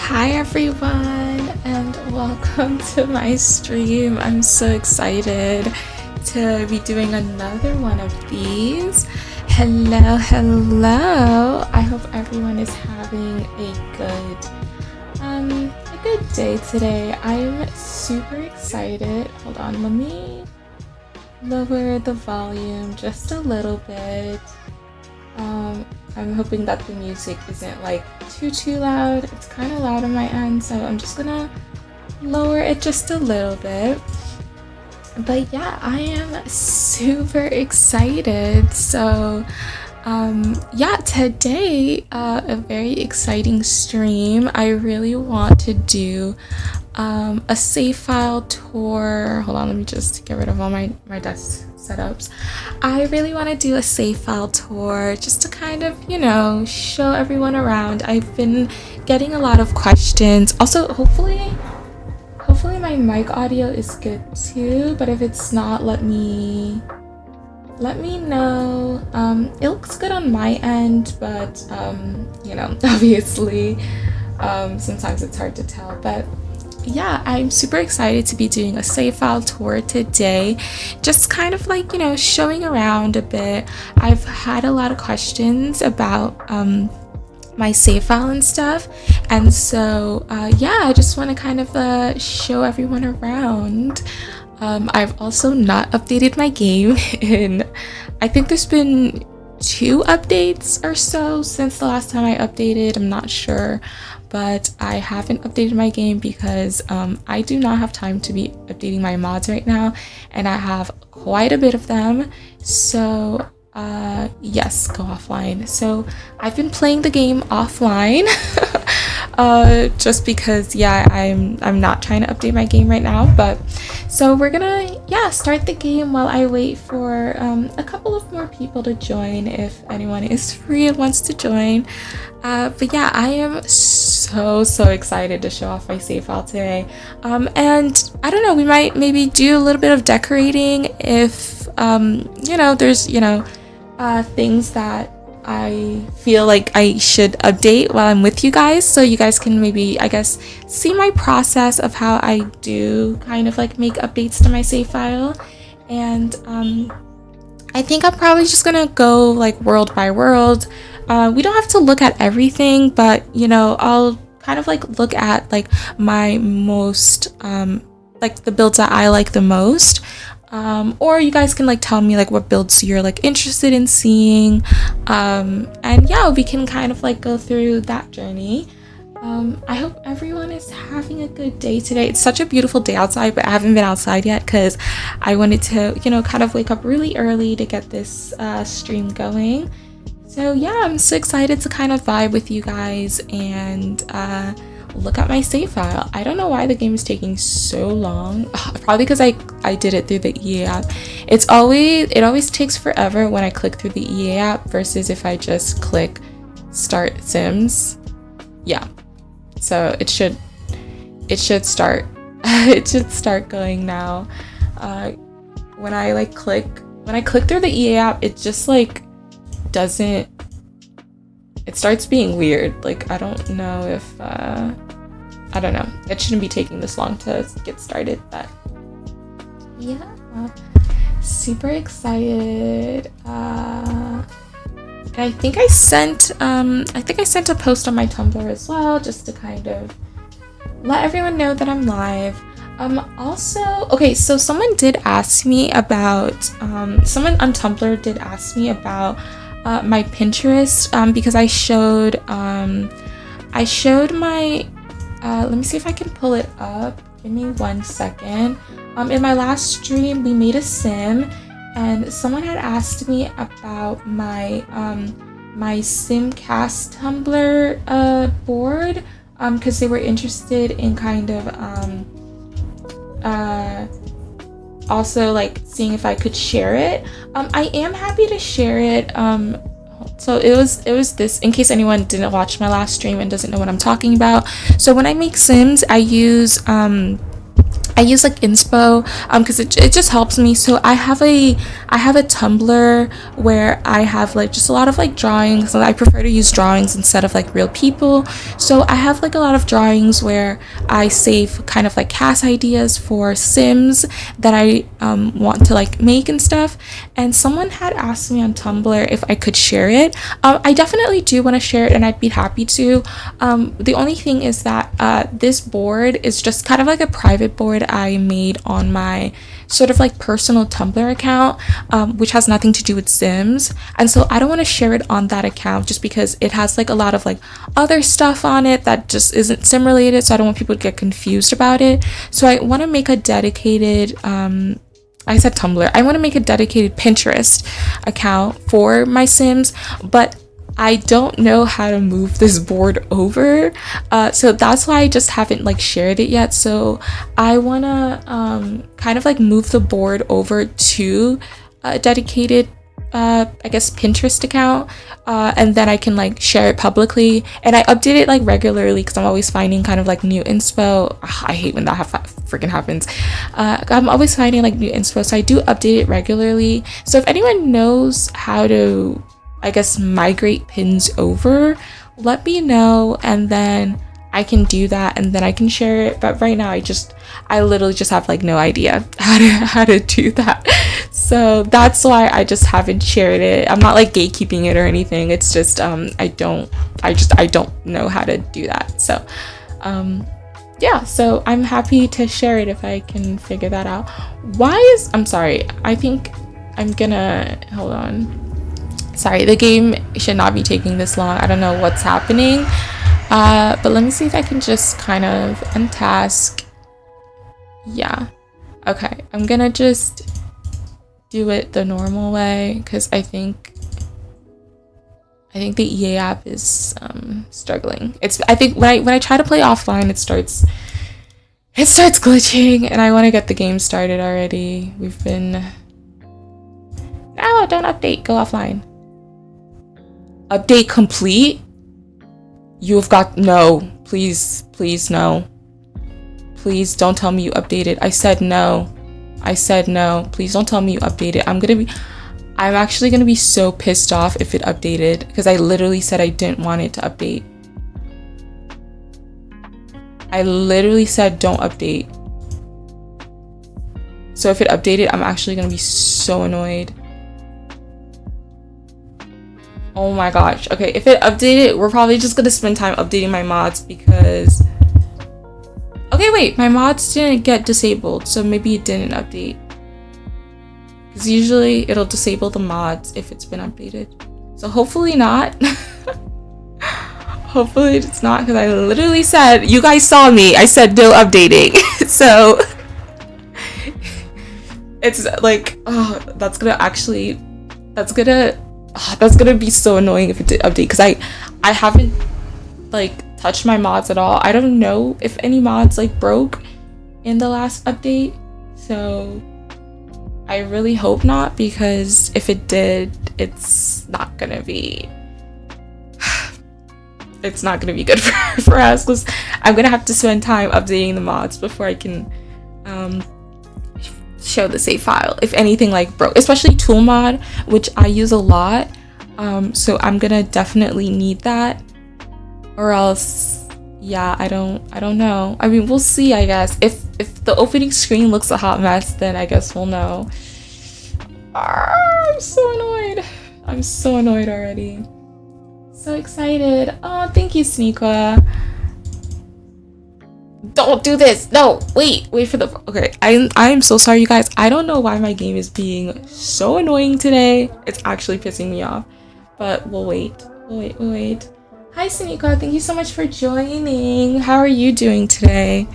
Hi everyone, and welcome to my stream. I'm so excited to be doing another one of these. Hello. I hope everyone is having a good day today. I'm super excited. Hold on, let me lower the volume just a little bit. I'm hoping that the music isn't like too loud. It's kind of loud on my end, so I'm just gonna lower it just a little bit. But yeah, I am super excited. So yeah, today a very exciting stream. I really want to do a save file tour. Hold on, let me just get rid of all my desk setups. I really want to do a save file tour just to kind of, show everyone around. I've been getting a lot of questions. Also, hopefully my mic audio is good too, but if it's not, let me know. It looks good on my end, but obviously sometimes it's hard to tell. But yeah, I'm super excited to be doing a save file tour today, just kind of like, showing around a bit. I've had a lot of questions about my save file and stuff, and so yeah, I just want to kind of show everyone around. I've also not updated my game in, I think there's been 2 updates or so since the last time I updated. I'm not sure, but I haven't updated my game because I do not have time to be updating my mods right now, and I have quite a bit of them. So yes, go offline. So I've been playing the game offline just because, yeah, I'm not trying to update my game right now. But so we're gonna start the game while I wait for a couple of more people to join, if anyone is free and wants to join. But yeah, I am so excited to show off my save file today. And I don't know, we might maybe do a little bit of decorating if there's things that I feel like I should update while I'm with you guys, so you guys can maybe, I guess, see my process of how I do kind of like make updates to my save file. And I think I'm probably just gonna go like world by world. We don't have to look at everything, but I'll kind of like look at like my most like the builds that I like the most. Or you guys can like tell me like what builds you're like interested in seeing, and yeah, we can kind of like go through that journey. I hope everyone is having a good day today. It's such a beautiful day outside, but I haven't been outside yet because I wanted to kind of wake up really early to get this stream going. So yeah, I'm so excited to kind of vibe with you guys and look at my save file. I don't know why the game is taking so long. Probably because I did it through the EA app. It always takes forever when I click through the EA app versus if I just click start Sims. Yeah, so it should start it should start going now. When I click through the EA app, it just like doesn't, it starts being weird. Like, I don't know if I don't know, it shouldn't be taking this long to get started, but yeah, super excited. And I think I sent a post on my Tumblr as well, just to kind of let everyone know that I'm live. Also, okay, so someone did ask me about someone on Tumblr did ask me about my Pinterest, because I showed my let me see if I can pull it up. Give me 1 second. In my last stream, we made a sim, and someone had asked me about my my Simcast Tumblr board, because they were interested in kind of also like seeing if I could share it. I am happy to share it. So it was this, in case anyone didn't watch my last stream and doesn't know what I'm talking about. So when I make Sims, I use I use like inspo because it just helps me. So I have a Tumblr where I have like just a lot of like drawings, and I prefer to use drawings instead of like real people. So I have like a lot of drawings where I save kind of like cast ideas for Sims that I want to like make and stuff. And someone had asked me on Tumblr if I could share it. I definitely do want to share it, and I'd be happy to. The only thing is that this board is just kind of like a private board I made on my sort of like personal Tumblr account, which has nothing to do with Sims. And so I don't want to share it on that account just because it has like a lot of like other stuff on it that just isn't Sim related. So I don't want people to get confused about it. So I want to make a dedicated, I said Tumblr. I want to make a dedicated Pinterest account for my Sims, but I don't know how to move this board over, so that's why I just haven't like shared it yet. So I want to kind of like move the board over to a dedicated I guess Pinterest account, and then I can like share it publicly, and I update it like regularly because I'm always finding kind of like new inspo. I hate when that freaking happens. I'm always finding like new inspo, so I do update it regularly. So if anyone knows how to, I guess, migrate pins over, let me know, and then I can do that, and then I can share it. But right now I literally just have like no idea how to do that. So that's why I just haven't shared it. I'm not like gatekeeping it or anything. It's just I don't know how to do that. So yeah, so I'm happy to share it if I can figure that out. I'm sorry, I think I'm gonna hold on. Sorry, the game should not be taking this long. I don't know what's happening. But let me see if I can just kind of untask. Yeah. Okay, I'm gonna just do it the normal way because I think the EA app is struggling. I think when I try to play offline, it starts glitching, and I want to get the game started already. No, don't update, go offline. Update complete? You have got, no, please no. Please don't tell me you updated. I said no. Please don't tell me you updated. I'm actually gonna be so pissed off if it updated, because I literally said I didn't want it to update. I literally said don't update. So if it updated, I'm actually gonna be so annoyed. Oh my gosh. Okay, if it updated, we're probably just gonna spend time updating my mods because... Okay, wait, my mods didn't get disabled, so maybe it didn't update. Because usually it'll disable the mods if it's been updated. So hopefully not. Hopefully it's not, because I literally said, you guys saw me, I said no updating. So it's like, oh, that's gonna be so annoying if it did update, because I haven't like touched my mods at all. I don't know if any mods like broke in the last update, so I really hope not, because if it did, it's not gonna be good for us, because I'm gonna have to spend time updating the mods before I can show the save file if anything like broke, especially tool mod, which I use a lot. So I'm gonna definitely need that, or else, yeah, I don't know. I mean, we'll see, I guess. If the opening screen looks a hot mess, then I guess we'll know. I'm so annoyed already. So excited. Oh, thank you, Sneakwa. Don't do this. No, wait for the... Okay, I am so sorry, you guys. I don't know why my game is being so annoying today. It's actually pissing me off. But we'll wait. Hi, Sneakwa. Thank you so much for joining. How are you doing today?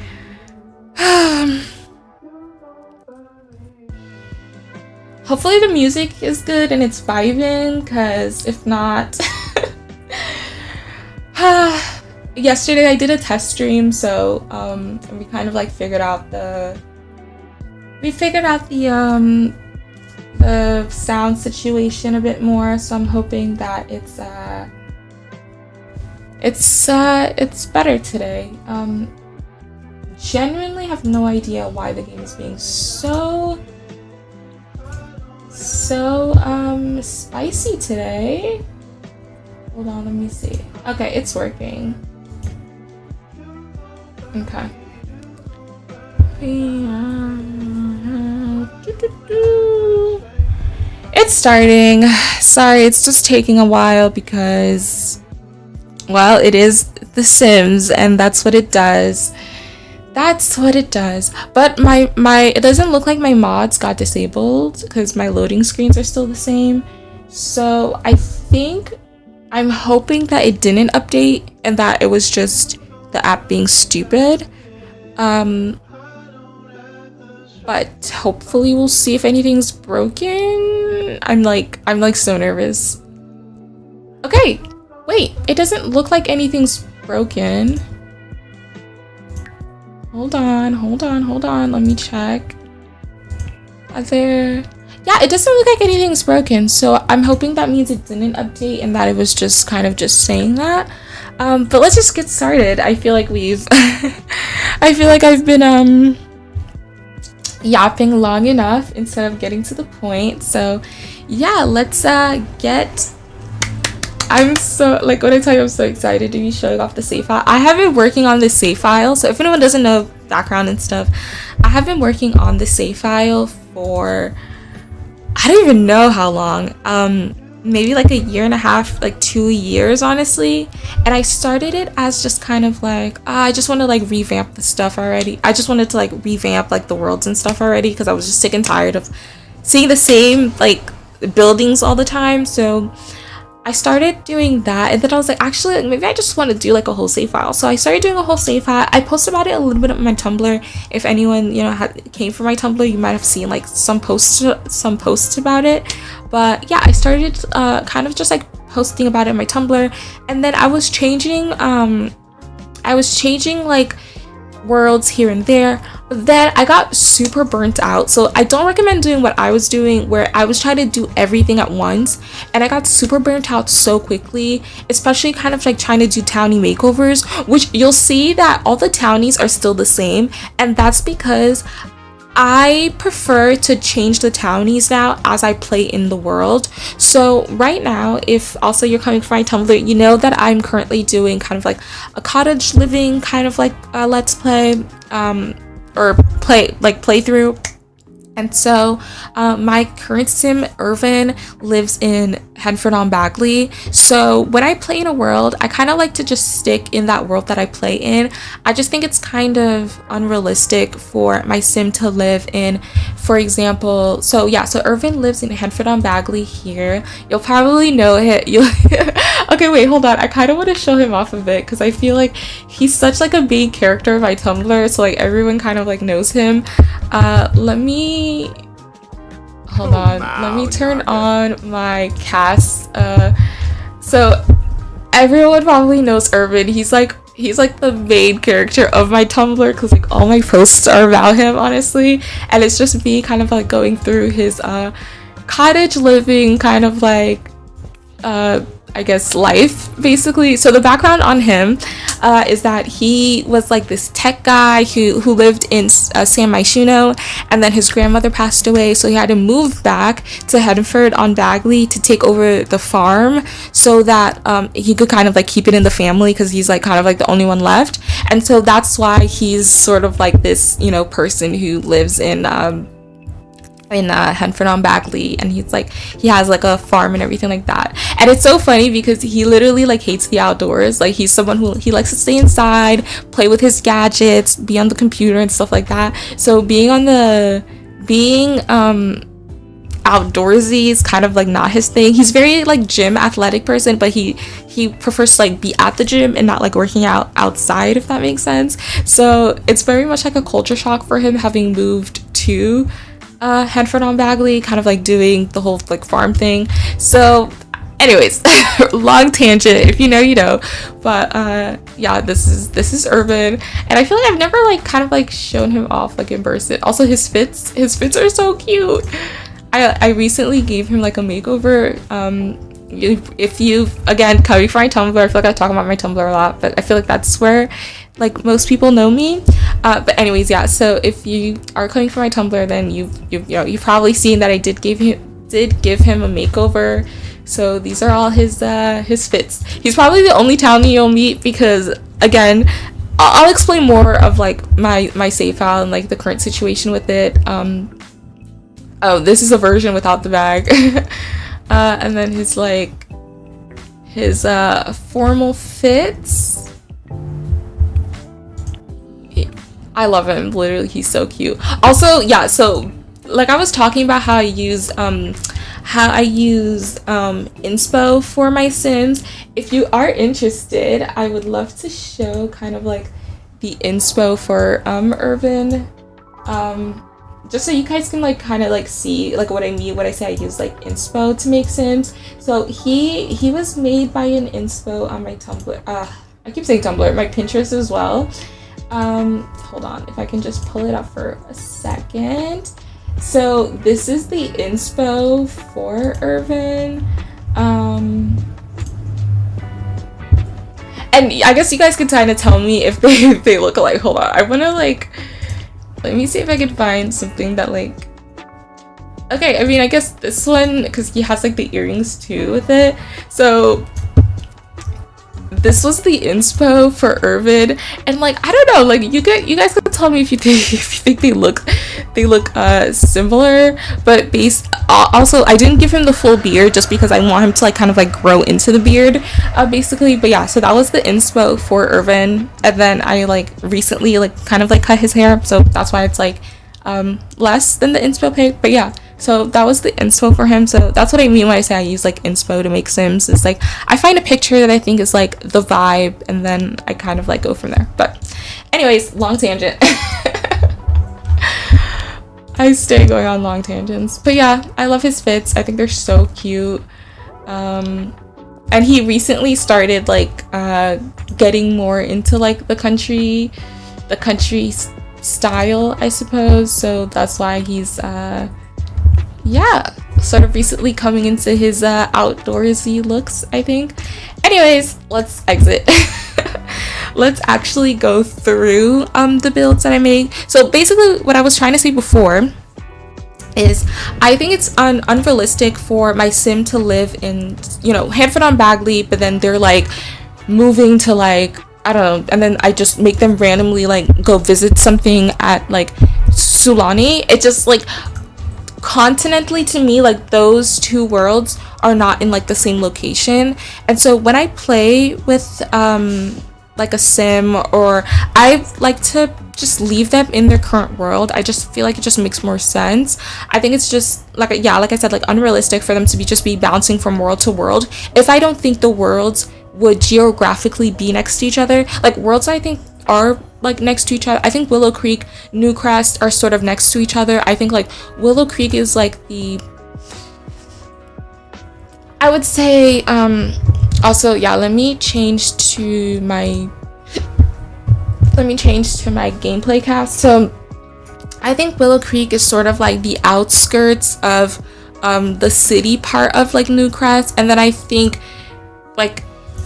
Hopefully the music is good and it's vibing, because if not... Yesterday I did a test stream, so we kind of like figured out the sound situation a bit more, so I'm hoping that it's better today. genuinely have no idea why the game is being so spicy today. Hold on, let me see. Okay, it's working. Okay. It's starting. Sorry, it's just taking a while because, well, it is The Sims and that's what it does. That's what it does. But my it doesn't look like my mods got disabled because my loading screens are still the same. So I'm hoping that it didn't update and that it was just the app being stupid. But hopefully we'll see if anything's broken. I'm like so nervous. Okay, wait, it doesn't look like anything's broken. Hold on, let me check. Yeah, it doesn't look like anything's broken, so I'm hoping that means it didn't update and that it was just kind of just saying that. But let's just get started. I feel like I've been yapping long enough instead of getting to the point. So yeah, let's get. I'm so, like, when I tell you I'm so excited to be showing off the save file. I have been working on this save file, so if anyone doesn't know background and stuff, I have been working on the save file for I don't even know how long, maybe like a year and a half, like 2 years honestly. And I started it as just kind of like I just want to like revamp the stuff already. I just wanted to like revamp like the worlds and stuff already because I was just sick and tired of seeing the same like buildings all the time. So I started doing that, and then I was like, actually, like, maybe I just want to do like a whole save file. So I started doing a whole save file. I posted about it a little bit on my Tumblr. If anyone, you know, came from my Tumblr, you might have seen like some posts about it. But yeah, I started kind of just like posting about it on my Tumblr, and then I was changing like worlds here and there. But then I got super burnt out, so I don't recommend doing what I was doing where I was trying to do everything at once, and I got super burnt out so quickly, especially kind of like trying to do townie makeovers, which you'll see that all the townies are still the same, and that's because I prefer to change the townies now as I play in the world. So right now, if also you're coming from my Tumblr, you know that I'm currently doing kind of like a cottage living kind of like let's play or playthrough. And so my current sim, Irvin, lives in Henford-on-Bagley. So when I play in a world, I kind of like to just stick in that world that I play in. I just think it's kind of unrealistic for my sim to live in, for example, so Irvin lives in Henford-on-Bagley here. You'll probably know it. Okay, wait, hold on. I kind of want to show him off a bit because I feel like he's such like a big character of my Tumblr, so like everyone kind of like knows him. Let me turn on my cast. So everyone probably knows Irvin. He's like the main character of my Tumblr because like all my posts are about him, honestly, and it's just me kind of like going through his cottage living kind of like I guess life basically. So the background on him is that he was like this tech guy who lived in San Myshuno, and then his grandmother passed away, so he had to move back to Henford-on-Bagley to take over the farm so that he could kind of like keep it in the family because he's like kind of like the only one left. And so that's why he's sort of like this, you know, person who lives in Henford-on-Bagley, and he has like a farm and everything like that. And it's so funny because he literally like hates the outdoors. Like he's someone who he likes to stay inside, play with his gadgets, be on the computer and stuff like that. So being outdoorsy is kind of like not his thing. He's very like gym athletic person, but he prefers to like be at the gym and not like working out outside, if that makes sense. So it's very much like a culture shock for him having moved to Henford-on-Bagley, kind of like doing the whole like farm thing. So anyways, long tangent, if you know you know, but yeah, this is Irvin, and I feel like I've never like kind of like shown him off like in person. Also his fits are so cute. I recently gave him like a makeover. If you, again, coming from my Tumblr, I feel like I talk about my Tumblr a lot, but I feel like that's where like most people know me. But anyways, yeah, so if you are coming from my Tumblr, then you've probably seen that I did give him a makeover. So these are all his fits. He's probably the only townie you'll meet because, again, I'll explain more of like my save file and like the current situation with it. Oh, this is a version without the bag. And then his formal fits. I love him, literally, he's so cute. Also, yeah, so like I was talking about how I use inspo for my Sims. If you are interested, I would love to show kind of like the inspo for Irvin, just so you guys can like kind of like see like what I mean when I say I use like inspo to make Sims. So he was made by an inspo on my Tumblr. I keep saying Tumblr, my Pinterest as well. Hold on, if I can just pull it up for a second. So this is the inspo for Irvin. And I guess you guys could kind of tell me if they look alike. Hold on, I want to like, let me see if I can find something that like, okay, I mean, I guess this one, because he has like the earrings too with it. So this was the inspo for Irvin, and like I don't know, like you guys can tell me if you think they look similar, but also I didn't give him the full beard just because I want him to like kind of like grow into the beard, basically. But yeah, so that was the inspo for Irvin, and then I like recently like kind of like cut his hair, so that's why it's like less than the inspo pic. But yeah, so that was the inspo for him. So that's what I mean when I say I use like inspo to make Sims. It's like I find a picture that I think is like the vibe, and then I kind of like go from there. But anyways, long tangent. I stay going on long tangents. But yeah, I love his fits. I think they're so cute. And he recently started like getting more into like the country style, I suppose. So that's why he's yeah, sort of recently coming into his outdoorsy looks, I think. Anyways, let's exit. Let's actually go through the builds that I made. So basically what I was trying to say before is I think it's unrealistic for my sim to live in, you know, Hanford on Bagley, but then they're like moving to like, I don't know, and then I just make them randomly like go visit something at like Sulani. It just like continentally to me, like those two worlds are not in like the same location. And so when I play with like a sim, or I like to just leave them in their current world, I just feel like it just makes more sense. I think it's just like, yeah, like I said, like unrealistic for them to be bouncing from world to world if I don't think the worlds would geographically be next to each other. Like worlds I think are like next to each other. I think Willow Creek, Newcrest are sort of next to each other. I think like Willow Creek is like the, I would say, also, yeah, let me change to my gameplay cast. So I think Willow Creek is sort of like the outskirts of the city part of like Newcrest, and then I think like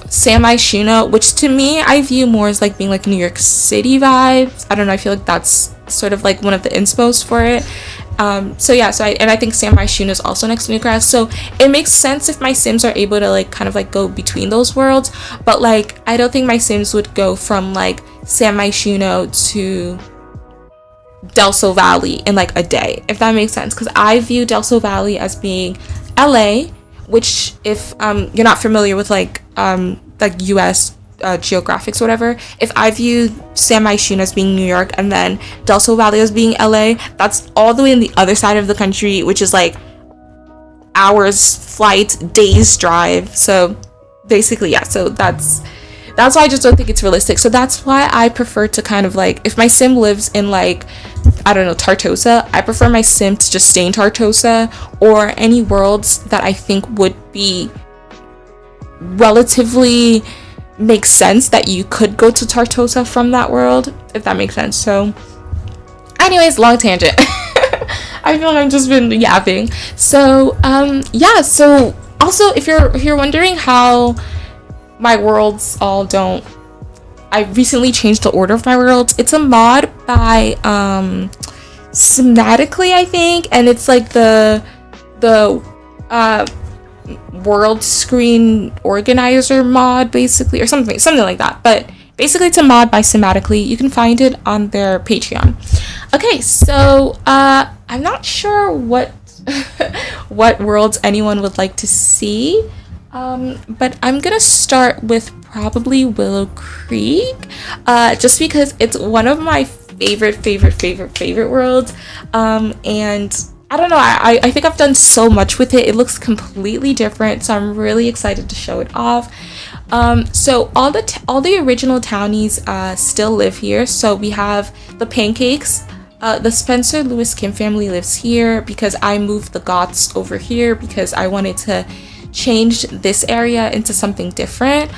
San Myshuno, which to me I view more as like being like New York City vibes. I don't know, I feel like that's sort of like one of the inspos for it. So yeah, I think San Myshuno is also next to Newcrest, so it makes sense if my Sims are able to like kind of like go between those worlds. But like I don't think my Sims would go from like San Myshuno to Delso Valley in like a day, if that makes sense, because I view Delso Valley as being LA, which if you're not familiar with like US geographics or whatever, if I view San Myshuno as being New York and then Delso Valley as being LA, that's all the way in the other side of the country, which is like hours flight, days drive. So basically, yeah, so that's why I just don't think it's realistic. So that's why I prefer to kind of like, if my sim lives in like, I don't know, Tartosa, I prefer my sim to just stay in Tartosa, or any worlds that I think would be relatively makes sense that you could go to Tartosa from that world, if that makes sense. So anyways, long tangent. I feel like I've just been yapping. So yeah, so also if you're wondering how my worlds all don't I recently changed the order of my worlds. It's a mod by Sematically, I think, and it's like the world screen organizer mod, basically, or something like that. But basically, it's a mod by Sematically. You can find it on their Patreon. Okay, so I'm not sure what what worlds anyone would like to see, but I'm gonna start with probably Willow Creek, just because it's one of my favorite worlds, and I don't know, I think I've done so much with it. It looks completely different, so I'm really excited to show it off. So all the original townies still live here. So we have the Pancakes. The Spencer Lewis Kim family lives here because I moved the Goths over here because I wanted to change this area into something different.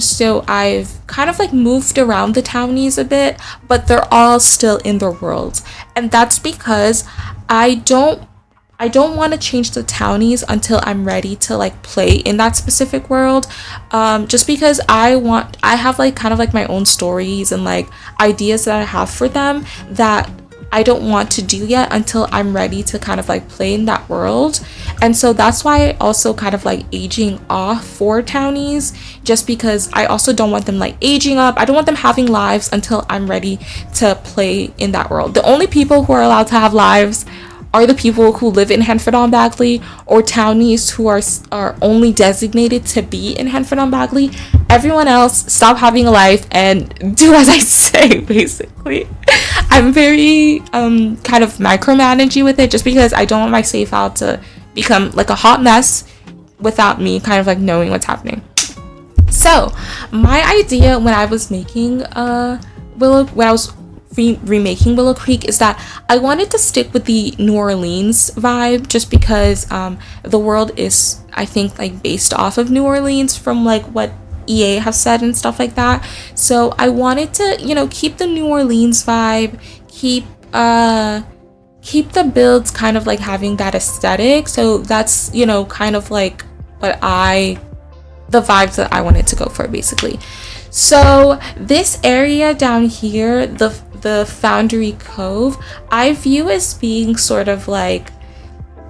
So I've kind of like moved around the townies a bit, but they're all still in their worlds. And that's because I don't want to change the townies until I'm ready to like play in that specific world. Just because I have like kind of like my own stories and like ideas that I have for them that I don't want to do yet until I'm ready to kind of like play in that world. And so that's why I also kind of like aging off for townies, just because I also don't want them like aging up. I don't want them having lives until I'm ready to play in that world. The only people who are allowed to have lives are the people who live in Henford-on-Bagley, or townies who are only designated to be in Henford-on-Bagley. Everyone else, stop having a life and do as I say, basically. I'm very kind of micromanaging with it, just because I don't want my save file to become like a hot mess without me kind of like knowing what's happening. So my idea when I was making remaking Willow Creek is that I wanted to stick with the New Orleans vibe, just because the world is, I think, like based off of New Orleans from like what EA have said and stuff like that. So I wanted to, you know, keep the New Orleans vibe, keep the builds kind of like having that aesthetic. So that's, you know, kind of like the vibes that I wanted to go for, basically. So this area down here, the Foundry Cove, I view as being sort of like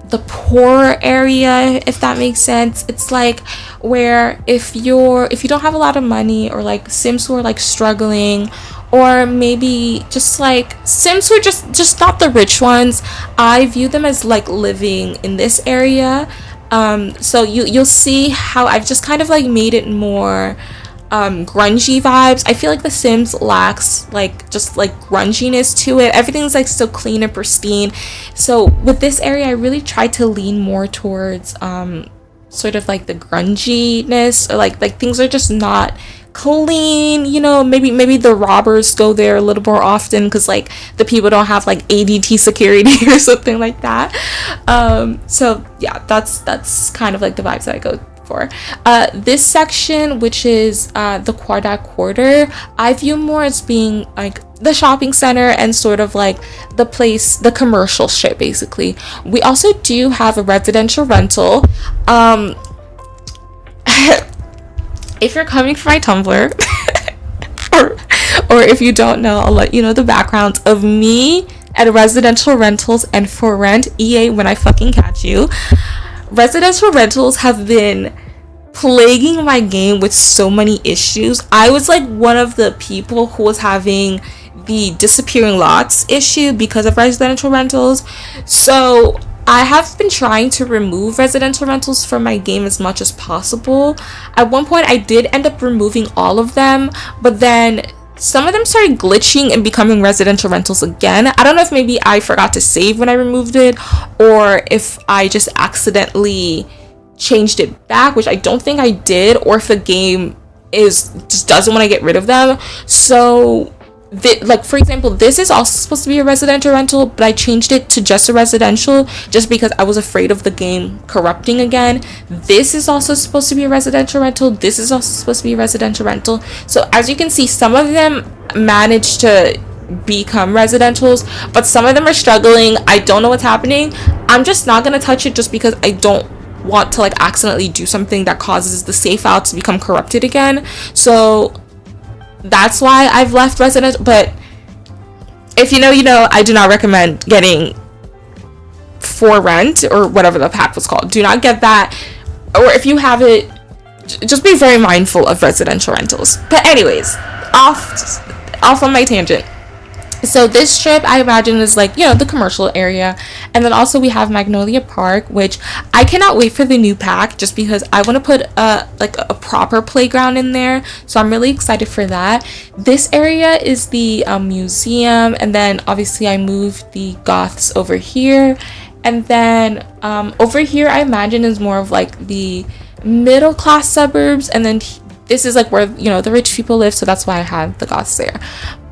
the poor area, if that makes sense. It's like where if you don't have a lot of money, or like Sims who are like struggling, or maybe just like Sims who are just not the rich ones, I view them as like living in this area. So you'll see how I've just kind of like made it more grungy vibes. I feel like The Sims lacks like just like grunginess to it. Everything's like still clean and pristine. So with this area, I really tried to lean more towards sort of like the grunginess, or like things are just not clean, you know. Maybe the robbers go there a little more often because like the people don't have like ADT security or something like that. So yeah, that's kind of like the vibes that I go for. This section, which is the Quadrac Quarter, I view more as being like the shopping center and sort of like the place, the commercial strip, basically. We also do have a residential rental. If you're coming from my Tumblr, or if you don't know, I'll let you know the background of me at residential rentals and for rent. EA, when I fucking catch you. Residential rentals have been plaguing my game with so many issues. I was like one of the people who was having the disappearing lots issue because of residential rentals. So I have been trying to remove residential rentals from my game as much as possible. At one point I did end up removing all of them, but then some of them started glitching and becoming residential rentals again. I don't know if maybe I forgot to save when I removed it, or if I just accidentally changed it back, which I don't think I did, or if the game just doesn't want to get rid of them. So like for example, this is also supposed to be a residential rental, but I changed it to just a residential just because I was afraid of the game corrupting again. This is also supposed to be a residential rental. This is also supposed to be a residential rental. So as you can see, some of them managed to become residentials, but some of them are struggling. I don't know what's happening. I'm just not gonna touch it just because I don't want to like accidentally do something that causes the save file to become corrupted again. So That's why I've left residential. But if you know, you know, I do not recommend getting for rent or whatever the pack was called. Do not get that. Or if you have it, just be very mindful of residential rentals. But anyways, off on my tangent. So this strip, I imagine, is like, you know, the commercial area. And then also we have Magnolia Park, which I cannot wait for the new pack, just because I want to put like a proper playground in there. So I'm really excited for that. This area is the museum, and then obviously I moved the goths over here. And then over here, I imagine, is more of like the middle class suburbs. And then this is like where, you know, the rich people live. So that's why I have the goths there.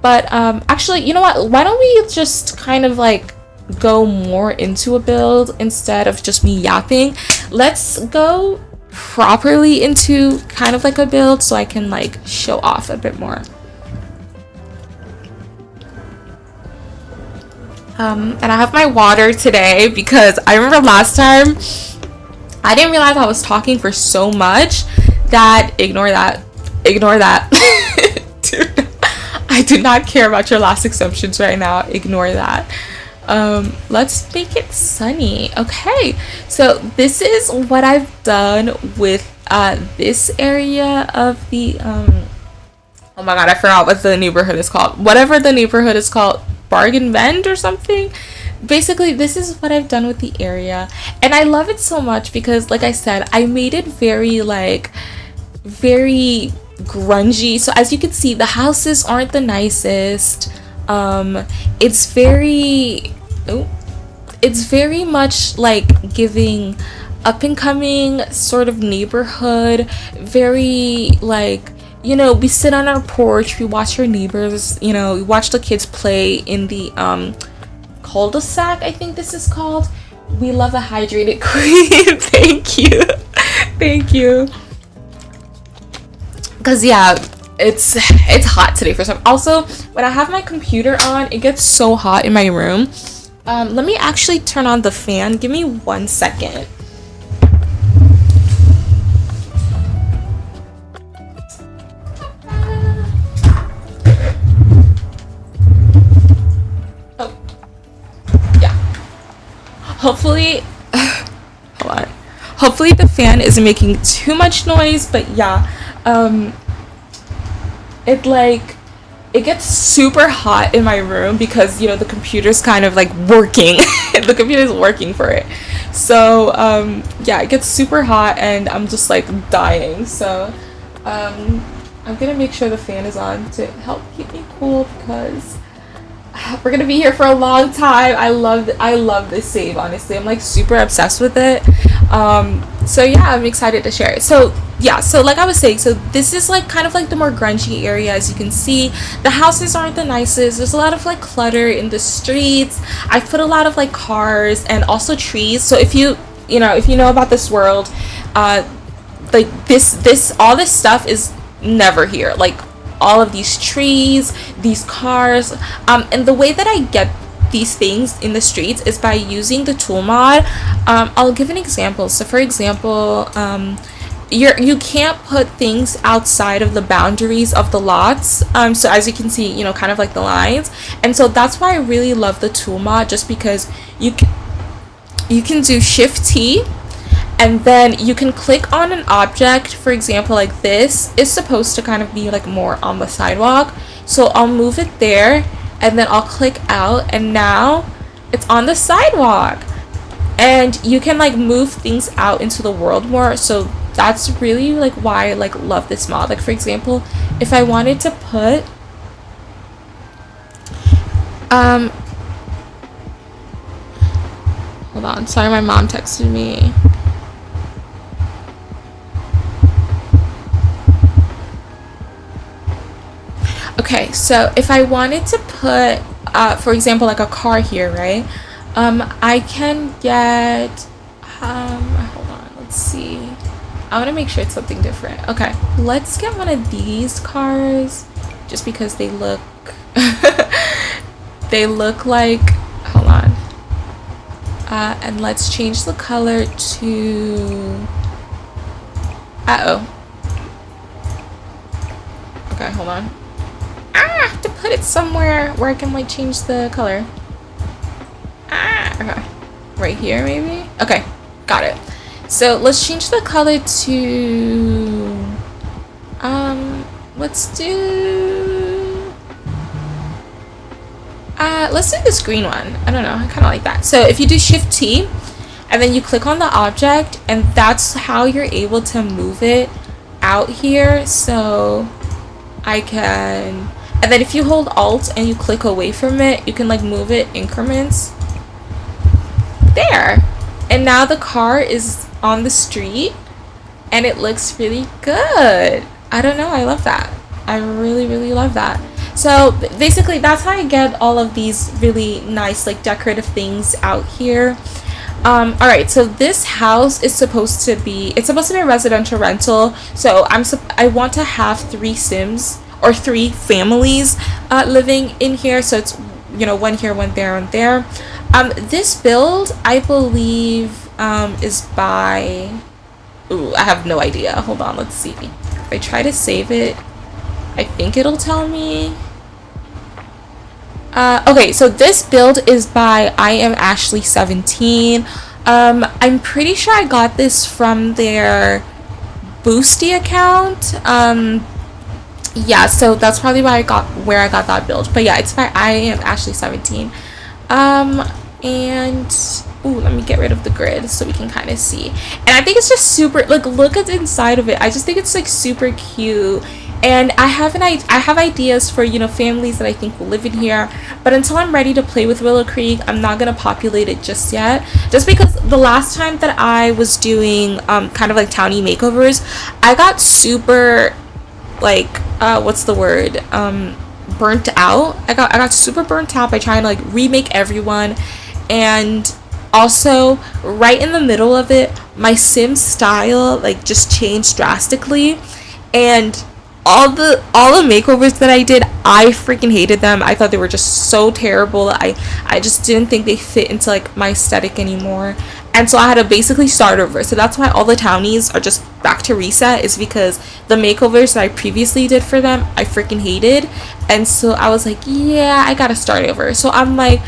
But actually, you know what? Why don't we just kind of like go more into a build instead of just me yapping? Let's go properly into kind of like a build so I can like show off a bit more. And I have my water today because I remember last time I didn't realize I was talking for so much that ignore that. Dude, I do not care about your last assumptions right now. Ignore that. Let's make it sunny. Okay, so this is what I've done with this area of the oh my god, I forgot what the neighborhood is called. Whatever the neighborhood is called, Bargain Bend or something. Basically, this is what I've done with the area, and I love it so much because, like I said, I made it very grungy. So as you can see, the houses aren't the nicest. It's very much like giving up and coming sort of neighborhood. Very like, you know, we sit on our porch, we watch our neighbors, you know, we watch the kids play in the cul-de-sac, I think this is called. We love a hydrated queen. Thank you. Because yeah, it's hot today for some. Also, when I have my computer on, it gets so hot in my room. Let me actually turn on the fan. Give me 1 second. Oh, yeah. Hopefully, hold on. Hopefully the fan isn't making too much noise, but yeah. It gets super hot in my room because, you know, the computer's kind of like working. The computer's working for it. So yeah, it gets super hot and I'm just like dying. So I'm gonna make sure the fan is on to help keep me cool because we're gonna be here for a long time. I love this save, honestly. I'm like super obsessed with it. So yeah, I'm excited to share it. So yeah, so like I was saying, so this is like kind of like the more grungy area. As you can see, the houses aren't the nicest. There's a lot of like clutter in the streets. I put a lot of like cars and also trees. So if you know about this world, like all this stuff is never here. Like all of these trees, these cars, and the way that I get these things in the streets is by using the tool mod. I'll give an example. So for example, you can't put things outside of the boundaries of the lots. So as you can see, you know, kind of like the lines, and so that's why I really love the tool mod, just because you can do Shift T, and then you can click on an object. For example, like this is supposed to kind of be like more on the sidewalk, so I'll move it there and then I'll click out and now it's on the sidewalk, and you can like move things out into the world more. So that's really like why I like love this mod. Like for example, if I wanted to put hold on, sorry, my mom texted me. Okay, so if I wanted to put for example like a car here, right? I can get hold on, let's see. I want to make sure it's something different. Okay, let's get one of these cars just because they look they look like, hold on, and let's change the color to okay, hold on. put it somewhere where I can like change the color. Okay. Right here maybe? Okay, got it. So let's change the color to let's do this green one. I don't know, I kind of like that. So if you do Shift T and then you click on the object, and that's how you're able to move it out here. So I can, and then if you hold Alt and you click away from it, you can like move it increments. There. And now the car is on the street and it looks really good. I don't know, I love that. I really, really love that. So basically that's how I get all of these really nice like decorative things out here. All right, so this house is supposed to be a residential rental. So I want to have 3 Sims or 3 families living in here. So it's, you know, one here, one there, and there. This build, I believe, is by, I have no idea. Hold on, let's see. If I try to save it, I think it'll tell me. Okay, so this build is by I am Ashley 17. I'm pretty sure I got this from their Boosty account. Yeah, so that's probably where I got that build. But yeah, it's by I am Ashley 17. And ooh, let me get rid of the grid so we can kind of see. And I think it's just super, like, look at the inside of it. I just think it's like super cute. And I have ideas for, you know, families that I think will live in here, but until I'm ready to play with Willow Creek, I'm not gonna populate it just yet, just because the last time that I was doing kind of like townie makeovers, I got super like what's the word, burnt out. I got super burnt out by trying to like remake everyone. And also right in the middle of it, my sim style like just changed drastically, and all the makeovers that I did, I freaking hated them. I thought they were just so terrible. I just didn't think they fit into like my aesthetic anymore, and so I had to basically start over. So that's why all the townies are just back to reset, is because the makeovers that I previously did for them I freaking hated. And so I was like, yeah, I gotta start over. So I'm like,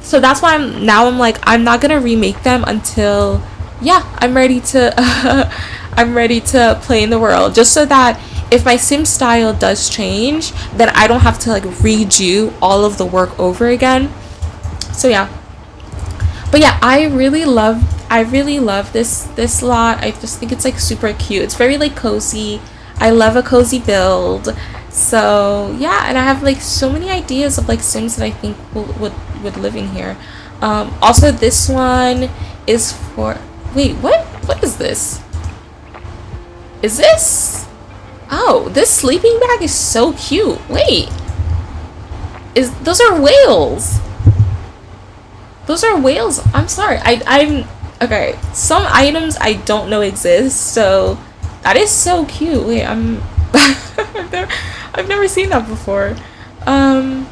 so that's why I'm like, I'm not gonna remake them until, yeah, I'm ready to I'm ready to play in the world, just so that if my sim style does change, then I don't have to like redo all of the work over again. So yeah, but yeah, I really love this lot. I just think it's like super cute. It's very like cozy. I love a cozy build. So yeah, and I have like so many ideas of like sims that I think would live in here. Also, this one is for, wait, what is this? Is this, oh, this sleeping bag is so cute. Wait, those are whales. Those are whales. I'm sorry. I'm okay. Some items I don't know exist, so that is so cute. Wait, I've never seen that before. I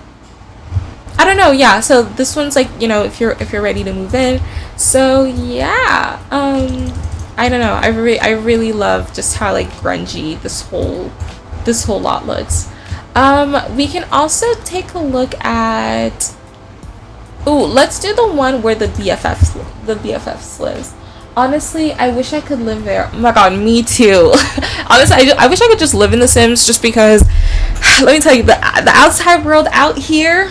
don't know. Yeah. So this one's like, you know, if you're ready to move in. So yeah. I don't know. I really love just how like grungy this whole lot looks. We can also take a look at, ooh, let's do the one where the BFFs lives. Honestly, I wish I could live there. Oh my god, me too. Honestly, I wish I could just live in The Sims, just because, let me tell you, the outside world out here,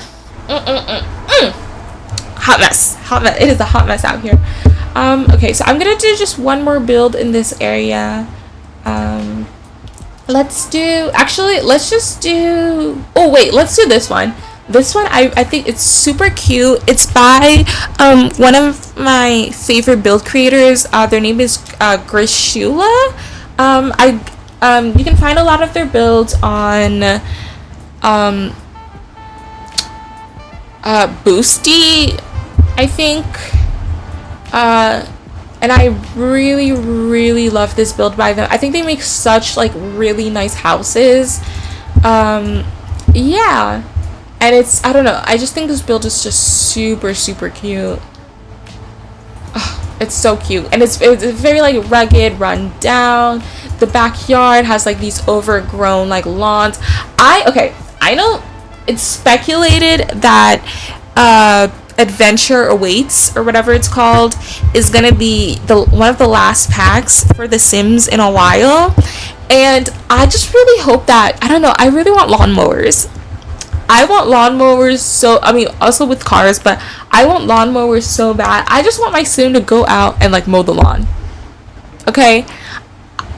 hot mess. It is a hot mess out here. Okay, so I'm gonna do just one more build in this area. Let's just do, oh wait, let's do this one. This one, I think it's super cute. It's by one of my favorite build creators. Their name is Grishula. You can find a lot of their builds on Boosty, I think. And I really, really love this build by them. I think they make such like really nice houses. Yeah. And it's, I don't know, I just think this build is just super, super cute. Oh, it's so cute. And it's very like rugged, run down. The backyard has like these overgrown like lawns. I know it's speculated that Adventure Awaits, or whatever it's called, is gonna be the one of the last packs for The Sims in a while. And I just really hope that, I don't know, I really want lawnmowers. I want lawnmowers, so I mean also with cars, but I want lawnmowers so bad. I just want my sim to go out and like mow the lawn. Okay?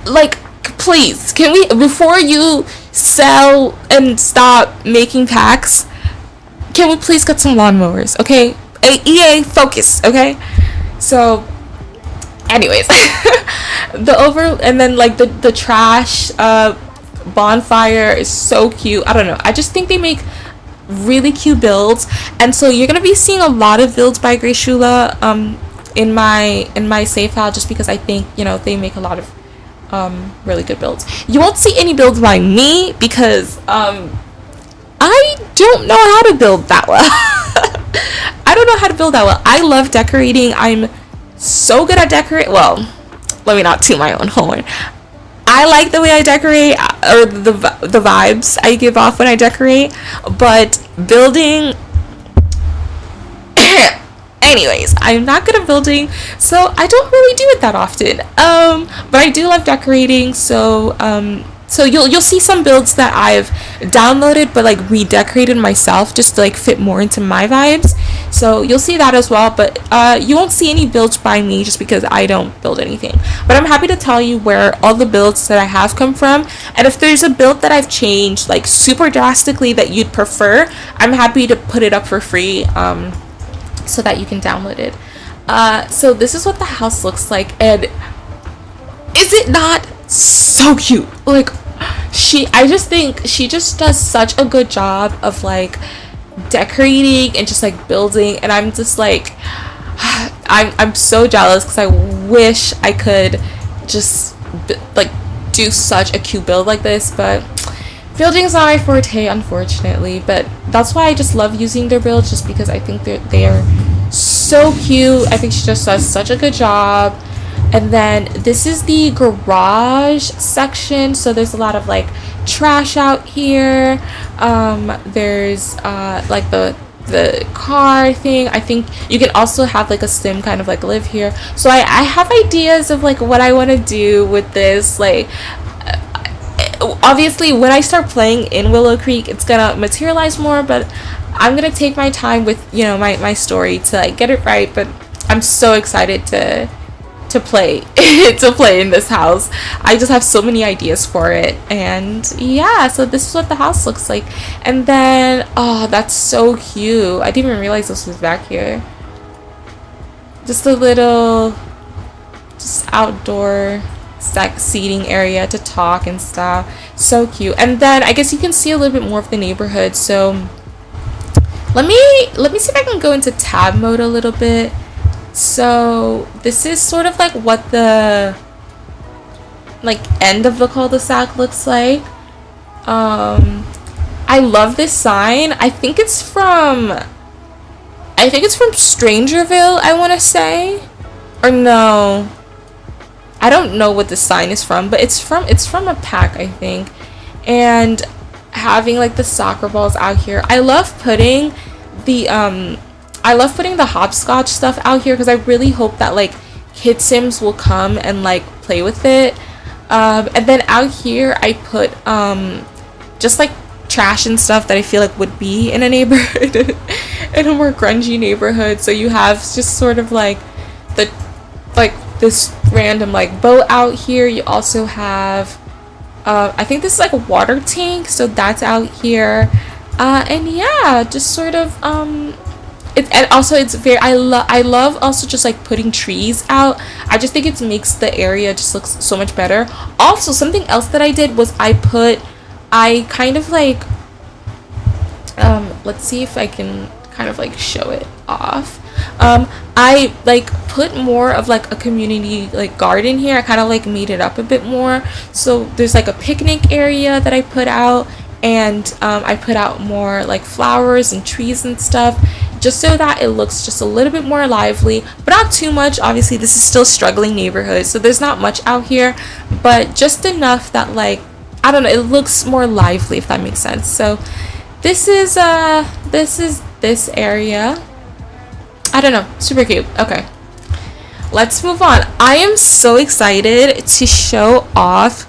Like, please, can we, before you sell and stop making packs, can we please get some lawnmowers? Okay? EA, focus, okay? So anyways, and then like the trash bonfire is so cute. I don't know, I just think they make really cute builds, and so you're gonna be seeing a lot of builds by Grace Shula in my save file, just because I think, you know, they make a lot of really good builds. You won't see any builds by me because I don't know how to build that well. I don't know how to build that well. I love decorating. I'm so good at decorate. Well, let me not toot my own horn. I like the way I decorate, or the vibes I give off when I decorate, but building anyways, I'm not good at building, so I don't really do it that often. But I do love decorating, so you'll see some builds that I've downloaded but like redecorated myself just to like fit more into my vibes. So you'll see that as well, but you won't see any builds by me just because I don't build anything. But I'm happy to tell you where all the builds that I have come from, and if there's a build that I've changed like super drastically that you'd prefer, I'm happy to put it up for free so that you can download it. So this is what the house looks like, and is it not so cute? Like, I just think she just does such a good job of like decorating and just like building, and I'm just like I'm so jealous because I wish I could just like do such a cute build like this, but building is not my forte, unfortunately. But that's why I just love using their builds, just because I think they're so cute. I think she just does such a good job. And then this is the garage section, so there's a lot of like trash out here. There's like the car thing. I think you can also have like a sim kind of like live here, so I have ideas of like what I want to do with this. Like, obviously when I start playing in Willow Creek, it's gonna materialize more, but I'm gonna take my time with, you know, my story to like get it right. But I'm so excited to play to play in this house. I just have so many ideas for it. And yeah, so this is what the house looks like. And then, oh, that's so cute, I didn't even realize this was back here. Just a little just outdoor seating area to talk and stuff. So cute. And then I guess you can see a little bit more of the neighborhood. So let me see if I can go into tab mode a little bit. So this is sort of like what the like end of the cul-de-sac looks like. I love this sign. I think it's from Strangerville, I want to say, or no, I don't know what the sign is from, but it's from a pack, I think. And having like the soccer balls out here, I love putting the hopscotch stuff out here because I really hope that like kid sims will come and like play with it. And then out here I put just like trash and stuff that I feel like would be in a neighborhood in a more grungy neighborhood. So you have just sort of like this random like boat out here. You also have I think this is like a water tank, so that's out here. And yeah, just sort of and also it's very, I love also just like putting trees out. I just think it makes the area just look so much better. Also, something else that I did was I kind of like let's see if I can kind of like show it off. I like put more of like a community like garden here. I kind of like made it up a bit more. So there's like a picnic area that I put out, and I put out more like flowers and trees and stuff, just so that it looks just a little bit more lively, but not too much. Obviously this is still a struggling neighborhood, so there's not much out here, but just enough that like, I don't know, it looks more lively, if that makes sense. So This is this area. I don't know, super cute. Okay, let's move on. I am so excited to show off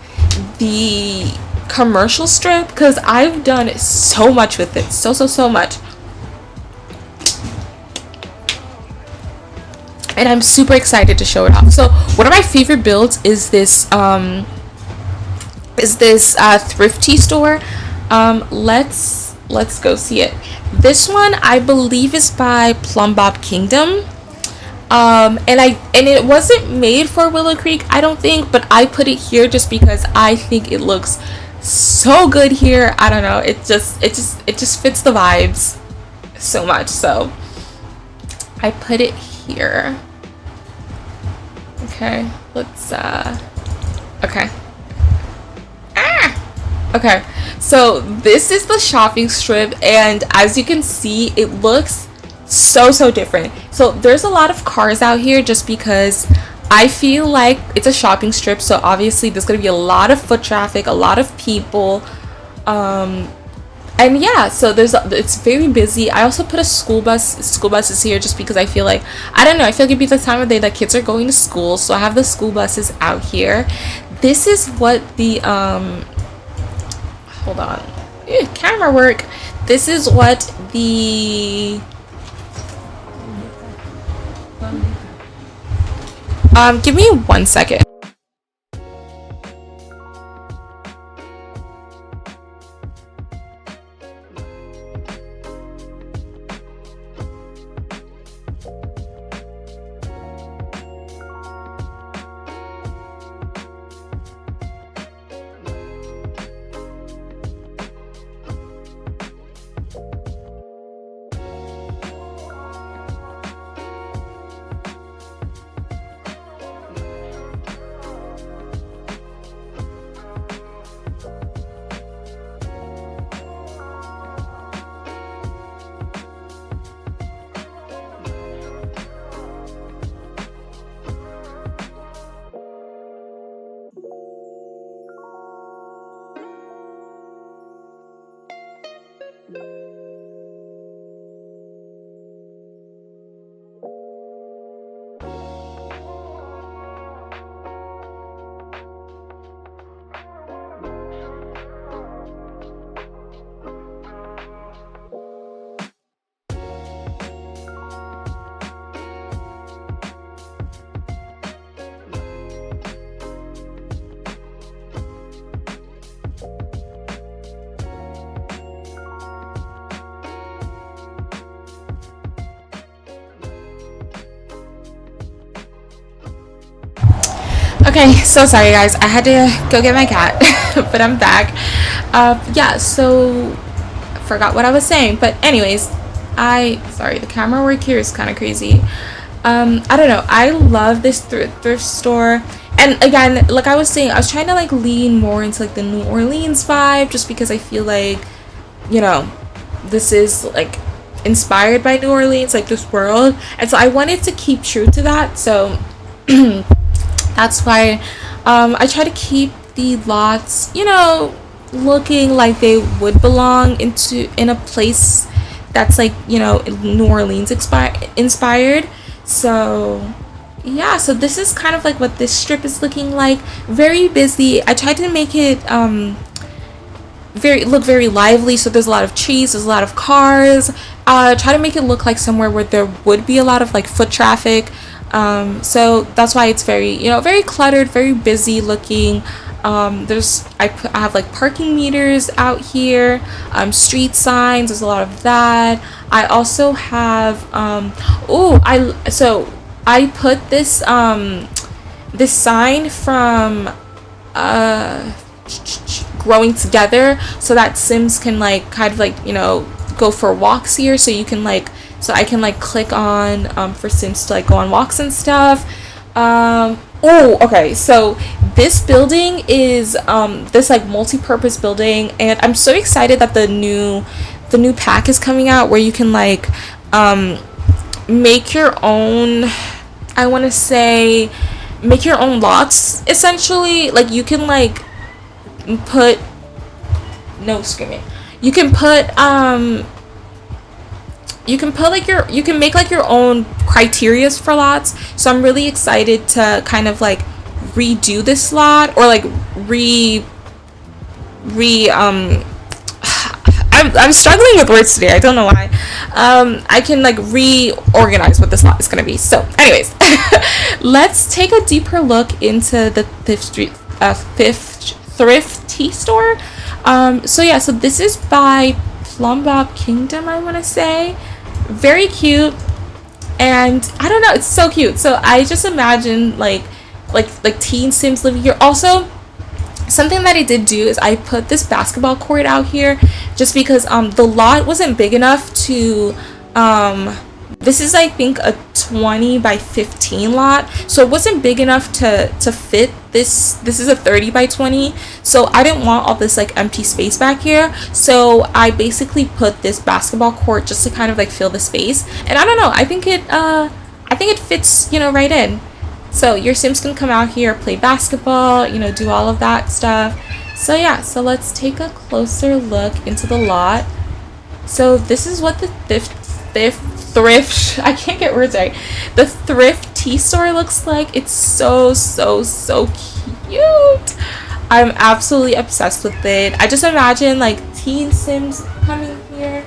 the commercial strip because I've done so much with it, so much, and I'm super excited to show it off. So one of my favorite builds is this thrifty store. Let's go see it. This one I believe is by Plum Bob Kingdom. And it wasn't made for Willow Creek, I don't think, but I put it here just because I think it looks so good here. I don't know, it just fits the vibes so much, so I put it here. Okay, let's okay. Okay, so this is the shopping strip, and as you can see, it looks so different. So there's a lot of cars out here just because I feel like it's a shopping strip, so obviously there's gonna be a lot of foot traffic, a lot of people, and yeah, so it's very busy. I also put a school buses here just because I feel like, I don't know, I feel like it'd be the time of day that kids are going to school, so I have the school buses out here. This is what the hold on, camera work. This is what the give me 1 second. Okay, so sorry guys, I had to go get my cat, but I'm back. Yeah, so I forgot what I was saying, but anyways, sorry, the camera work here is kind of crazy. I don't know, I love this thrift store, and again, like I was saying, I was trying to like lean more into like the New Orleans vibe, just because I feel like, you know, this is like inspired by New Orleans, like this world, and so I wanted to keep true to that, so that's why I try to keep the lots, you know, looking like they would belong in a place that's like, you know, New Orleans inspired. So yeah, so this is kind of like what this strip is looking like. Very busy. I tried to make it look very lively, so there's a lot of trees, there's a lot of cars. Try to make it look like somewhere where there would be a lot of like foot traffic. So that's why it's very, you know, very cluttered, very busy looking. I have like parking meters out here, street signs, there's a lot of that. I also have I put this this sign from Growing Together, so that Sims can like kind of like, you know, go for walks here, so you can like, so I can like click on for Sims to like go on walks and stuff. Okay, so this building is this like multi-purpose building, and I'm so excited that the new pack is coming out where you can like make your own, I want to say, make your own lots essentially. Like you can like put, no screaming, you can put like you can make like your own criterias for lots. So I'm really excited to kind of like redo this lot, or like I'm struggling with words today. I don't know why. I can like reorganize what this lot is gonna be. So, anyways, let's take a deeper look into the thrift tea store. So yeah, so this is by Plumbob Kingdom, I want to say. Very cute, and I don't know, it's so cute. So I just imagine like teen Sims living here. Also, something that I did do is I put this basketball court out here just because the lot wasn't big enough to this is, I think, a 20 by 15 lot, so it wasn't big enough to fit this. This is a 30 by 20, so I didn't want all this like empty space back here, so I basically put this basketball court just to kind of like fill the space. And I don't know, I think it fits, you know, right in. So your Sims can come out here, play basketball, you know, do all of that stuff. So yeah, so let's take a closer look into the lot. So this is what the thrift I can't get words right. The thrift tea store looks like. It's so cute. I'm absolutely obsessed with it. I just imagine like teen Sims coming here.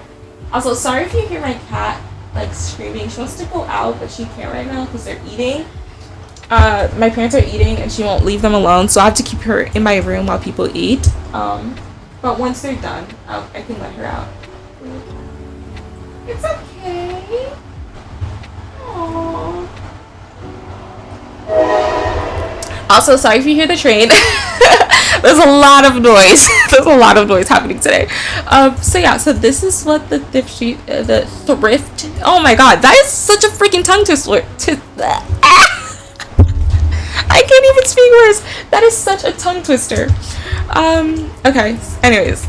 Also, sorry if you hear my cat like screaming. She wants to go out, but she can't right now because they're eating. My parents are eating and she won't leave them alone, so I have to keep her in my room while people eat. But once they're done, I can let her out. It's okay. Aww. Also, sorry if you hear the train. There's a lot of noise. There's a lot of noise happening today. So yeah, so this is what the thrift. Oh my god, that is such a freaking tongue twister. I can't even speak words. That is such a tongue twister. Okay. Anyways,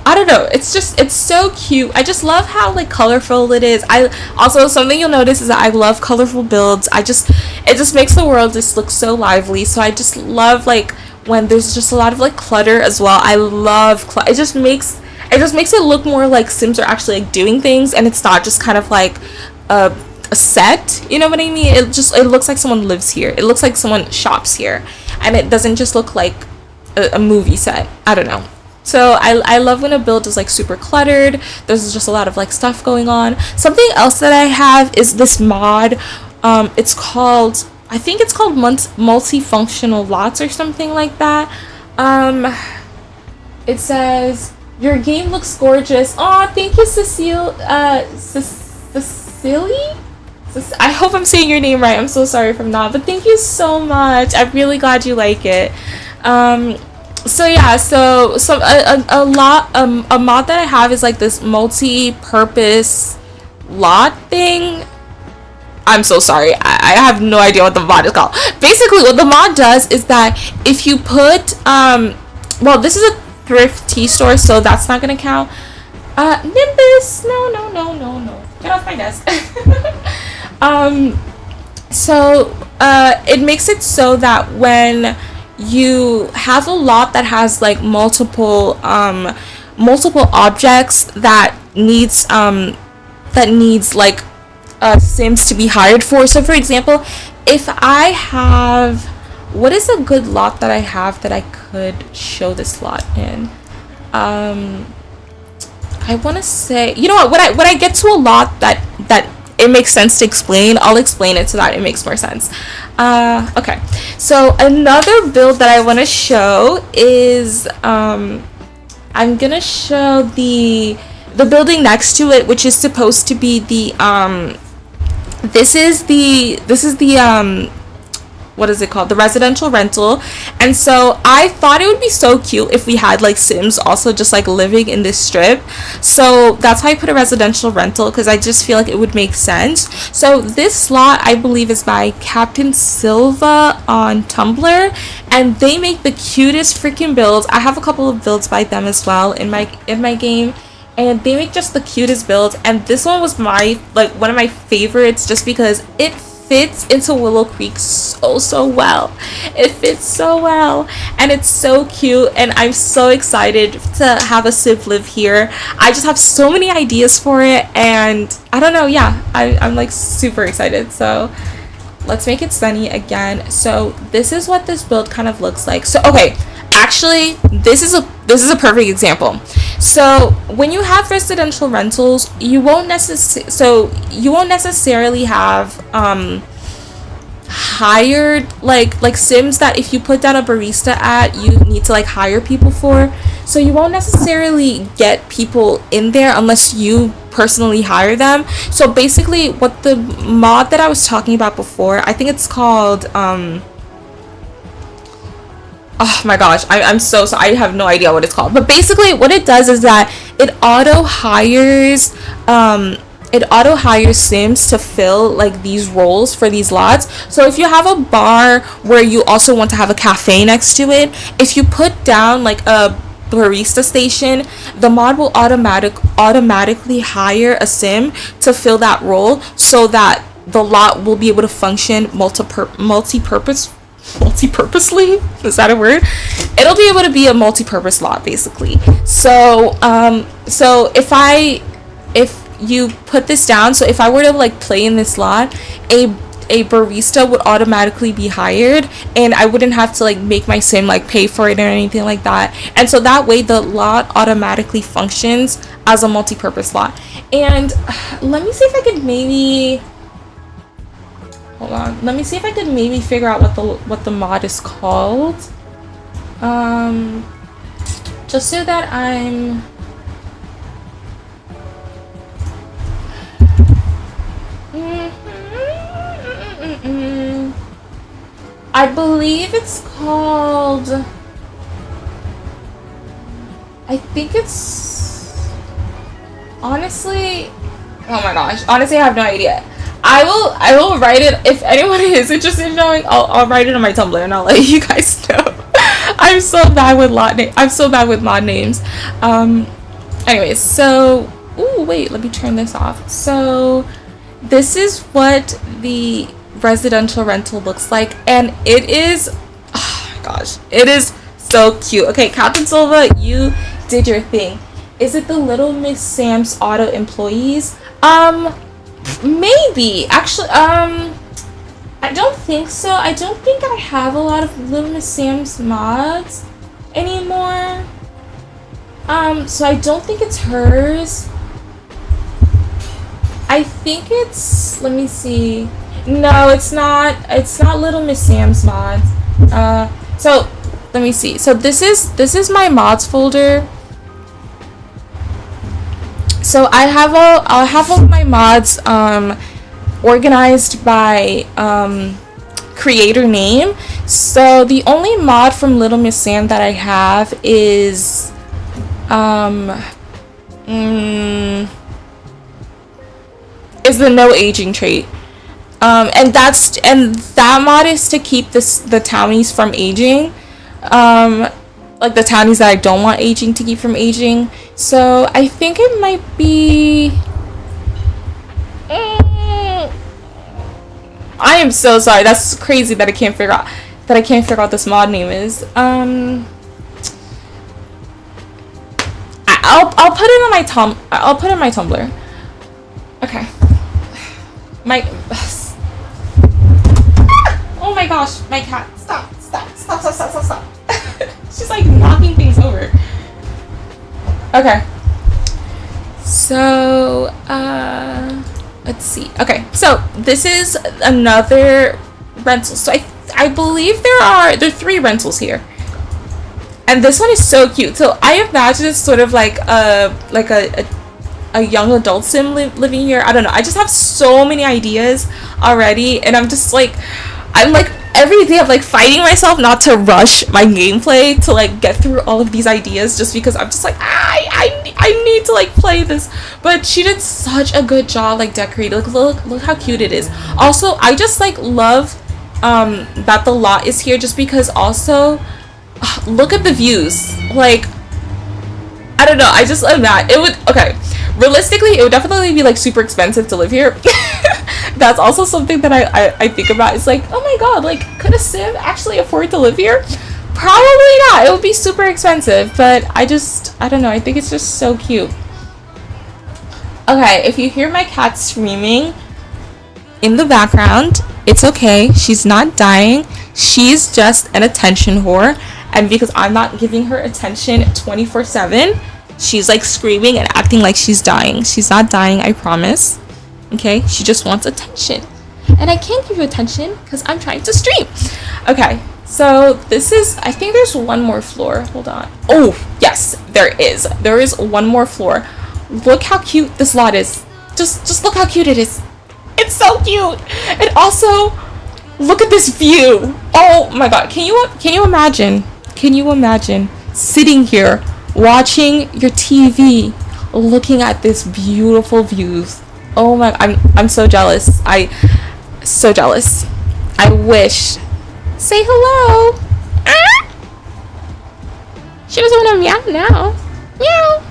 I don't know. It's so cute. I just love how like colorful it is. I also, something you'll notice is that I love colorful builds. It just makes the world just look so lively. So I just love like when there's just a lot of like clutter as well. I love it just makes it look more like Sims are actually like doing things, and it's not just kind of like a set, you know what I mean? It looks like someone lives here. It looks like someone shops here, and it doesn't just look like a movie set. I don't know. So I love when a build is like super cluttered. There's just a lot of like stuff going on. Something else that I have is this mod. It's called, I think it's called multifunctional lots or something like that. It says your game looks gorgeous. Oh, thank you, Cecile. Cecily? I hope I'm saying your name right. I'm so sorry if I'm not, but thank you so much. I'm really glad you like it. So yeah, so a mod that I have is like this multi-purpose lot thing. I'm so sorry. I have no idea what the mod is called. Basically, what the mod does is that if you put well, this is a thrift tea store, so that's not gonna count. Nimbus, no. Get off my desk. So it makes it so that when you have a lot that has like multiple objects that needs like Sims to be hired for. So for example, if I have, what is a good lot that I have that I could show this lot in? I want to say, you know what, when I get to a lot that it makes sense to explain, I'll explain it so that it makes more sense. Okay, so another build that I want to show is I'm gonna show the building next to it, which is supposed to be the this is the what is it called, the residential rental. And so I thought it would be so cute if we had like Sims also just like living in this strip, so that's why I put a residential rental, because I just feel like it would make sense. So this slot, I believe, is by Captain Silva on Tumblr, and they make the cutest freaking builds. I have a couple of builds by them as well in my game, and they make just the cutest builds. And this one was one of my favorites just because it fits into Willow Creek so well. It fits so well, and it's so cute, and I'm so excited to have a Civ live here. I just have so many ideas for it, and I don't know, yeah, I'm like super excited. So let's make it sunny again. So this is what this build kind of looks like. So okay, actually this is a perfect example. So when you have residential rentals, you won't necessarily have hired like sims that if you put down a barista at, you need to like hire people for. So you won't necessarily get people in there unless you personally hire them. So basically what the mod that I was talking about before, I think it's called oh my gosh, I'm so sorry, I have no idea what it's called, but basically what it does is that it auto hires sims to fill like these roles for these lots. So if you have a bar where you also want to have a cafe next to it, if you put down like a barista station, the mod will automatically hire a sim to fill that role, so that the lot will be able to function multi-purposely, is that a word? It'll be able to be a multi-purpose lot basically. So so if you put this down, so if I were to like play in this lot, a barista would automatically be hired, and I wouldn't have to like make my sim like pay for it or anything like that. And so that way the lot automatically functions as a multi-purpose lot. And let me see if I could maybe hold on, let me see if I could maybe figure out what the mod is called, just so that I'm I believe it's called, I think it's, honestly, oh my gosh, honestly I have no idea. I will write it, if anyone is interested in knowing, I'll write it on my Tumblr and I'll let you guys know. I'm so bad with mod names. Anyways, so ooh, wait, let me turn this off. So this is what the residential rental looks like, and it is, oh my gosh, it is so cute. Okay, Captain Silva, you did your thing. Is it the Little Miss Sam's Auto employees? Maybe actually, I don't think so. I don't think I have a lot of Little Miss Sam's mods anymore. So I don't think it's hers. I think it's, let me see. No, it's not Little Miss Sam's mods. So let me see. So this is my mods folder. So I have all of my mods organized by creator name. So the only mod from Little Miss Sam that I have is is the no aging trait. And that mod is to keep the townies from aging. Like the townies that I don't want aging, to keep from aging. So I think it might be, I am so sorry, that's crazy that I can't figure out what this mod name is. I'll put it on my I'll put it on my Tumblr. Okay. Oh my gosh, my cat, stop. She's like knocking things over. Okay. So, let's see. Okay, so this is another rental. So I believe there are 3 rentals here. And this one is so cute. So I imagine it's sort of like a young adult sim living here. I don't know. I just have so many ideas already, and I'm like every day I'm like fighting myself not to rush my gameplay to like get through all of these ideas, just because I'm just like, I need to like play this. But she did such a good job like decorating. Look how cute it is. Also, I just like love that the lot is here, just because also look at the views. Like, I don't know, I just love that. It would, okay, realistically it would definitely be like super expensive to live here That's also something that I think about. It's like, oh my god, like, could a sim actually afford to live here? Probably not. It would be super expensive, but I don't know. I think it's just so cute. Okay, if you hear my cat screaming in the background, it's okay. She's not dying. She's just an attention whore. And because I'm not giving her attention 24/7, she's like screaming and acting like she's dying. She's not dying, I promise. Okay? She just wants attention. And I can't give you attention because I'm trying to stream. Okay, so this is, I think there's one more floor. Hold on. Oh, yes, there is. There is one more floor. Look how cute this lot is. Just look how cute it is. It's so cute. And also, look at this view. Oh my god. Can you imagine? Can you imagine sitting here watching your TV, looking at this beautiful views? Oh my, I'm so jealous. So jealous. I wish. Say hello. Ah! She doesn't want to meow now. Meow.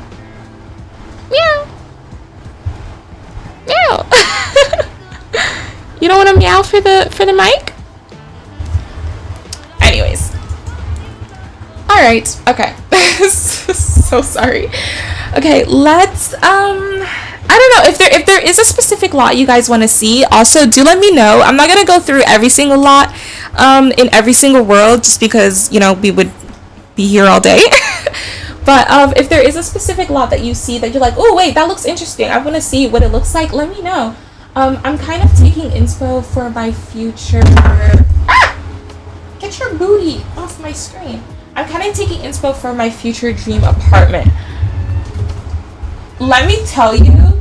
Meow. Meow. You don't want to meow for the mic? Anyways. Alright, okay. So sorry. Okay, let's I don't know if there is a specific lot you guys want to see. Also, do let me know. I'm not gonna go through every single lot in every single world just because, you know, we would be here all day. But if there is a specific lot that you see that you're like, oh wait, that looks interesting, I want to see what it looks like, let me know. I'm kind of taking inspo for my future. Ah! Get your booty off my screen. I'm kind of taking inspo for my future dream apartment. Let me tell you,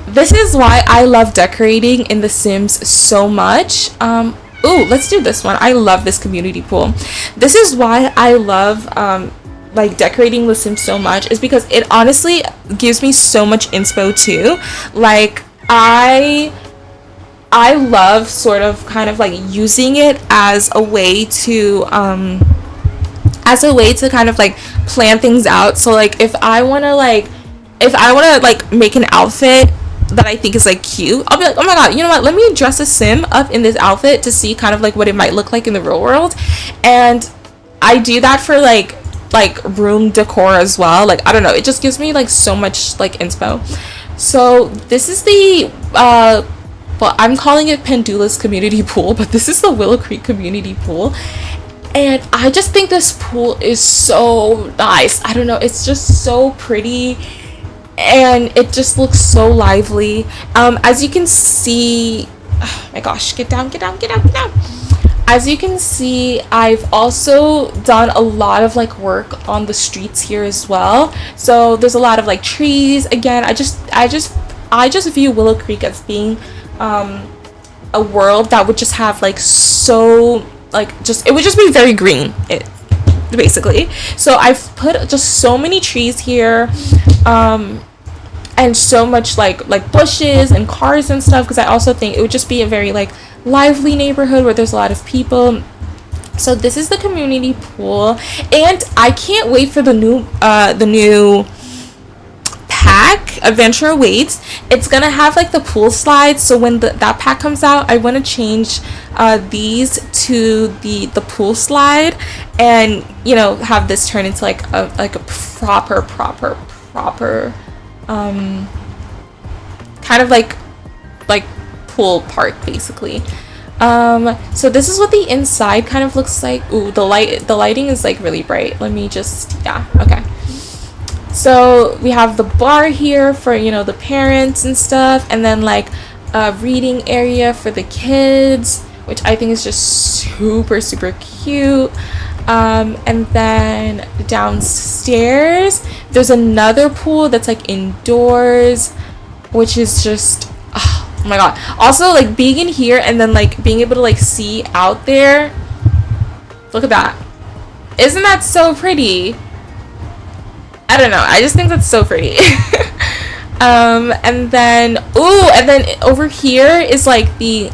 this is why I love decorating in The Sims so much. Ooh, let's do this one. I love this community pool. This is why I love like decorating The Sims so much, is because it honestly gives me so much inspo too. Like I love sort of kind of like using it as a way to kind of like plan things out. So like if I want to like make an outfit that I think is like cute, I'll be like, oh my god, you know what, let me dress a sim up in this outfit to see kind of like what it might look like in the real world. And I do that for like room decor as well. Like I don't know, it just gives me like so much like inspo. So this is the well, I'm calling it Pendula's community pool, but this is the Willow Creek community pool. And I just think this pool is so nice. I don't know, it's just so pretty and it just looks so lively. As you can see, oh my gosh, get down. As you can see, I've also done a lot of like work on the streets here as well. So there's a lot of like trees. Again, I just view Willow Creek as being a world that would just have like so like it would just be very green, basically. So I've put just so many trees here, and so much like bushes and cars and stuff, because I also think it would just be a very like lively neighborhood where there's a lot of people. So this is the community pool, and I can't wait for the new pack, Adventure Awaits. It's gonna have like the pool slides, so when that pack comes out, I want to change these to the pool slide, and you know, have this turn into like a proper kind of like pool park, basically. So this is what the inside kind of looks like. Ooh, the lighting is like really bright. Let me just, yeah, okay. So we have the bar here for, you know, the parents and stuff, and then like a reading area for the kids, which I think is just super cute. And then downstairs there's another pool that's like indoors, which is just, oh my god. Also, like being in here and then like being able to like see out there, look at that, isn't that so pretty? I don't know, I just think that's so pretty. And then over here is like the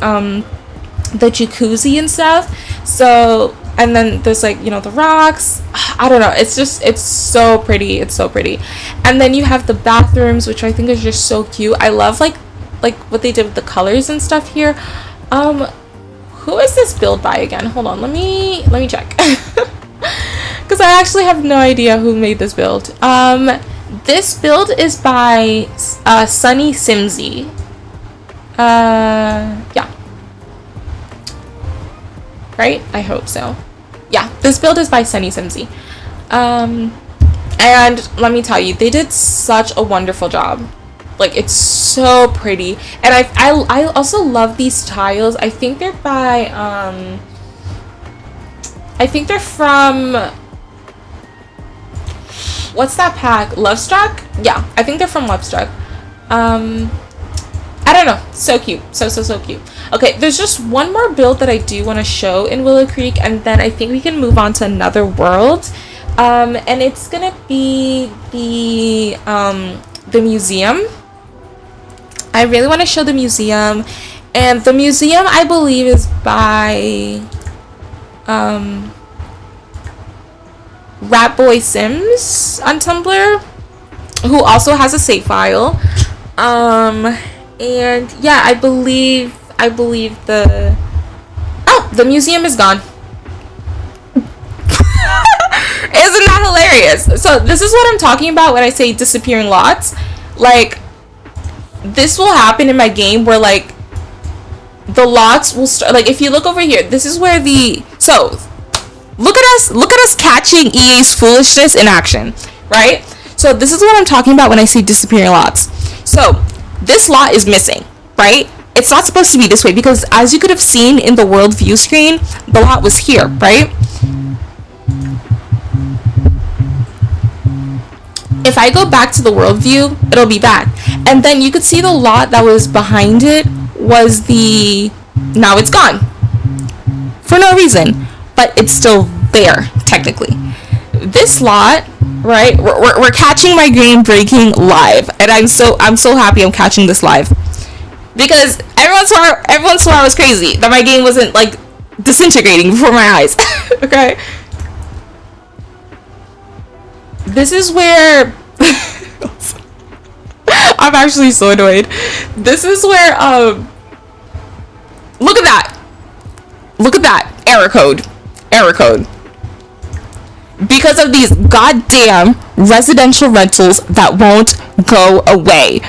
jacuzzi and stuff. So, and then there's like, you know, the rocks. I don't know, it's so pretty. It's so pretty. And then you have the bathrooms, which I think is just so cute. I love like like what they did with the colors and stuff here. Who is this build by again? Hold on, let me check. Because I actually have no idea who made this build. This build is by Sunny Simsy. Yeah. Right? I hope so. Yeah, this build is by Sunny Simsy. And let me tell you, they did such a wonderful job. Like, it's so pretty. And I also love these tiles. I think they're by I think they're from, what's that pack? Lovestruck? Yeah, I think they're from Lovestruck. I don't know. So cute. So cute. Okay, there's just one more build that I do want to show in Willow Creek, and then I think we can move on to another world. And it's gonna be the museum. I really want to show the museum, and the museum I believe is by Ratboy Sims on Tumblr, who also has a save file. And yeah, I believe the museum is gone. Isn't that hilarious? So this is what I'm talking about when I say disappearing lots. Like, this will happen in my game where, like, the lots will start. Like, if you look over here, this is where so look at us catching EA's foolishness in action, right? So this is what I'm talking about when I say disappearing lots. So this lot is missing, right? It's not supposed to be this way, because as you could have seen in the world view screen, the lot was here, right? If I go back to the world view, it'll be back. And then you could see the lot that was behind it was now it's gone. For no reason. But it's still there, technically. This lot, right, we're catching my game breaking live. And I'm so happy I'm catching this live. Because everyone swore I was crazy, that my game wasn't, like, disintegrating before my eyes. Okay? This is where I'm actually so annoyed. This is where look at that error code. Because of these goddamn residential rentals that won't go away.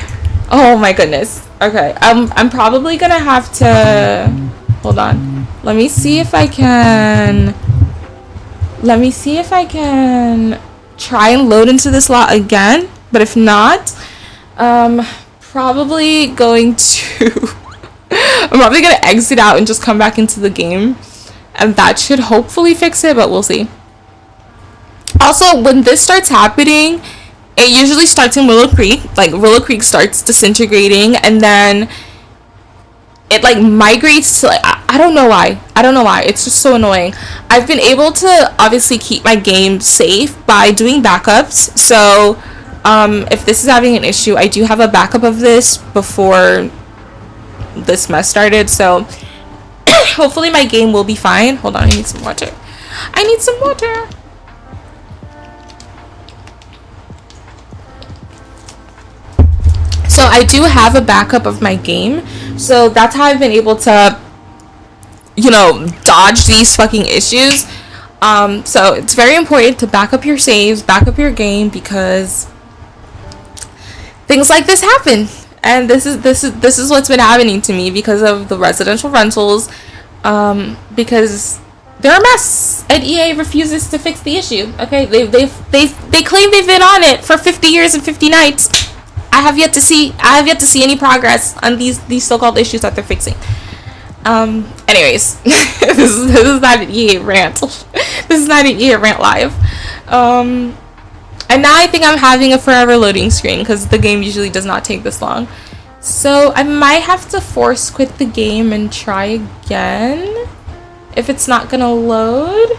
Oh my goodness. Okay, I'm probably gonna have to hold on. Let me see if I can try and load into this lot again, but if not, probably going to I'm probably gonna exit out and just come back into the game, and that should hopefully fix it, but we'll see. Also, when this starts happening, it usually starts in Willow Creek. Like, Willow Creek starts disintegrating, and then it, like, migrates to, like, I don't know why. It's just so annoying. I've been able to obviously keep my game safe by doing backups. So if this is having an issue, I do have a backup of this before this mess started. So hopefully my game will be fine. Hold on, I need some water. So I do have a backup of my game. So that's how I've been able to, you know, dodge these fucking issues. So it's very important to back up your saves, back up your game, because things like this happen. And this is what's been happening to me because of the residential rentals. Because they're a mess, and EA refuses to fix the issue. Okay, they claim they've been on it for 50 years and 50 nights. I have yet to see any progress on these so-called issues that they're fixing. Anyways, this is not an EA rant. This is not an EA rant live. And now I think I'm having a forever loading screen because the game usually does not take this long. So I might have to force quit the game and try again if it's not gonna load.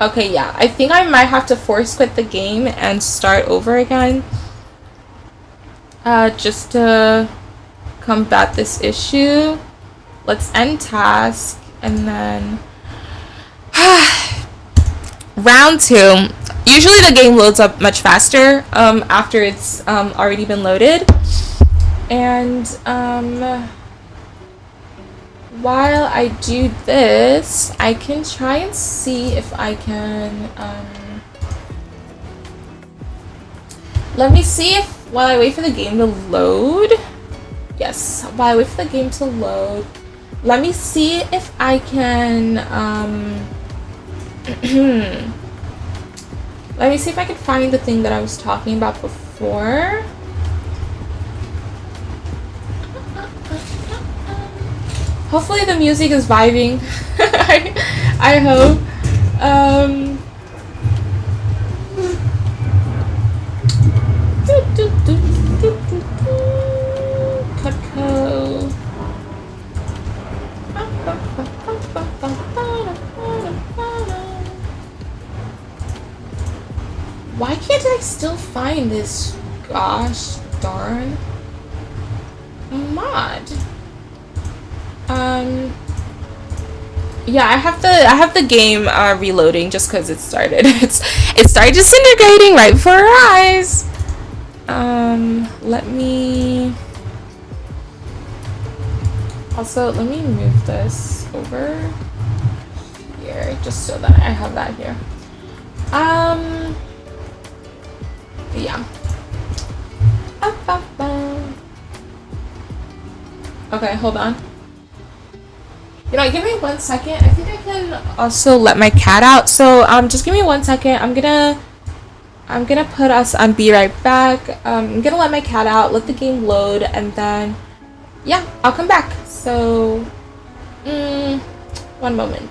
Okay, yeah, I think I might have to force quit the game and start over again. Just to combat this issue. Let's end task, and then round 2. Usually the game loads up much faster after it's already been loaded. And while I do this, I can try and see if I can let me see if while I wait for the game to load. Yes, while I wait for the game to load, let me see if I can let me see if I can find the thing that I was talking about before. Hopefully the music is vibing. I hope. Cutco. Why can't I still find this gosh darn mod? Yeah, I have the game reloading just because it started. It started disintegrating right before our eyes. Let me move this over here just so that I have that here. Yeah. Okay, hold on. You know, give me 1 second. I think I can also let my cat out. So just give me 1 second. I'm gonna put us on be right back. I'm gonna let my cat out, let the game load, and then yeah, I'll come back. So 1 moment.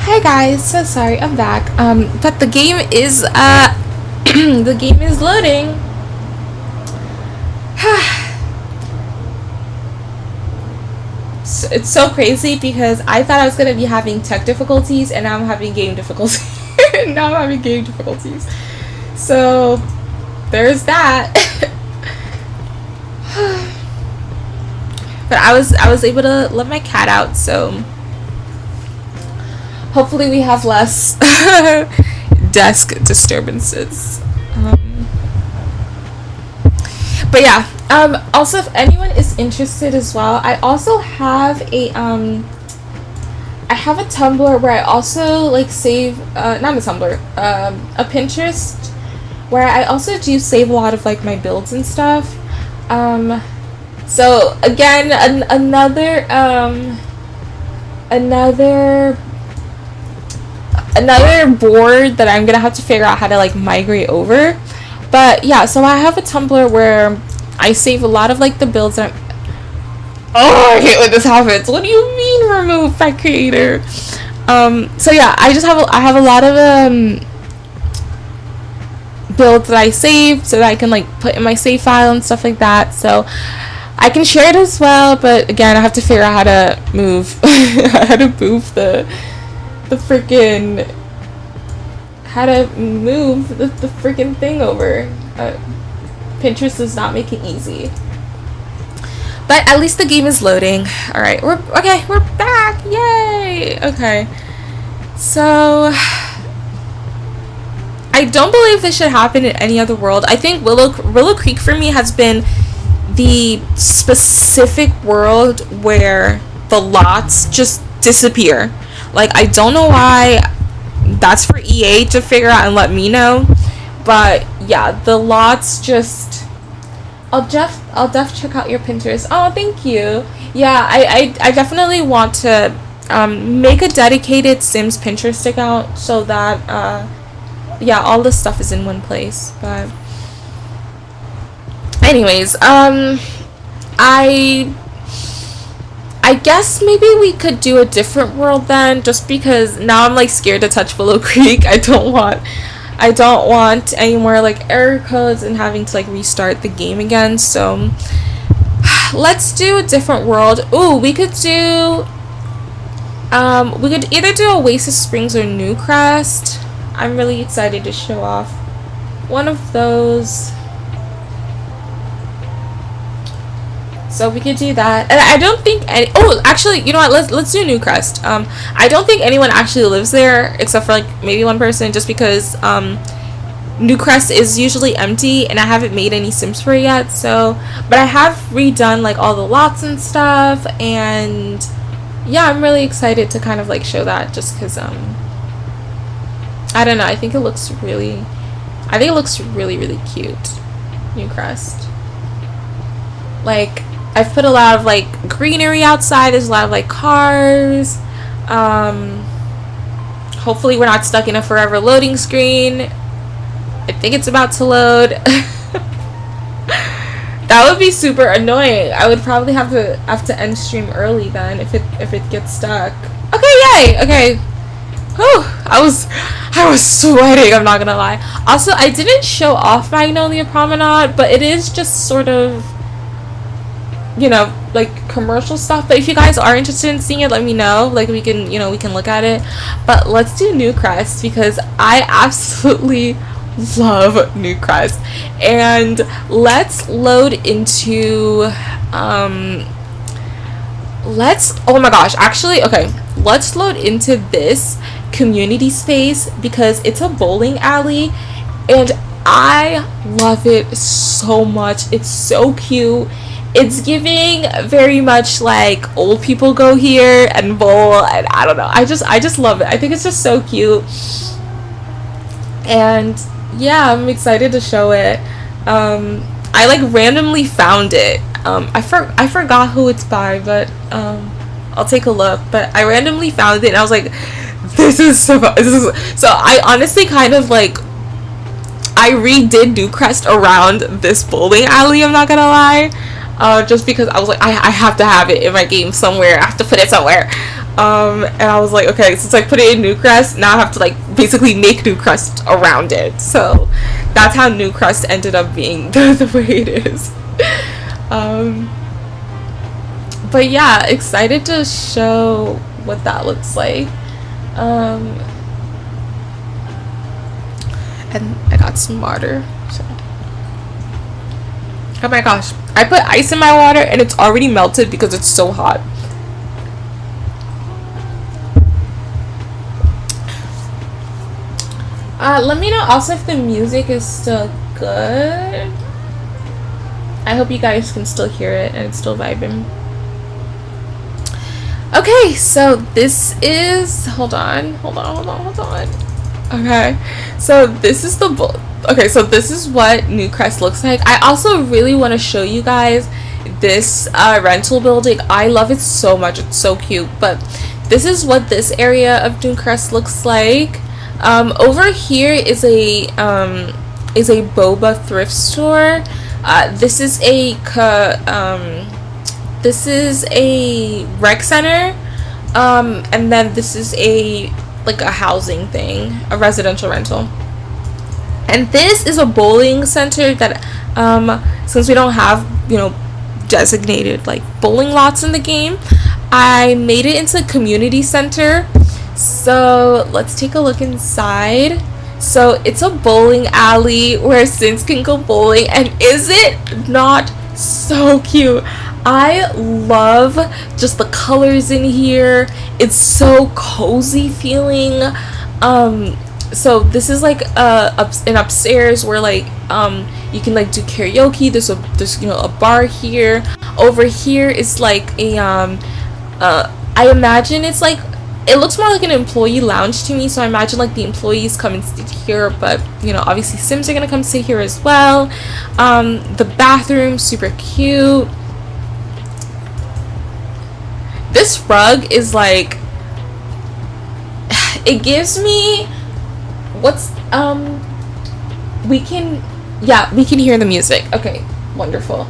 Hi guys, so sorry, I'm back. But the game is the game is loading. It's so crazy because I thought I was gonna be having tech difficulties and now I'm having game difficulties. Now I'm having game difficulties. So there's that. But I was able to let my cat out, so hopefully we have less desk disturbances. But yeah, also if anyone is interested as well, I also have a I have a Tumblr where I also like save not a Tumblr, a Pinterest where I also do save a lot of like my builds and stuff. So again, another board that I'm gonna have to figure out how to like migrate over. But yeah, so I have a Tumblr where I save a lot of like the builds that Oh, I hate when this happens. What do you mean remove by creator? So yeah, I have a lot of builds that I saved so that I can like put in my save file and stuff like that. So I can share it as well, but again, I have to figure out how to move how to move the freaking the freaking thing over. Pinterest does not make it easy. But at least the game is loading. All right, we're back. Yay. Okay. So I don't believe this should happen in any other world. I think Willow Creek for me has been the specific world where the lots just disappear. Like, I don't know why. That's for EA to figure out and let me know. But yeah, the lots just... I'll def check out your Pinterest. Oh, thank you. Yeah, I definitely want to make a dedicated Sims Pinterest account so that yeah, all this stuff is in one place. But anyways, I guess maybe we could do a different world then, just because now I'm like scared to touch Willow Creek. I don't want any more like error codes and having to like restart the game again. So let's do a different world. Ooh, we could either do Oasis Springs or Newcrest. I'm really excited to show off one of those. So we could do that. And I don't think actually, you know what, let's do Newcrest. I don't think anyone actually lives there except for like maybe one person, just because Newcrest is usually empty and I haven't made any Sims for it yet. So, but I have redone like all the lots and stuff, and yeah, I'm really excited to kind of like show that, just because I don't know, I think it looks really really cute. Newcrest, like, I've put a lot of like greenery outside. There's a lot of like cars. Hopefully we're not stuck in a forever loading screen. I think it's about to load. That would be super annoying. I would probably have to end stream early then if it gets stuck. Okay, yay. Okay. Whew, I was sweating, I'm not gonna lie. Also, I didn't show off Magnolia Promenade, but it is just sort of, you know, like commercial stuff. But if you guys are interested in seeing it, let me know. Like, we can look at it. But let's do Newcrest, because I absolutely love Newcrest. And let's load into oh my gosh, actually, okay, let's load into this community space because it's a bowling alley and I love it so much. It's so cute. It's giving very much like old people go here and bowl, and I don't know, I just love it. I think it's just so cute, and yeah, I'm excited to show it. I like randomly found it. I forgot who it's by, but I'll take a look. But I randomly found it and I was like, this is so I honestly kind of like, I redid Newcrest around this bowling alley, I'm not gonna lie. Just because I was like, I have to have it in my game somewhere. I have to put it somewhere. And I was like, okay, since I put it in Newcrest, now I have to like basically make Newcrest around it. So that's how Newcrest ended up being the way it is. But yeah, excited to show what that looks like. And I got some water. So. Oh my gosh, I put ice in my water and it's already melted because it's so hot. Let me know also if the music is still good. I hope you guys can still hear it and it's still vibing. Okay, so this is, hold on. Okay, so this is so this is what Newcrest looks like. I also really want to show you guys this rental building. I love it so much. It's so cute. But this is what this area of Newcrest looks like. Over here is a boba thrift store. This is a This is a rec center, and then this is a like a housing thing, a residential rental. And this is a bowling center that, since we don't have, designated like bowling lots in the game, I made it into a community center. So let's take a look inside. So it's a bowling alley where Sims can go bowling, and is it not so cute? I love just the colors in here. It's so cozy feeling. So this is like an upstairs where like you can like do karaoke. There's a bar here. Over here is like a I imagine it's like, it looks more like an employee lounge to me, so I imagine like the employees come and sit here, but obviously Sims are gonna come sit here as well. The bathroom, super cute. This rug is like, it gives me we can hear the music. Okay, wonderful.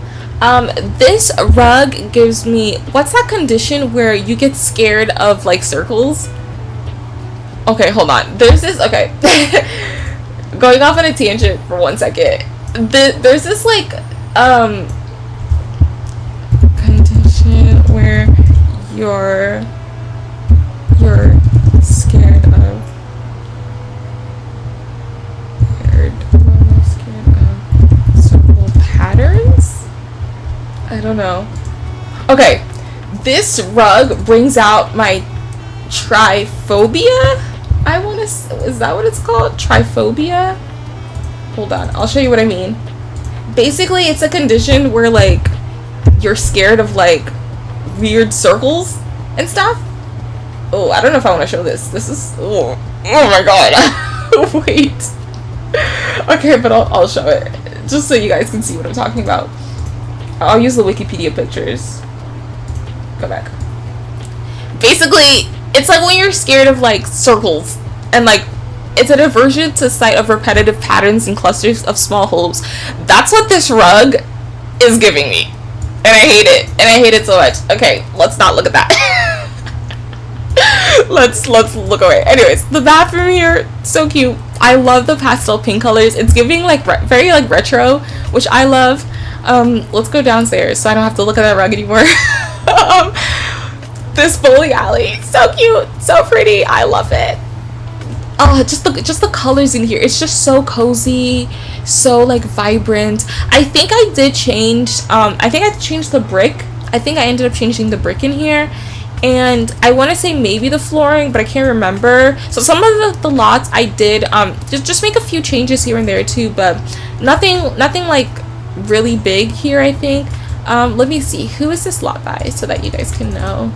This rug gives me, what's that condition where you get scared of like circles? Okay, hold on. There's this, okay. Going off on a tangent for 1 second. There's this like condition where you're scared of circle patterns. I don't know. Okay, this rug brings out my triphobia. Is that what it's called? Triphobia? Hold on, I'll show you what I mean. Basically, it's a condition where like you're scared of like weird circles and stuff. Oh, I don't know if I want to show this. This is, oh my god. Wait. Okay, but I'll show it just so you guys can see what I'm talking about. I'll use the Wikipedia pictures. Go back. Basically, it's like when you're scared of like circles, and like it's an aversion to sight of repetitive patterns and clusters of small holes. That's what this rug is giving me, and I hate it, and I hate it so much. Okay, let's not look at that. let's look away. Anyways, the bathroom here, so cute. I love the pastel pink colors. It's giving like very like retro, which I love. Let's go downstairs so I don't have to look at that rug anymore. This bowling alley, so cute, so pretty. I love it. Oh, just the colors in here. It's just so cozy, so like vibrant. I think I did change. I think I changed the brick. I think I ended up changing the brick in here, and I want to say maybe the flooring, but I can't remember. So some of the lots I did just make a few changes here and there too, but nothing like really big here, I think. Let me see, who is this lot by so that you guys can know.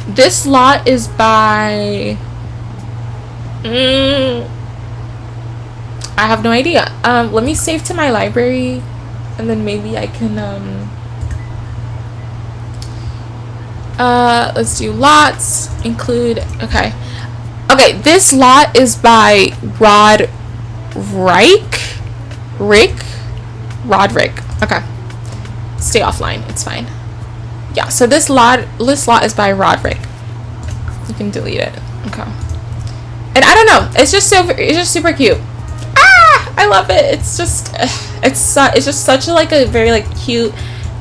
This lot is by I have no idea. Let me save to my library, and then maybe I can let's do lots, include, okay, this lot is by Roderick. Okay, stay offline, it's fine. Yeah, so this lot is by Roderick. You can delete it. Okay. And I don't know, it's just super cute. I love it. It's just such a like a very like cute,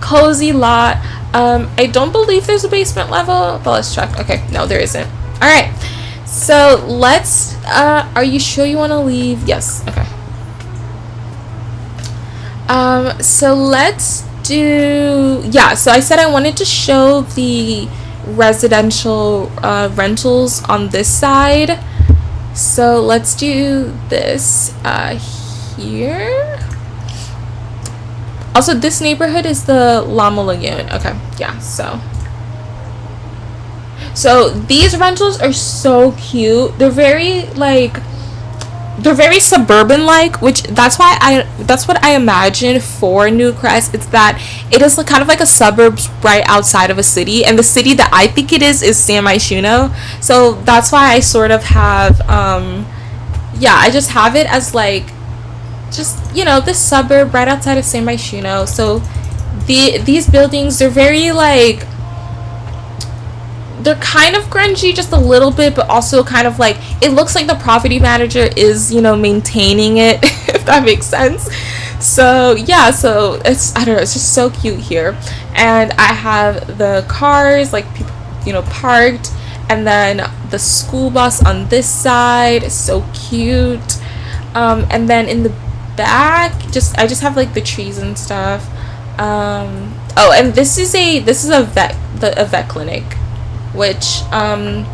cozy lot. I don't believe there's a basement level, but let's check. Okay, no, there isn't. All right, so let's. Are you sure you want to leave? Yes. Okay. So let's do, yeah, so I said I wanted to show the residential rentals on this side. So let's do this here. Also, this neighborhood is the Llama Lagoon. Okay, yeah, so these rentals are so cute. They're very like, they're very suburban like, which that's what I imagine for Newcrest. It's that it is like kind of like a suburbs right outside of a city, and the city that I think it is San Myshuno. So that's why I sort of have yeah, I just have it as like just, you know, this suburb right outside of San Myshuno. So these buildings, they're very like, they're kind of grungy just a little bit, but also kind of like, it looks like the property manager is, you know, maintaining it, if that makes sense. So yeah, so it's, I don't know, it's just so cute here. And I have the cars like, you know, parked, and then the school bus on this side is so cute. And then in the back, I just have like the trees and stuff. Oh, and this is a vet clinic, which I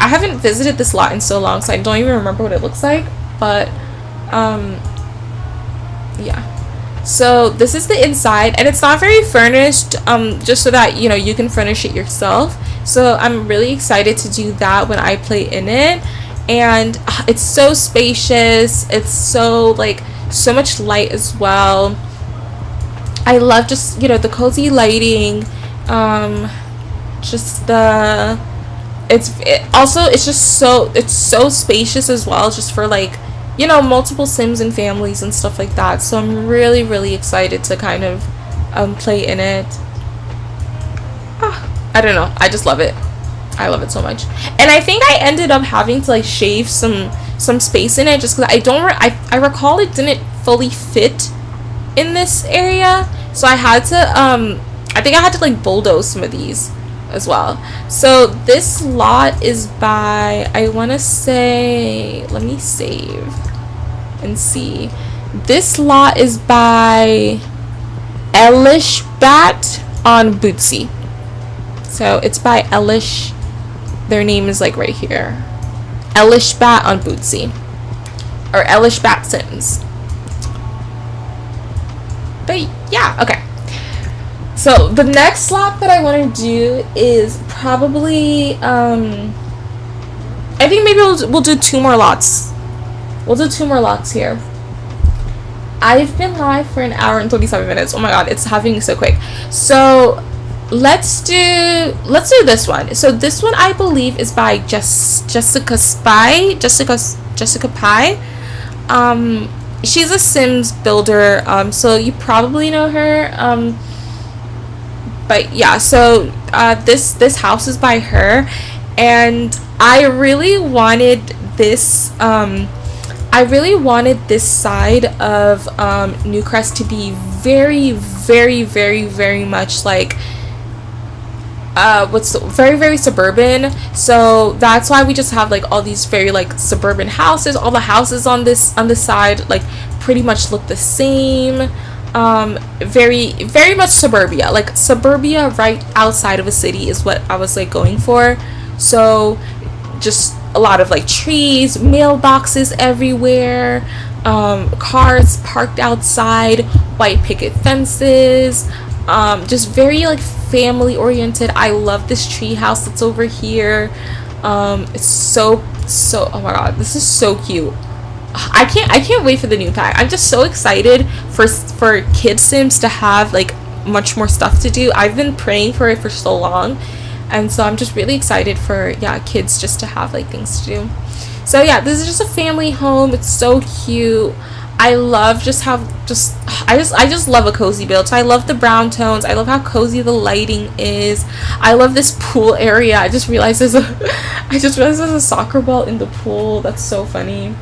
haven't visited this lot in so long, so I don't even remember what it looks like. But yeah. So this is the inside, and it's not very furnished, just so that, you know, you can furnish it yourself. So I'm really excited to do that when I play in it. And it's so spacious, it's so like, so much light as well. I love just, you know, the cozy lighting, just the, it's just so, it's so spacious as well, just for like, you know, multiple Sims and families and stuff like that. So I'm really, really excited to kind of play in it. I don't know, I just love it. I love it so much. And I think I ended up having to like shave some space in it, just because I recall it didn't fully fit in this area, so I had to I think I had to like bulldoze some of these as well. So this lot is by, I want to say, let me save and see, this lot is by Elishbat on Bootsy. So it's by Elish, their name is like right here, Elishbat on Bootsy, or Elishbat Sims. But yeah, okay. So the next slot that I want to do is probably I think maybe we'll do 2 more lots. We'll do 2 more lots here. I've been live for 1 hour and 27 minutes. Oh my god, it's happening so quick. So let's do this one. So this one I believe is by Jessica Pye. She's a Sims builder, so you probably know her. But yeah, so this house is by her, and I really wanted this side of Newcrest to be very, very, very, very much like very, very suburban. So that's why we just have like all these very like suburban houses. All the houses on this side like pretty much look the same. Very, very much suburbia, like suburbia right outside of a city is what I was like going for. So just a lot of like trees, mailboxes everywhere, cars parked outside, white picket fences, just very like family oriented. I love this tree house that's over here. It's so oh my god, this is so cute. I can't wait for the new pack. I'm just so excited for Kid Sims to have like much more stuff to do. I've been praying for it for so long, and so I'm just really excited for kids just to have like things to do. So yeah, this is just a family home. It's so cute. I love I just love a cozy build. So I love the brown tones. I love how cozy the lighting is. I love this pool area. I just realized there's a soccer ball in the pool. That's so funny.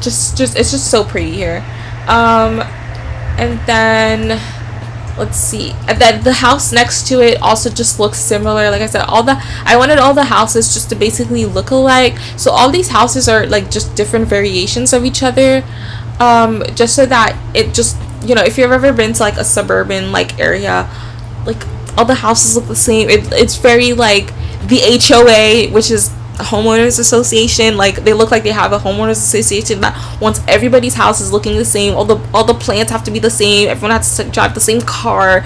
It's just so pretty here. And then let's see, and then the house next to it also just looks similar. Like I said, I wanted all the houses just to basically look alike. So all these houses are like just different variations of each other, just so that it just, you know, if you've ever been to like a suburban like area, like all the houses look the same. It's very like the HOA, which is homeowners association, like they look like they have a homeowners association that wants everybody's house is looking the same. All the plants have to be the same. Everyone has to drive the same car.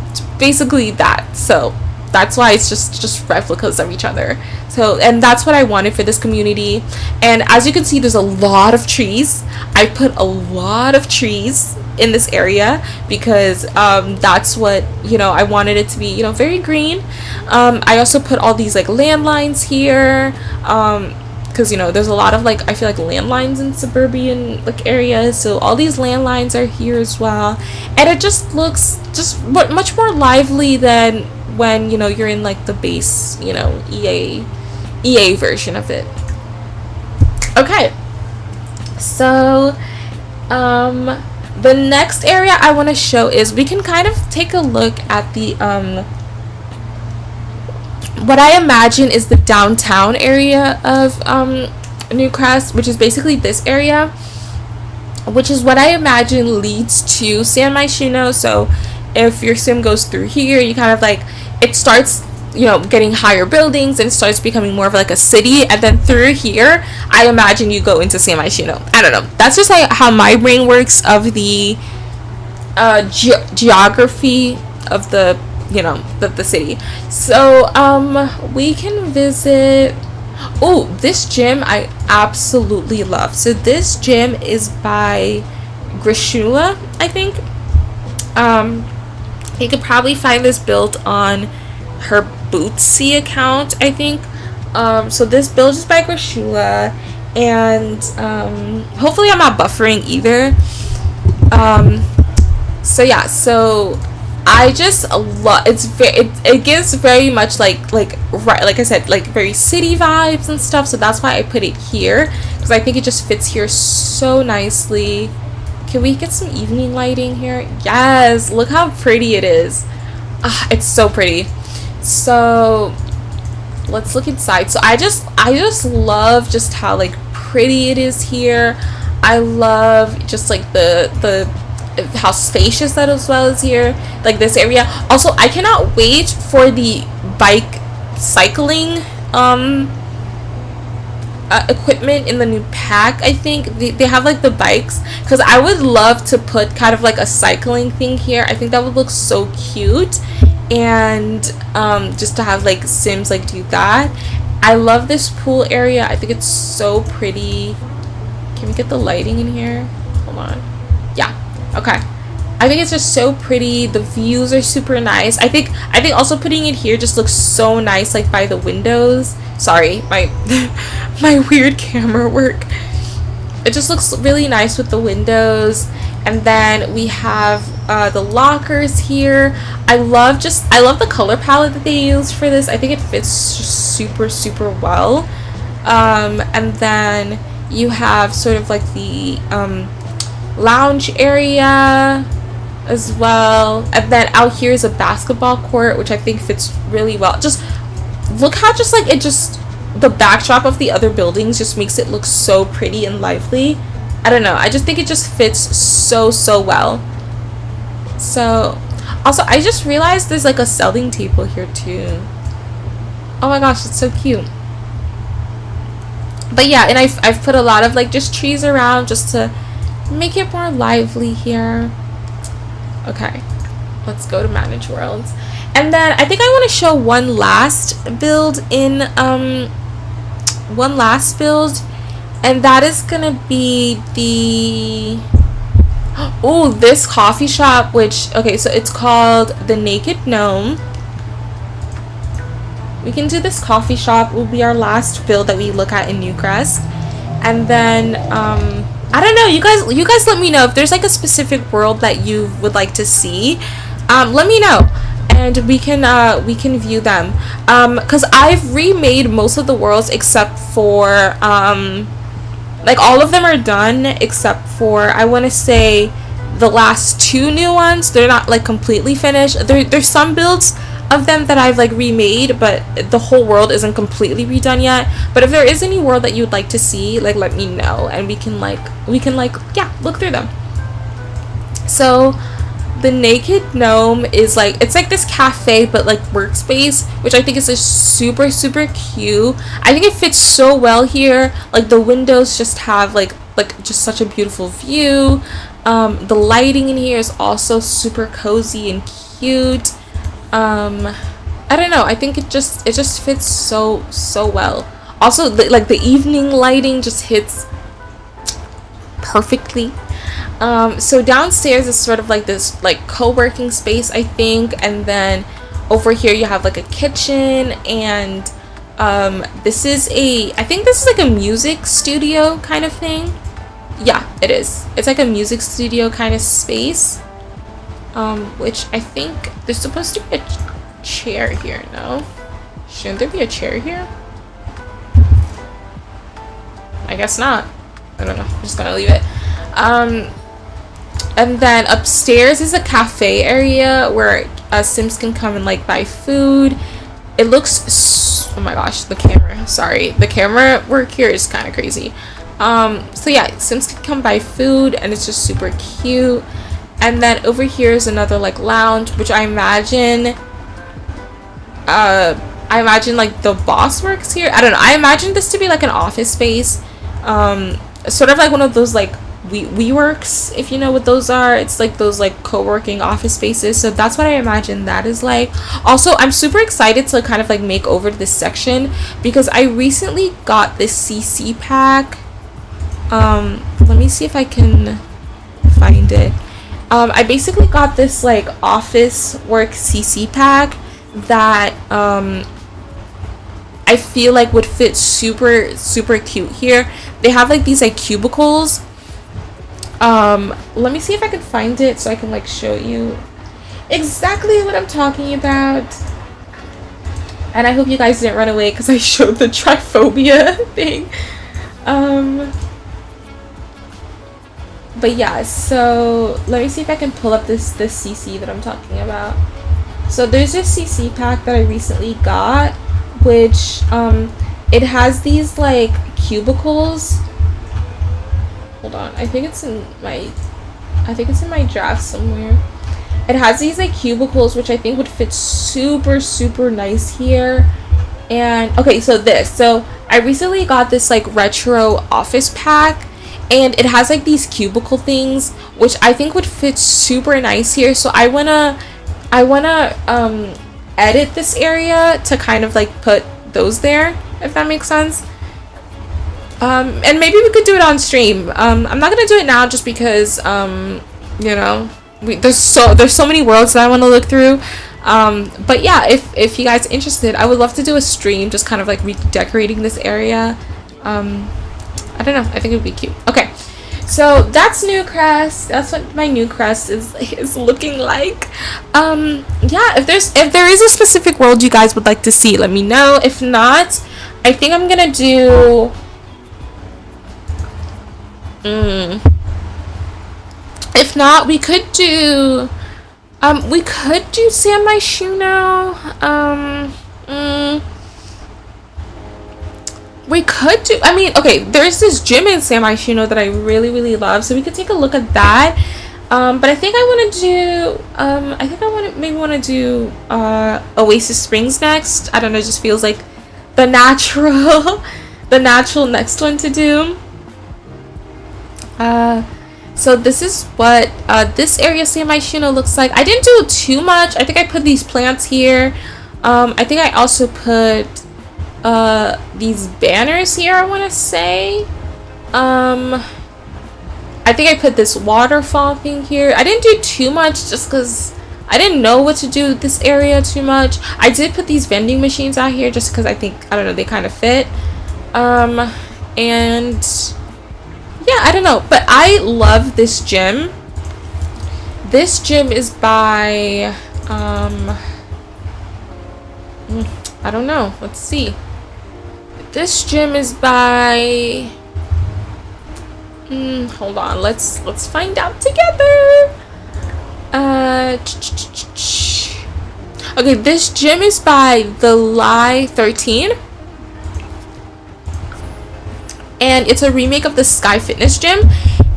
It's basically that. So that's why it's just replicas of each other. So, and that's what I wanted for this community. And as you can see, there's a lot of trees. I put a lot of trees in this area because that's what, you know, I wanted it to be, you know, very green. I also put all these like landlines here, because you know there's a lot of like, I feel like landlines in suburban like areas, so all these landlines are here as well, and it just looks just much more lively than when, you know, you're in like the base, you know, EA version of it. Okay, so the next area I want to show is, we can kind of take a look at the what I imagine is the downtown area of Newcrest, which is basically this area, which is what I imagine leads to San Myshuno. So if your sim goes through here, you kind of like, it starts, you know, getting higher buildings and it starts becoming more of like a city, and then through here I imagine you go into San Myshuno. I don't know, that's just like how my brain works of the geography of the, you know, the city. So we can visit, oh, this gym I absolutely love. So this gym is by Grishula, I think. You could probably find this build on her Bootsy account, I think. So this build is by Grishula, and hopefully I'm not buffering either. So yeah, so I just love, it gives very much like right, like I said, like very city vibes and stuff, so that's why I put it here, because I think it just fits here so nicely. Can we get some evening lighting here? Yes, look how pretty it is. It's so pretty. So let's look inside. So I just love just how like pretty it is here. I love just like the how spacious that as well is here, like this area. Also, I cannot wait for the bike cycling equipment in the new pack. I think they have like the bikes, because I would love to put kind of like a cycling thing here. I think that would look so cute, and just to have like sims like do that. I love this pool area. I think it's so pretty. Can we get the lighting in here? Hold on. Yeah, okay. I think it's just so pretty. The views are super nice. I think also putting it here just looks so nice, like by the windows. Sorry, my my weird camera work. It just looks really nice with the windows. And then we have the lockers here. I love the color palette that they used for this. I think it fits just super well. And then you have sort of like the lounge area as well, and then out here is a basketball court, which I think fits really well. Just look how just like it just, the backdrop of the other buildings just makes it look so pretty and lively. I don't know, I just think it just fits so well. So also, I just realized there's like a selling table here too. Oh my gosh, it's so cute. But yeah, and I've put a lot of like just trees around just to make it more lively here. Okay, let's go to manage worlds, and then I think I want to show one last build, and that is gonna be the, oh, this coffee shop, which, okay, so it's called the Naked Gnome. We can do this coffee shop, will be our last build that we look at in Newcrest. And then I don't know, you guys let me know if there's like a specific world that you would like to see. Let me know, and we can view them, because I've remade most of the worlds except for like all of them are done except for, I want to say, the last two new ones. They're not like completely finished. There's some builds of them that I've like remade, but the whole world isn't completely redone yet. But if there is any world that you'd like to see, like, let me know, and we can yeah, look through them. So the Naked Gnome is like, it's like this cafe but like workspace, which I think is just super cute. I think it fits so well here. Like the windows just have like just such a beautiful view. The lighting in here is also super cozy and cute. I don't know, I think it just fits so well. Also, like the evening lighting just hits perfectly. So downstairs is sort of like this like co-working space, I think, and then over here you have like a kitchen, and this is I think this is like a music studio kind of thing. Yeah, it is. It's like a music studio kind of space, which I think there's supposed to be a chair here. No, shouldn't there be a chair here? I guess not. I don't know. I'm just gonna leave it. And then upstairs is a cafe area where Sims can come and like buy food. It looks, oh my gosh, the camera. Sorry, the camera work here is kind of crazy. So yeah, Sims can come buy food, and it's just super cute. And then over here is another like lounge, which I imagine like the boss works here. I don't know. I imagine this to be like an office space, sort of like one of those like WeWorks, if you know what those are. It's like those like co-working office spaces. So that's what I imagine that is like. Also, I'm super excited to kind of like make over this section because I recently got this CC pack. Let me see if I can find it. I basically got this like office work CC pack that I feel like would fit super cute here. They have like these like cubicles. Let me see if I can find it so I can like show you exactly what I'm talking about. And I hope you guys didn't run away because I showed the triphobia thing. But yeah, so let me see if I can pull up this CC that I'm talking about. So there's this CC pack that I recently got, which it has these like cubicles. Hold on, I think it's in my draft somewhere. It has these like cubicles which I think would fit super nice here. And okay, so I recently got this like retro office pack, and it has like these cubicle things which I think would fit super nice here. So I wanna edit this area to kind of like put those there, if that makes sense. And maybe we could do it on stream. I'm not gonna do it now just because you know, there's so many worlds that I want to look through. But yeah, if you guys are interested, I would love to do a stream just kind of like redecorating this area. I don't know, I think it would be cute. Okay, so that's Newcrest. That's what my Newcrest is looking like. Yeah, if there is a specific world you guys would like to see, let me know. If not, I think I'm gonna do if not, we could do San Myshuno. We could do, I mean, okay, there's this gym in San Myshuno that I really love, so we could take a look at that. But I think I want to do maybe want to do Oasis Springs next. I don't know, it just feels like the natural next one to do. So this is what this area San Myshuno looks like. I didn't do too much. I think I put these plants here. I think I also put these banners here, I want to say. I think I put this waterfall thing here. I didn't do too much just because I didn't know what to do with this area too much. I did put these vending machines out here just because I think, I don't know, they kind of fit. And yeah, I don't know, but I love this gym. This gym is by I don't know, let's see. This gym is by hold on, let's find out together. Okay, this gym is by the Lie 13. And it's a remake of the Sky Fitness Gym,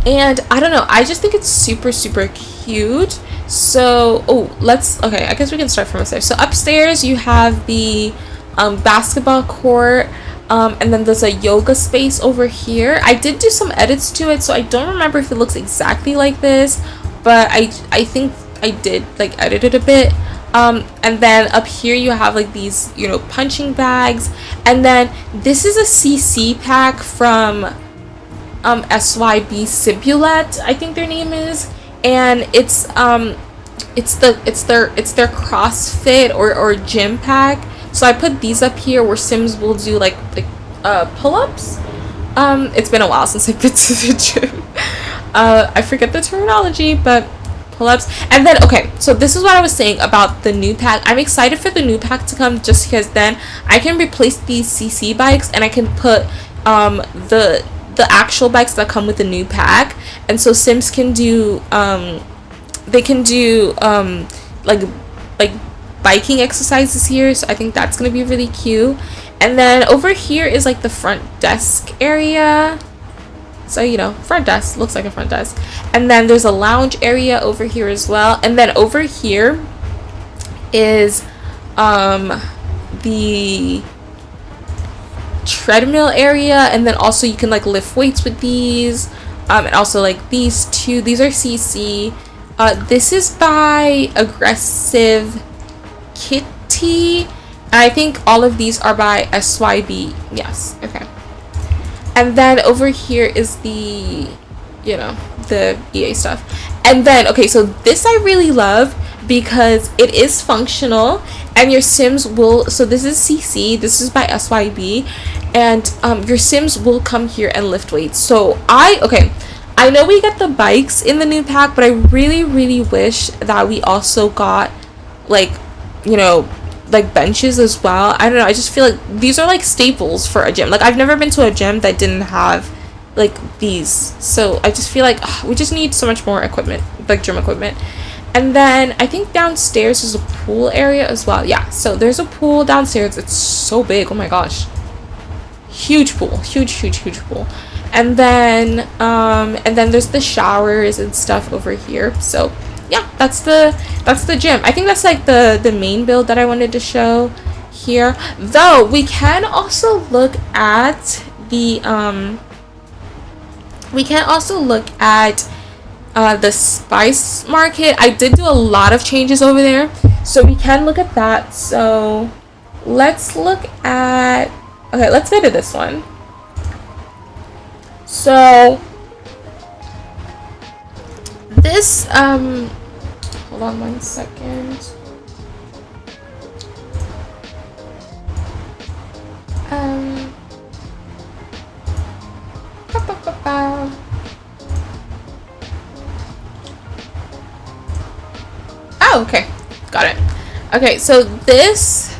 and I don't know, I just think it's super cute. So okay, I guess we can start from upstairs. So upstairs you have the basketball court, and then there's a yoga space over here. I did do some edits to it, so I don't remember if it looks exactly like this, but I think I did like edit it a bit. And then up here you have like these, you know, punching bags, and then this is a CC pack from SYB Sibulet, I think their name is, and it's their CrossFit or gym pack. So I put these up here where Sims will do like pull-ups. It's been a while since I've been to the gym. I forget the terminology, but pull-ups. And then, okay, so this is what I was saying about the new pack. I'm excited for the new pack to come just because then I can replace these CC bikes and I can put the actual bikes that come with the new pack. And so Sims can do they can do like biking exercises here. So I think that's gonna be really cute. And then over here is like the front desk area. So, you know, front desk, looks like a front desk. And then there's a lounge area over here as well. And then over here is the treadmill area. And then also you can like lift weights with these. And also like these two. These are CC. This is by Aggressive Kitty. And I think all of these are by SYB. Yes, okay. And then over here is the, you know, the EA stuff. And then, okay, so this I really love because it is functional and your Sims will, so this is CC, this is by SYB, and your Sims will come here and lift weights. So okay, I know we get the bikes in the new pack, but I really, really wish that we also got, like, you know, like benches as well. I don't know, I just feel like these are like staples for a gym. Like, I've never been to a gym that didn't have like these, so I just feel like we just need so much more equipment, like gym equipment. And then I think downstairs is a pool area as well. Yeah, so there's a pool downstairs. It's so big, oh my gosh, huge pool, huge pool. And then there's the showers and stuff over here. So yeah, that's the gym. I think that's like the main build that I wanted to show here. Though we can also look at the the spice market. I did do a lot of changes over there, so we can look at that. So let's look at, okay, let's go to this one. So this hold on one second. Oh, okay, got it. Okay, so this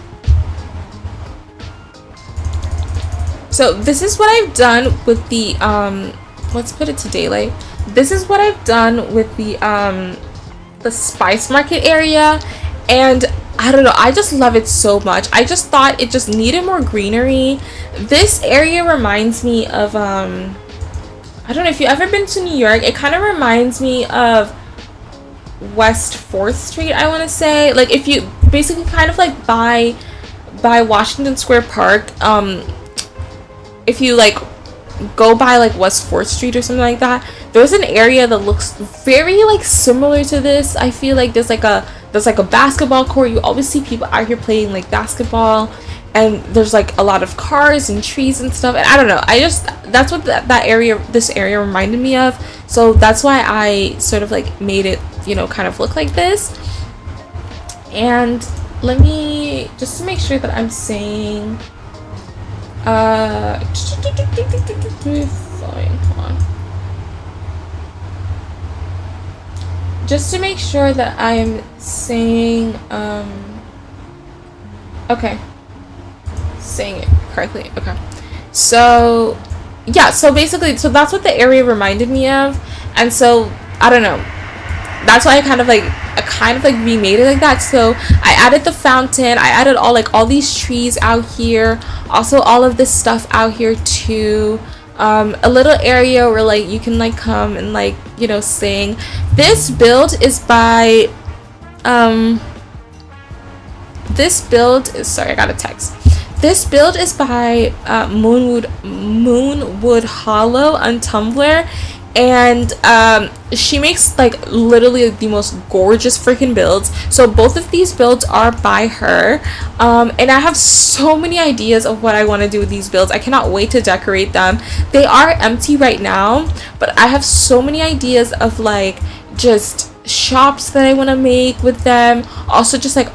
is what I've done with the let's put it to daylight. This is what I've done with the spice market area, and I don't know, I just love it so much. I just thought it just needed more greenery. This area reminds me of I don't know if you've ever been to New York. It kind of reminds me of West 4th Street, I want to say. Like, if you basically kind of like by Washington Square Park, if you like go by like West 4th Street or something like that, there's an area that looks very like similar to this. I feel like there's like a basketball court. You always see people out here playing like basketball, and there's like a lot of cars and trees and stuff. And I don't know, that's what this area reminded me of. So that's why I sort of like made it, you know, kind of look like this. And let me just to make sure that I'm saying fine, hold on. Just to make sure that I'm saying okay, saying it correctly. Okay, so yeah, so basically, so that's what the area reminded me of. And so I don't know, that's why I kind of like remade it like that. So I added the fountain, I added all these trees out here, also all of this stuff out here too. A little area where like you can like come and like, you know, sing. This build is by sorry, I got a text. This build is by Moonwood Hollow on Tumblr, and she makes like literally the most gorgeous freaking builds. So both of these builds are by her, and I have so many ideas of what I want to do with these builds. I cannot wait to decorate them. They are empty right now, but I have so many ideas of like just shops that I want to make with them, also just like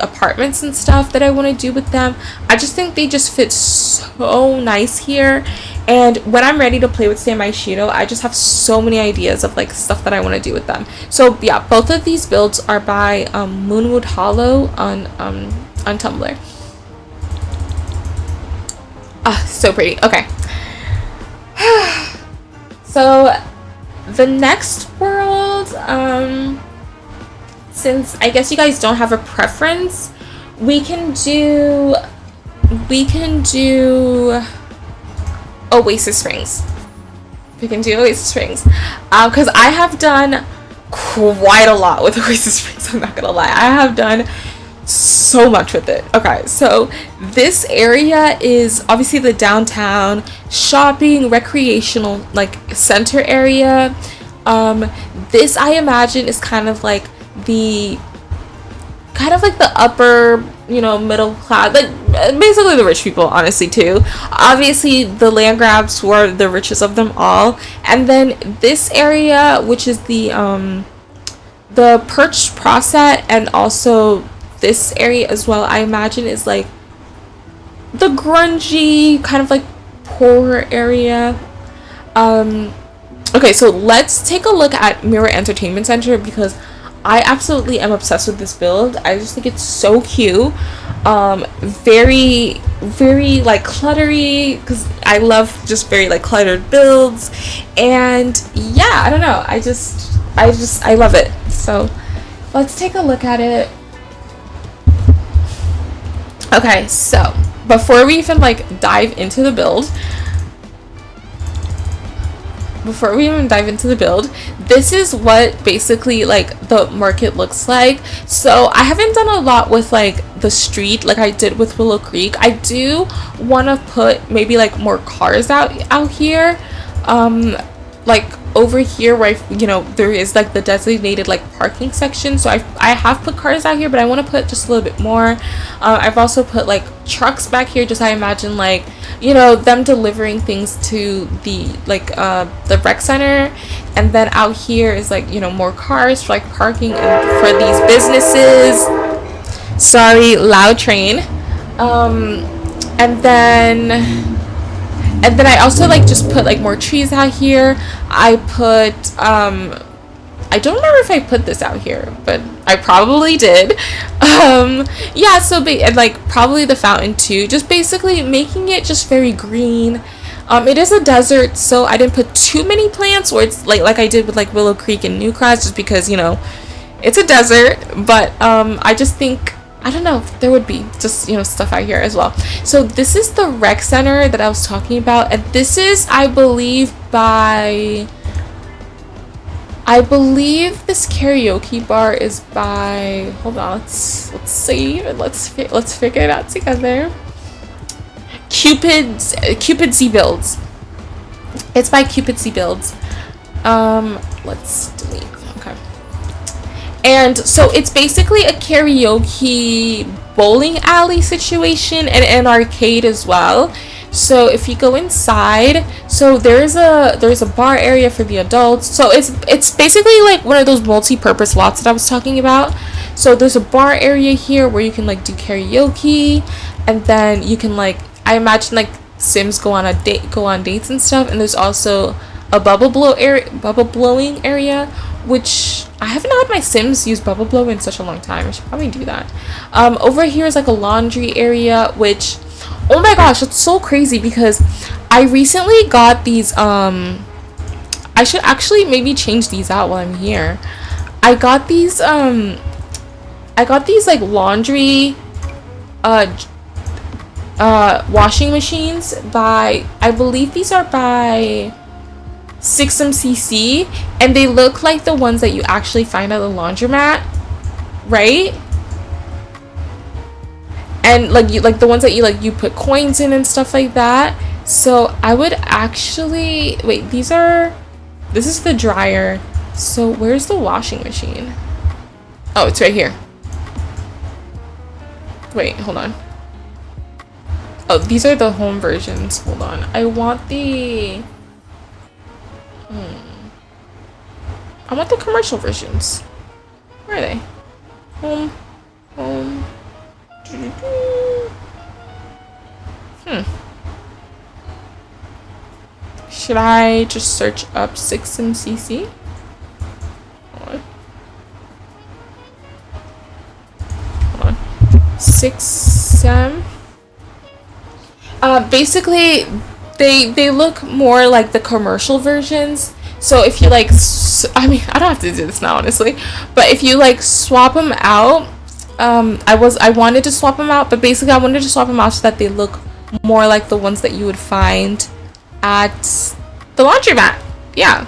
apartments and stuff that I want to do with them. I just think they just fit so nice here, and when I'm ready to play with Standby Shido, I just have so many ideas of like stuff that I want to do with them. So yeah, both of these builds are by Moonwood Hollow on Tumblr. Ah, so pretty. Okay. So the next world, since I guess you guys don't have a preference, we can do Oasis Springs. We can do Oasis Springs, because I have done quite a lot with Oasis Springs. I'm not gonna lie, I have done so much with it. Okay, so this area is obviously the downtown shopping recreational like center area. This I imagine is kind of like the upper, you know, middle class, like basically the rich people, honestly, too. Obviously the land grabs were the richest of them all, and then this area, which is the Perch Proset, and also this area as well, I imagine is like the grungy kind of like poorer area. Okay, so let's take a look at Mirror Entertainment Center, because I absolutely am obsessed with this build. I just think it's so cute. Very like cluttery, because I love just very like cluttered builds, and yeah, I don't know, I love it. So let's take a look at it. Okay, so before we even like dive into the build, this is what basically like the market looks like. So I haven't done a lot with like the street like I did with Willow Creek. I do want to put maybe like more cars out here, like over here where there is like the designated like parking section. So I have put cars out here, but I want to put just a little bit more. I've also put like trucks back here, just I imagine like them delivering things to the the rec center. And then out here is like more cars for like parking and for these businesses. Sorry, loud train. And then I also like just put like more trees out here. I put I don't remember if I put this out here, but I probably did. Yeah, so and like probably the fountain too, just basically making it just very green. It is a desert, so I didn't put too many plants, or it's like I did with like Willow Creek and New Cross, just because it's a desert. But I just think, I don't know, there would be just stuff out here as well. So this is the rec center that I was talking about, and this is, I believe this karaoke bar is by, hold on, let's see, let's figure it out together. Cupid Z Builds. It's by Cupid Z Builds. Let's delete. Okay. And so it's basically a karaoke bowling alley situation and an arcade as well. So if you go inside, so there's a bar area for the adults. So it's basically like one of those multi-purpose lots that I was talking about. So there's a bar area here where you can like do karaoke, and then you can like, I imagine like Sims go on dates and stuff. And there's also a bubble blowing area, which I haven't had my Sims use bubble blow in such a long time. I should probably do that. Over here is like a laundry area, which, oh my gosh, it's so crazy because I recently got these, I should actually maybe change these out while I'm here. I got these like laundry washing machines by, I believe these are by SixMCC, and they look like the ones that you actually find at the laundromat, right? And like the ones that you put coins in and stuff like that. So I would actually, wait, these are This is the dryer. So where's the washing machine? Oh, it's right here. Wait, hold on. Oh, these are the home versions. Hold on. I want the... I want the commercial versions. Where are they? Home. Home. Should I just search up 6MCC? Hold on. 6M. Basically, they look more like the commercial versions. So if you like, I mean, I don't have to do this now, honestly. But if you like swap them out, I wanted to swap them out, but basically I wanted to swap them out so that they look more like the ones that you would find at the laundromat. Yeah.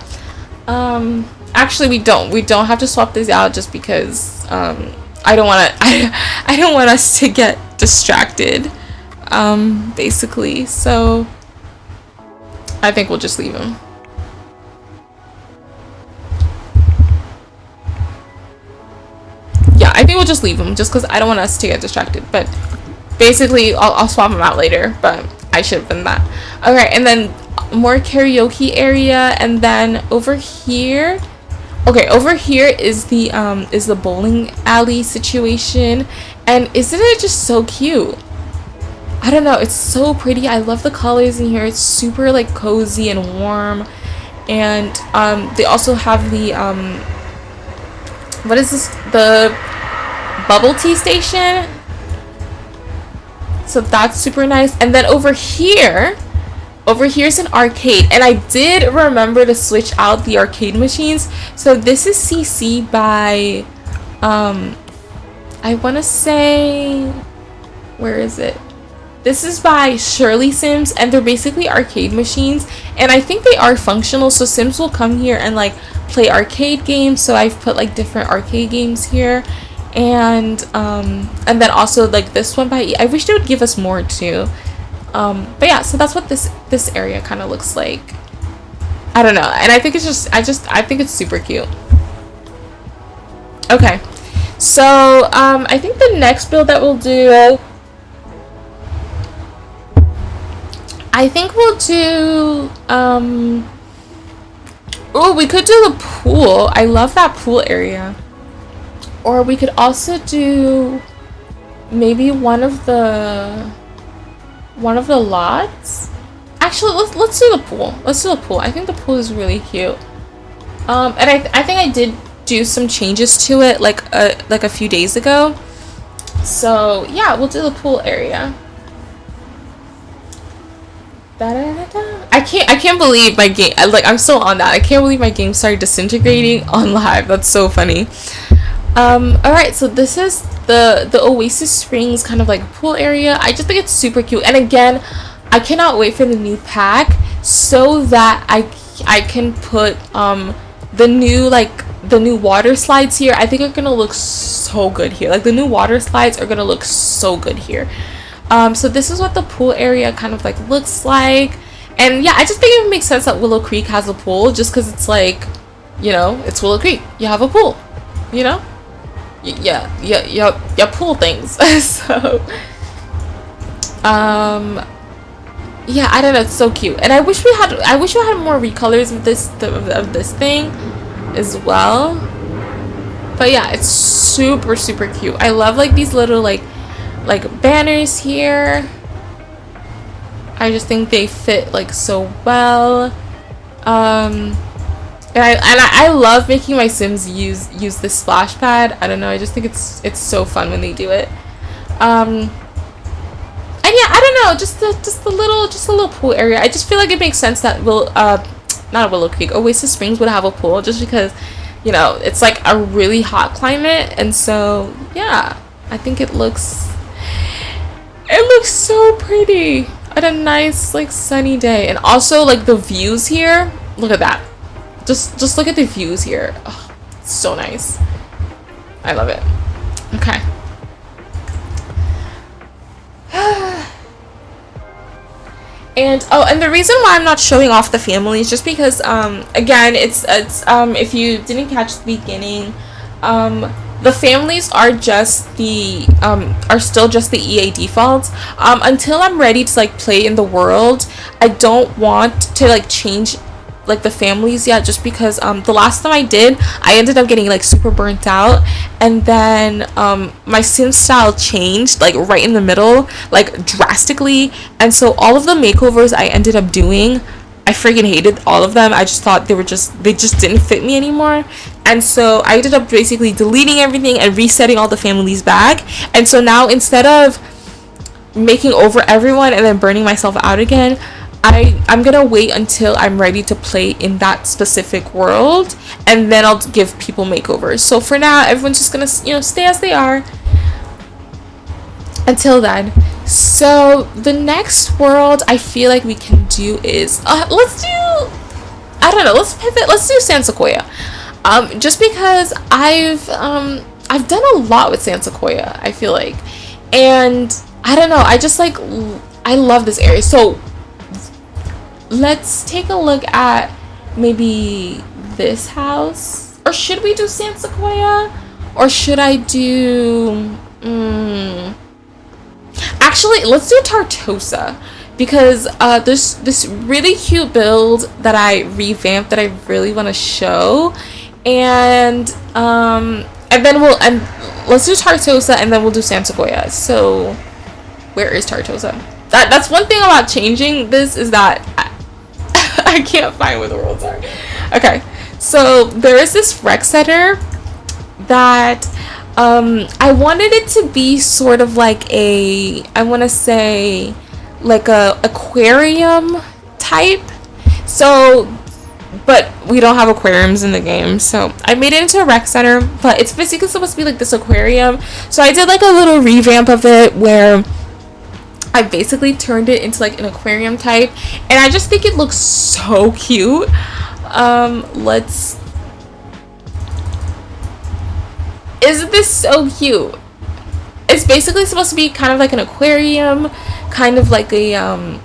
Actually, we don't have to swap these out just because I don't want to. I don't want us to get distracted. Basically, so I think we'll just leave them. Yeah, I think we'll just leave them just because I don't want us to get distracted. But basically, I'll swap them out later. But I should have done that. Okay, and then more karaoke area, and then over here. Okay, over here is the bowling alley situation, and isn't it just so cute? I don't know, it's so pretty. I love the colors in here. It's super like cozy and warm, and they also have the what is this? The bubble tea station. So that's super nice. And then over here's an arcade, and I did remember to switch out the arcade machines. So this is CC by I want to say, where is it? This is by Shirley Sims, and they're basically arcade machines, and I think they are functional, so Sims will come here and like play arcade games. So I've put like different arcade games here, and then also like this one by I wish they would give us more too. But yeah, so that's what this area kind of looks like. I don't know, and I think it's just I think it's super cute. Okay, so I think the next build that we'll do, I think we'll do oh, we could do the pool. I love that pool area. Or we could also do maybe one of the lots. Actually, let's do the pool. Let's do the pool. I think the pool is really cute. And I think I did do some changes to it like a few days ago. So yeah, we'll do the pool area. I can't believe my game, I'm still on that. I can't believe my game started disintegrating on live. That's so funny. Alright, so this is the Oasis Springs kind of like pool area. I just think it's super cute, and again, I cannot wait for the new pack so that I can put the new water slides here. I think are gonna look so good here. Like the new water slides are gonna look so good here. So this is what the pool area kind of like looks like, and yeah, I just think it would make sense that Willow Creek has a pool, just because it's like, you know, it's Willow Creek, you have a pool, you know, yeah, pool things. So yeah, I don't know, it's so cute, and I wish we had more recolors of this thing as well. But yeah, it's super cute. I love like these little like banners here. I just think they fit like so well. And I love making my Sims use this splash pad. I don't know, I just think it's so fun when they do it. And yeah, I don't know, just a little pool area. I just feel like it makes sense that not Willow Creek, Oasis Springs would have a pool, just because, you know, it's like a really hot climate, and so yeah, I think it looks so pretty on a nice like sunny day. And also like the views here, look at that, just look at the views here. Oh, it's so nice, I love it. Okay. And oh, and the reason why I'm not showing off the family is just because again, it's if you didn't catch the beginning, the families are just the are still just the EA defaults. Until I'm ready to like play in the world, I don't want to like change like the families yet, just because the last time I did, I ended up getting like super burnt out, and then my sim style changed like right in the middle, like drastically, and so all of the makeovers I ended up doing, I freaking hated all of them. I just thought they just didn't fit me anymore. And so I ended up basically deleting everything and resetting all the families back. And so now, instead of making over everyone and then burning myself out again, I'm gonna wait until I'm ready to play in that specific world, and then I'll give people makeovers. So for now, everyone's just gonna, you know, stay as they are until then. So the next world I feel like we can do is let's pivot, let's do San Sequoia. Just because I've done a lot with San Sequoia, I feel like, and I don't know, I just like, I love this area. So let's take a look at maybe this house, or should we do San Sequoia, or should I do actually, let's do Tartosa, because there's this really cute build that I revamped that I really want to show, and then let's do Tartosa, and then we'll do San Sequoia. So where is Tartosa? That's one thing about changing this, is that I can't find where the worlds are. Okay, so there is this rec center that I wanted it to be sort of like a, I want to say like a aquarium type. So, but we don't have aquariums in the game, so I made it into a rec center, but it's basically supposed to be like this aquarium. So I did like a little revamp of it where I basically turned it into like an aquarium type, and I just think it looks so cute. Isn't this so cute? It's basically supposed to be kind of like an aquarium, kind of like a an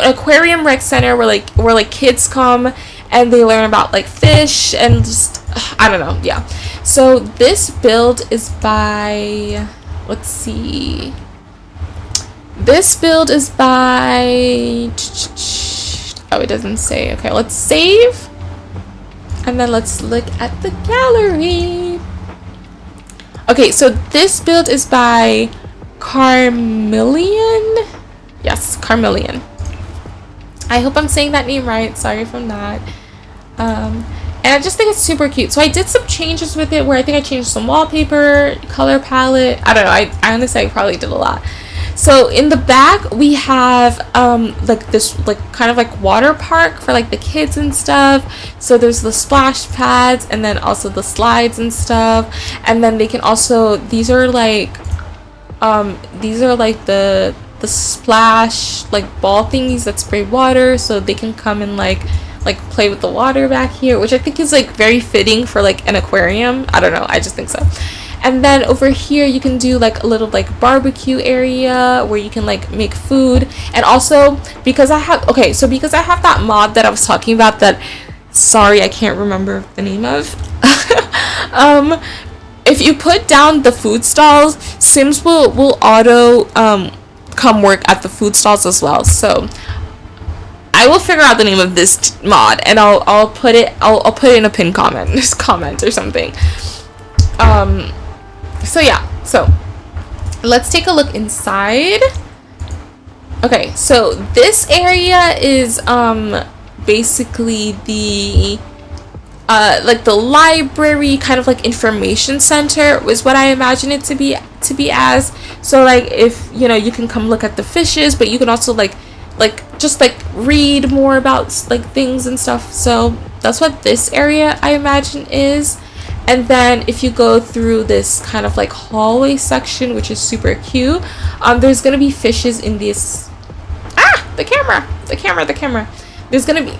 aquarium rec center where kids come and they learn about like fish and just, I don't know, yeah. So this build is by, let's see. This build is by, oh, it doesn't say. Okay, let's save. And then let's look at the gallery. Okay, so this build is by Carmillion. Yes, Carmillion. I hope I'm saying that name right. Sorry if I'm not. And I just think it's super cute. So I did some changes with it where I think I changed some wallpaper, color palette. I don't know. I honestly, I probably did a lot. So in the back we have like this like kind of like water park for like the kids and stuff. So there's the splash pads and then also the slides and stuff. And then they can also, these are like the splash like ball thingies that spray water, so they can come and like play with the water back here, which I think is like very fitting for like an aquarium. I don't know, I just think so. And then over here you can do like a little like barbecue area where you can like make food. And also because I have that mod that I was talking about that, sorry, I can't remember the name of. If you put down the food stalls, Sims will auto come work at the food stalls as well. So I will figure out the name of this mod and I'll put it in a pinned comment or something. So yeah, so let's take a look inside. Okay, so this area is basically the like the library, kind of like information center was what I imagine it to be as. So like, if you know, you can come look at the fishes, but you can also like just like read more about like things and stuff. So that's what this area I imagine is. And then if you go through this kind of like hallway section, which is super cute, there's gonna be fishes in this. The camera. There's gonna be.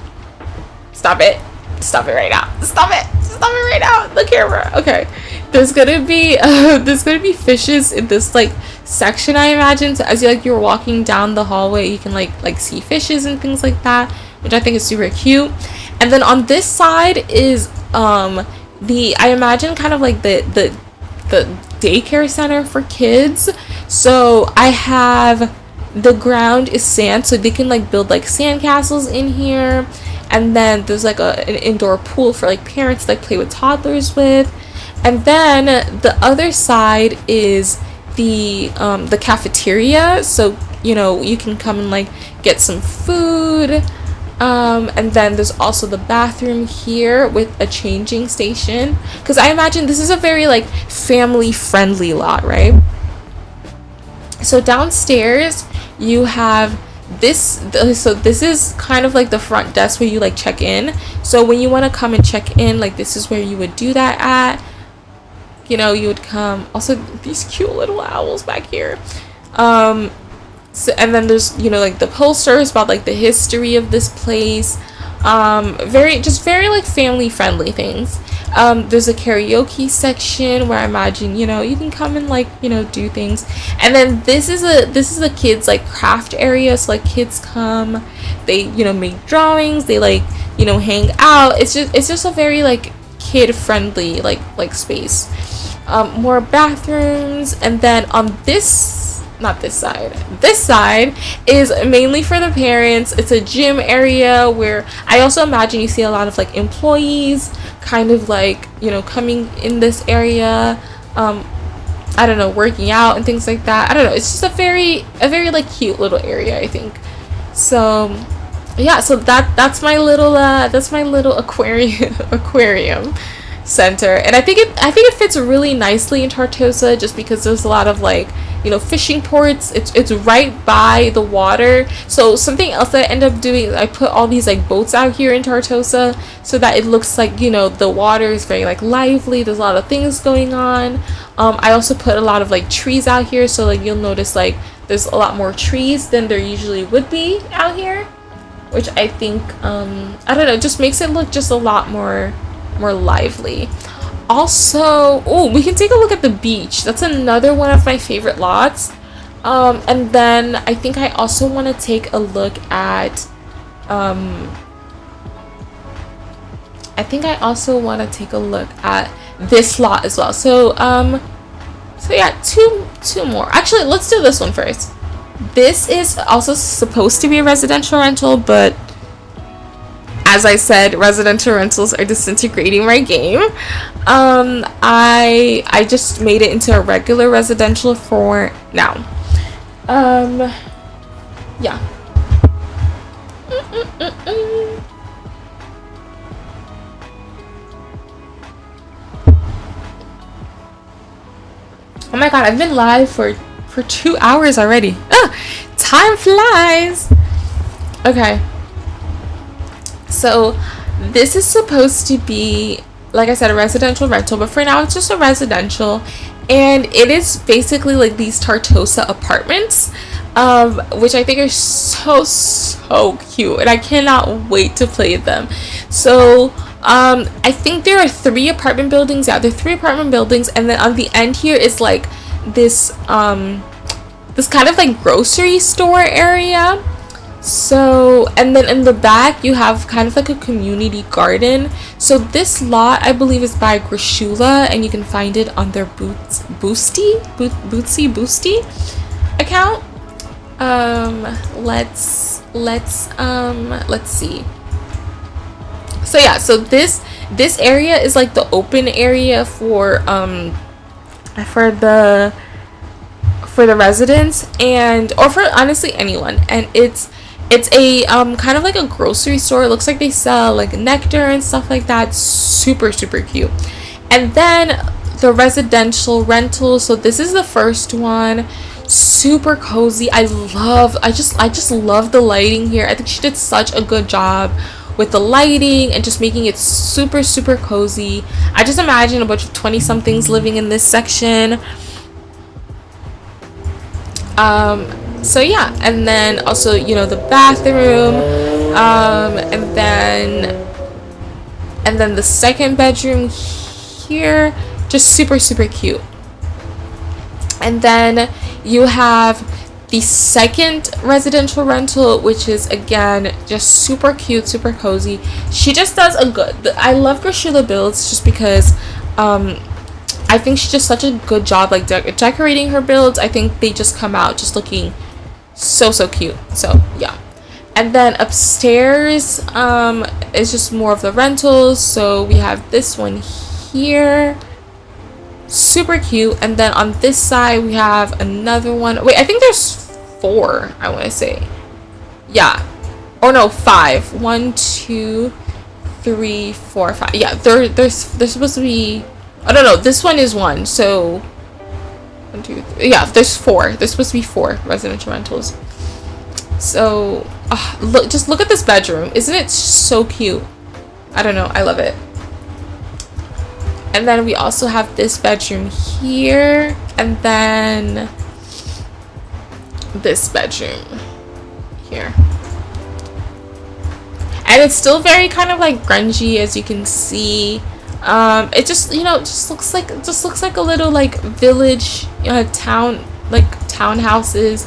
Stop it right now. Stop it right now. The camera. Okay. there's gonna be fishes in this like section, I imagine. So as you like you're walking down the hallway, you can like see fishes and things like that, which I think is super cute. And then on this side is the, I imagine, kind of like the daycare center for kids. So I have, the ground is sand, so they can like build like sand castles in here. And then there's like an indoor pool for like parents to like play with toddlers with. And then the other side is the cafeteria, so you know you can come and like get some food. And then there's also the bathroom here with a changing station, because I imagine this is a very like family friendly lot, right? So downstairs you have this, so this is kind of like the front desk where you like check in. So when you want to come and check in, like this is where you would do that at. You know, you would come. Also, these cute little owls back here. So, and then there's, you know, like the posters about like the history of this place. Very like family friendly things. There's a karaoke section where I imagine, you know, you can come and like, you know, do things. And then this is a kids like craft area. So like kids come, they, you know, make drawings, they like, you know, hang out. It's just a very like kid friendly like space. More bathrooms. And then on this side is mainly for the parents. It's a gym area where I also imagine you see a lot of like employees kind of like, you know, coming in this area, I don't know, working out and things like that. I don't know, it's just a very like cute little area, I think. So yeah, so that's my little aquarium center. And I think it fits really nicely in Tartosa, just because there's a lot of like, you know, fishing ports. It's right by the water. So something else that I end up doing is I put all these like boats out here in Tartosa so that it looks like, you know, the water is very like lively, there's a lot of things going on. I also put a lot of like trees out here, so like you'll notice like there's a lot more trees than there usually would be out here, which I think I don't know, just makes it look just a lot more lively. Also, oh, we can take a look at the beach. That's another one of my favorite lots. And then I think I also want to take a look at this lot as well. So yeah, two more. Actually, let's do this one first. This is also supposed to be a residential rental, but as I said, residential rentals are disintegrating my game. I just made it into a regular residential for now. Yeah. Oh my god, I've been live for 2 hours already. Time flies. Okay. So this is supposed to be, like I said, a residential rental, but for now it's just a residential, and it is basically like these Tartosa apartments, which I think are so cute, and I cannot wait to play them. So I think there are 3 apartment buildings. Yeah, there are 3 apartment buildings, and then on the end here is like this this kind of like grocery store area. So, and then in the back you have kind of like a community garden. So this lot I believe is by Grishula, and you can find it on their Boosty account. Let's see. So yeah, so this area is like the open area for the residents, and or for honestly anyone, and it's a kind of like a grocery store. It looks like they sell like nectar and stuff like that. Super cute. And then the residential rental, so this is the first one. Super cozy. I just love the lighting here. I think she did such a good job with the lighting and just making it super cozy. I just imagine a bunch of 20 somethings living in this section. So yeah, and then also, you know, the bathroom, and then the second bedroom here just super super cute. And then you have the second residential rental, which is again just super cute, super cozy. She just does a good, I love Grishula builds just because I think she does such a good job like decorating her builds. I think they just come out just looking so so cute. So yeah. And then upstairs is just more of the rentals. So we have this one here, super cute. And then on this side we have another one. Wait, I think there's 4, I want to say. Yeah. Oh no, 5. 1, 2, 3, 4, 5. Yeah, there's supposed to be, I don't know, this one is 1. So 1, 2, 3. Yeah, there's 4. There's supposed to be 4 residential rentals. So just look at this bedroom. Isn't it so cute? I don't know, I love it. And then we also have this bedroom here, and then this bedroom here. And it's still very kind of like grungy, as you can see. It just, you know, just looks like a little like village town, like townhouses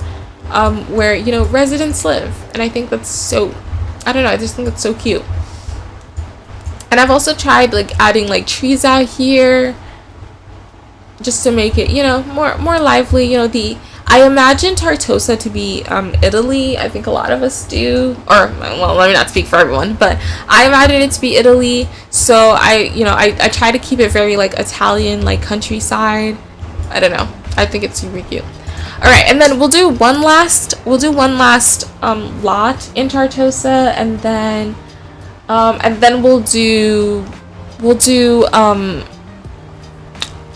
where, you know, residents live. And I think that's so, I don't know, I just think that's so cute. And I've also tried like adding like trees out here just to make it, you know, more lively. You know, I imagine Tartosa to be Italy. I think a lot of us do, or well, let me not speak for everyone, but I imagine it to be Italy. So I try to keep it very like Italian, like countryside. I don't know, I think it's super cute. All right, and then we'll do one last lot in Tartosa, and then we'll do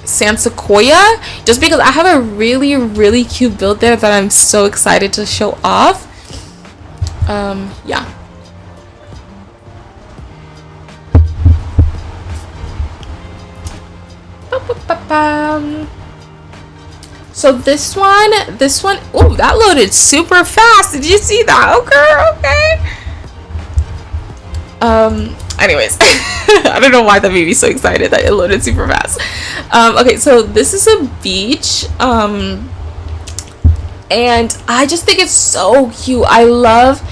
San Sequoia, just because I have a really really cute build there that I'm so excited to show off. Yeah. So this one, oh, that loaded super fast. Did you see that? Okay. Anyways, I don't know why that made me so excited that it loaded super fast. Okay, so this is a beach, and I just think it's so cute. I love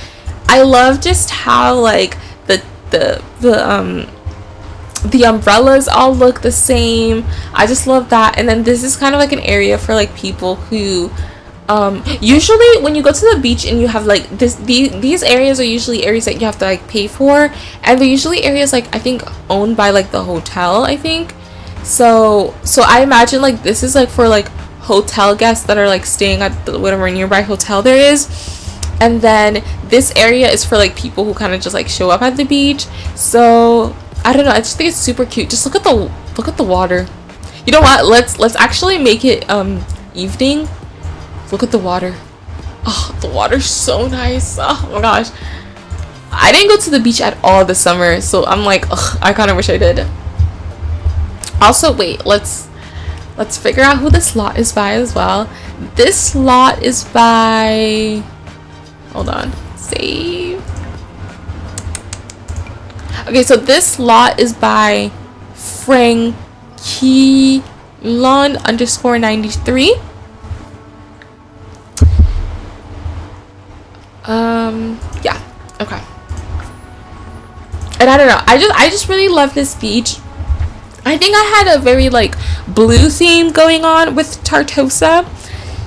just how like the umbrellas all look the same. I just love that. And then this is kind of like an area for like people who usually when you go to the beach and you have like these areas are usually areas that you have to like pay for, and they're usually areas like I think owned by like the hotel, I think. So I imagine like this is like for like hotel guests that are like staying at whatever nearby hotel there is. And then this area is for like people who kind of just like show up at the beach. So I don't know, I just think it's super cute. Just look at the water. You know what? Let's actually make it evening. Look at the water. Oh, the water's so nice. Oh my gosh. I didn't go to the beach at all this summer, so I'm like, ugh, I kind of wish I did. Also, wait, let's figure out who this lot is by as well. This lot is by, hold on, save. Okay, so this lot is by Frankilon_93. Yeah, okay. And I don't know, I just really love this beach. I think I had a very like blue theme going on with Tartosa,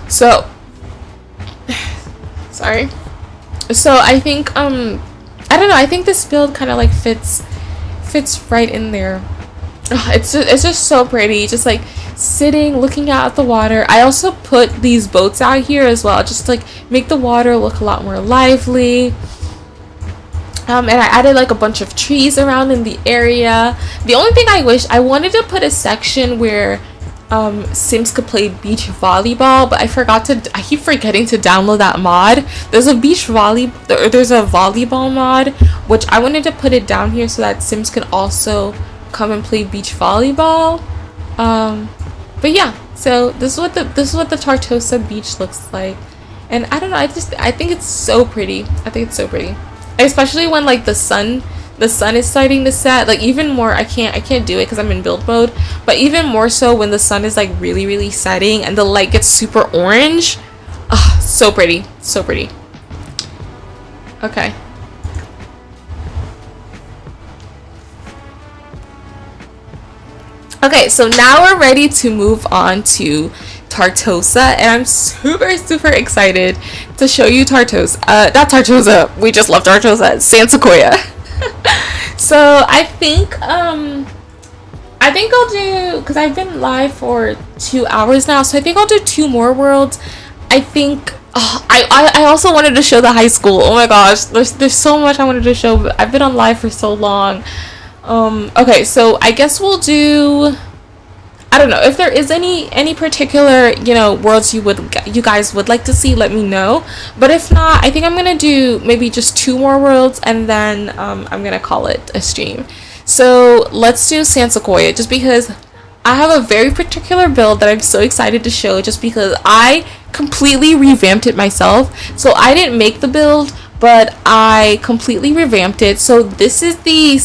so sorry. So I think I don't know, I think this build kind of like fits right in there. It's just so pretty, just like sitting looking out at the water. I also put these boats out here as well, just to, like make the water look a lot more lively. And I added like a bunch of trees around in the area. The only thing I wanted to put a section where Sims could play beach volleyball, but I keep forgetting to download that mod. There's a volleyball mod, which I wanted to put it down here so that Sims can also come and play beach volleyball. But yeah, so this is what the Tartosa beach looks like. And I don't know, I think it's so pretty. I think it's so pretty, especially when like the sun the sun is starting to set. Like even more, I can't do it because I'm in build mode, but even more so when the sun is like really really setting and the light gets super orange. Ah, so pretty, so pretty. Okay. Okay, so now we're ready to move on to Tartosa, and I'm super super excited to show you Tartosa. Not Tartosa. We just left Tartosa. San Sequoia. So I think I'll do, because I've been live for 2 hours now, so I think I'll do 2 more worlds. I think I also wanted to show the high school. Oh my gosh, there's so much I wanted to show, but I've been on live for so long. Okay, so I guess we'll do, I don't know if there is any particular, you know, worlds you guys would like to see, let me know. But if not, I think I'm gonna do maybe just 2 more worlds, and then I'm gonna call it a stream. So let's do San Sequoia, just because I have a very particular build that I'm so excited to show, just because I completely revamped it myself. So I didn't make the build, but I completely revamped it. So this is the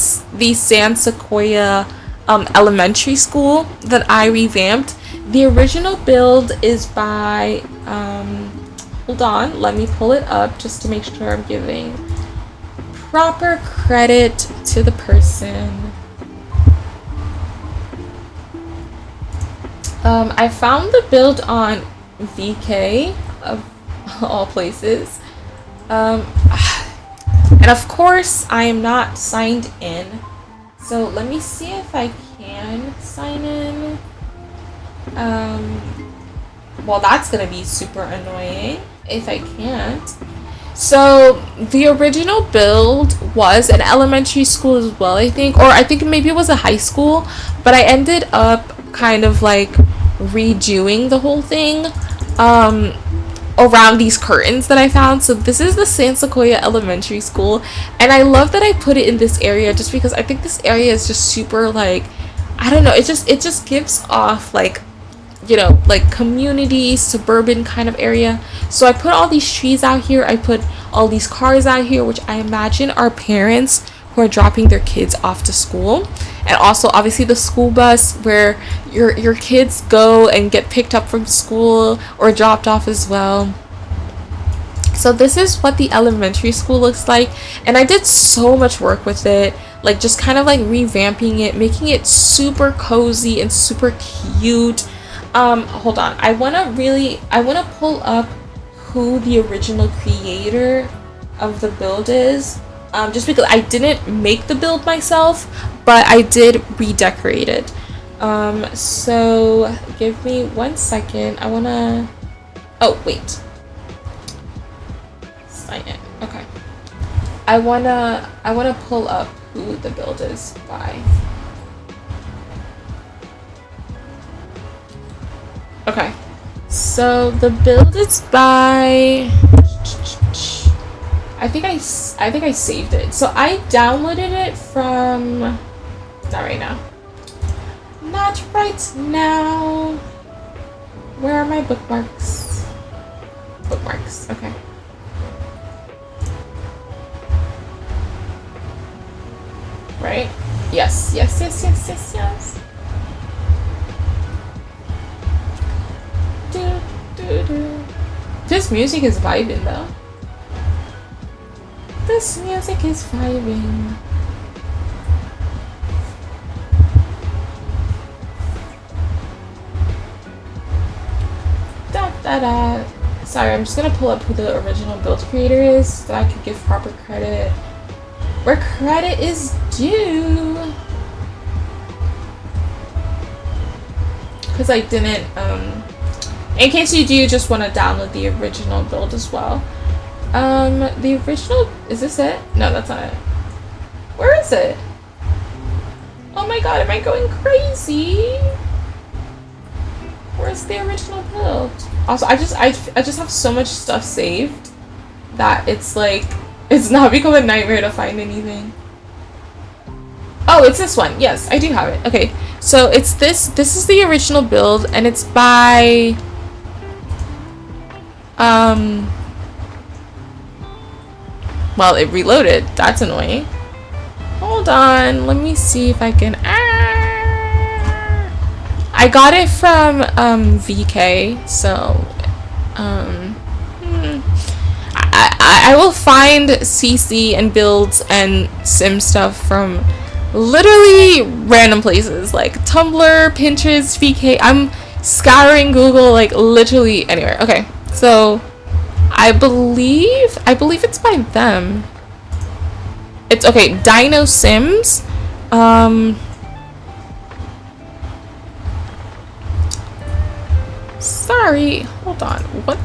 San Sequoia elementary school that I revamped. The original build is by hold on, let me pull it up just to make sure I'm giving proper credit to the person. I found the build on VK of all places. And of course I am not signed in, so let me see if I can sign in. Well, that's gonna be super annoying if I can't. So the original build was an elementary school as well, I think, or I think maybe it was a high school, but I ended up kind of like redoing the whole thing around these curtains that I found. So this is the San Sequoia Elementary School, and I love that I put it in this area just because I think this area is just super, like, I don't know, it just gives off like, you know, like community suburban kind of area. So I put all these trees out here, I put all these cars out here, which I imagine are parents who are dropping their kids off to school, and also obviously the school bus where your kids go and get picked up from school or dropped off as well. So this is what the elementary school looks like, and I did so much work with it, like just kind of like revamping it, making it super cozy and super cute. Hold on, I want to pull up who the original creator of the build is, just because I didn't make the build myself, but I did redecorate it. So give me 1 second. I wanna, oh wait, sign in. Okay, I wanna pull up who the build is by. Okay, so the build is by, I think I saved it. So I downloaded it from, not right now. Not right now. Where are my bookmarks? Bookmarks, okay. Right? Yes. This music is vibing though. This music is vibing. Sorry, I'm just gonna pull up who the original build creator is so I could give proper credit where credit is due. Because I didn't, in case you do just want to download the original build as well. The original, is this it? No, that's not it. Where is it? Oh my god, am I going crazy? Where's the original build? Also, I just have so much stuff saved that it's like, it's now become a nightmare to find anything. Oh, it's this one. Yes, I do have it. Okay, so it's this is the original build, and it's by well, it reloaded. That's annoying. hold on. Let me see if I can. I got it from VK, so I will find CC and builds and sim stuff from literally random places like Tumblr, Pinterest, VK. I'm scouring Google like literally anywhere. Okay, so I believe it's by them. It's okay, Dino Sims. Sorry, hold on. What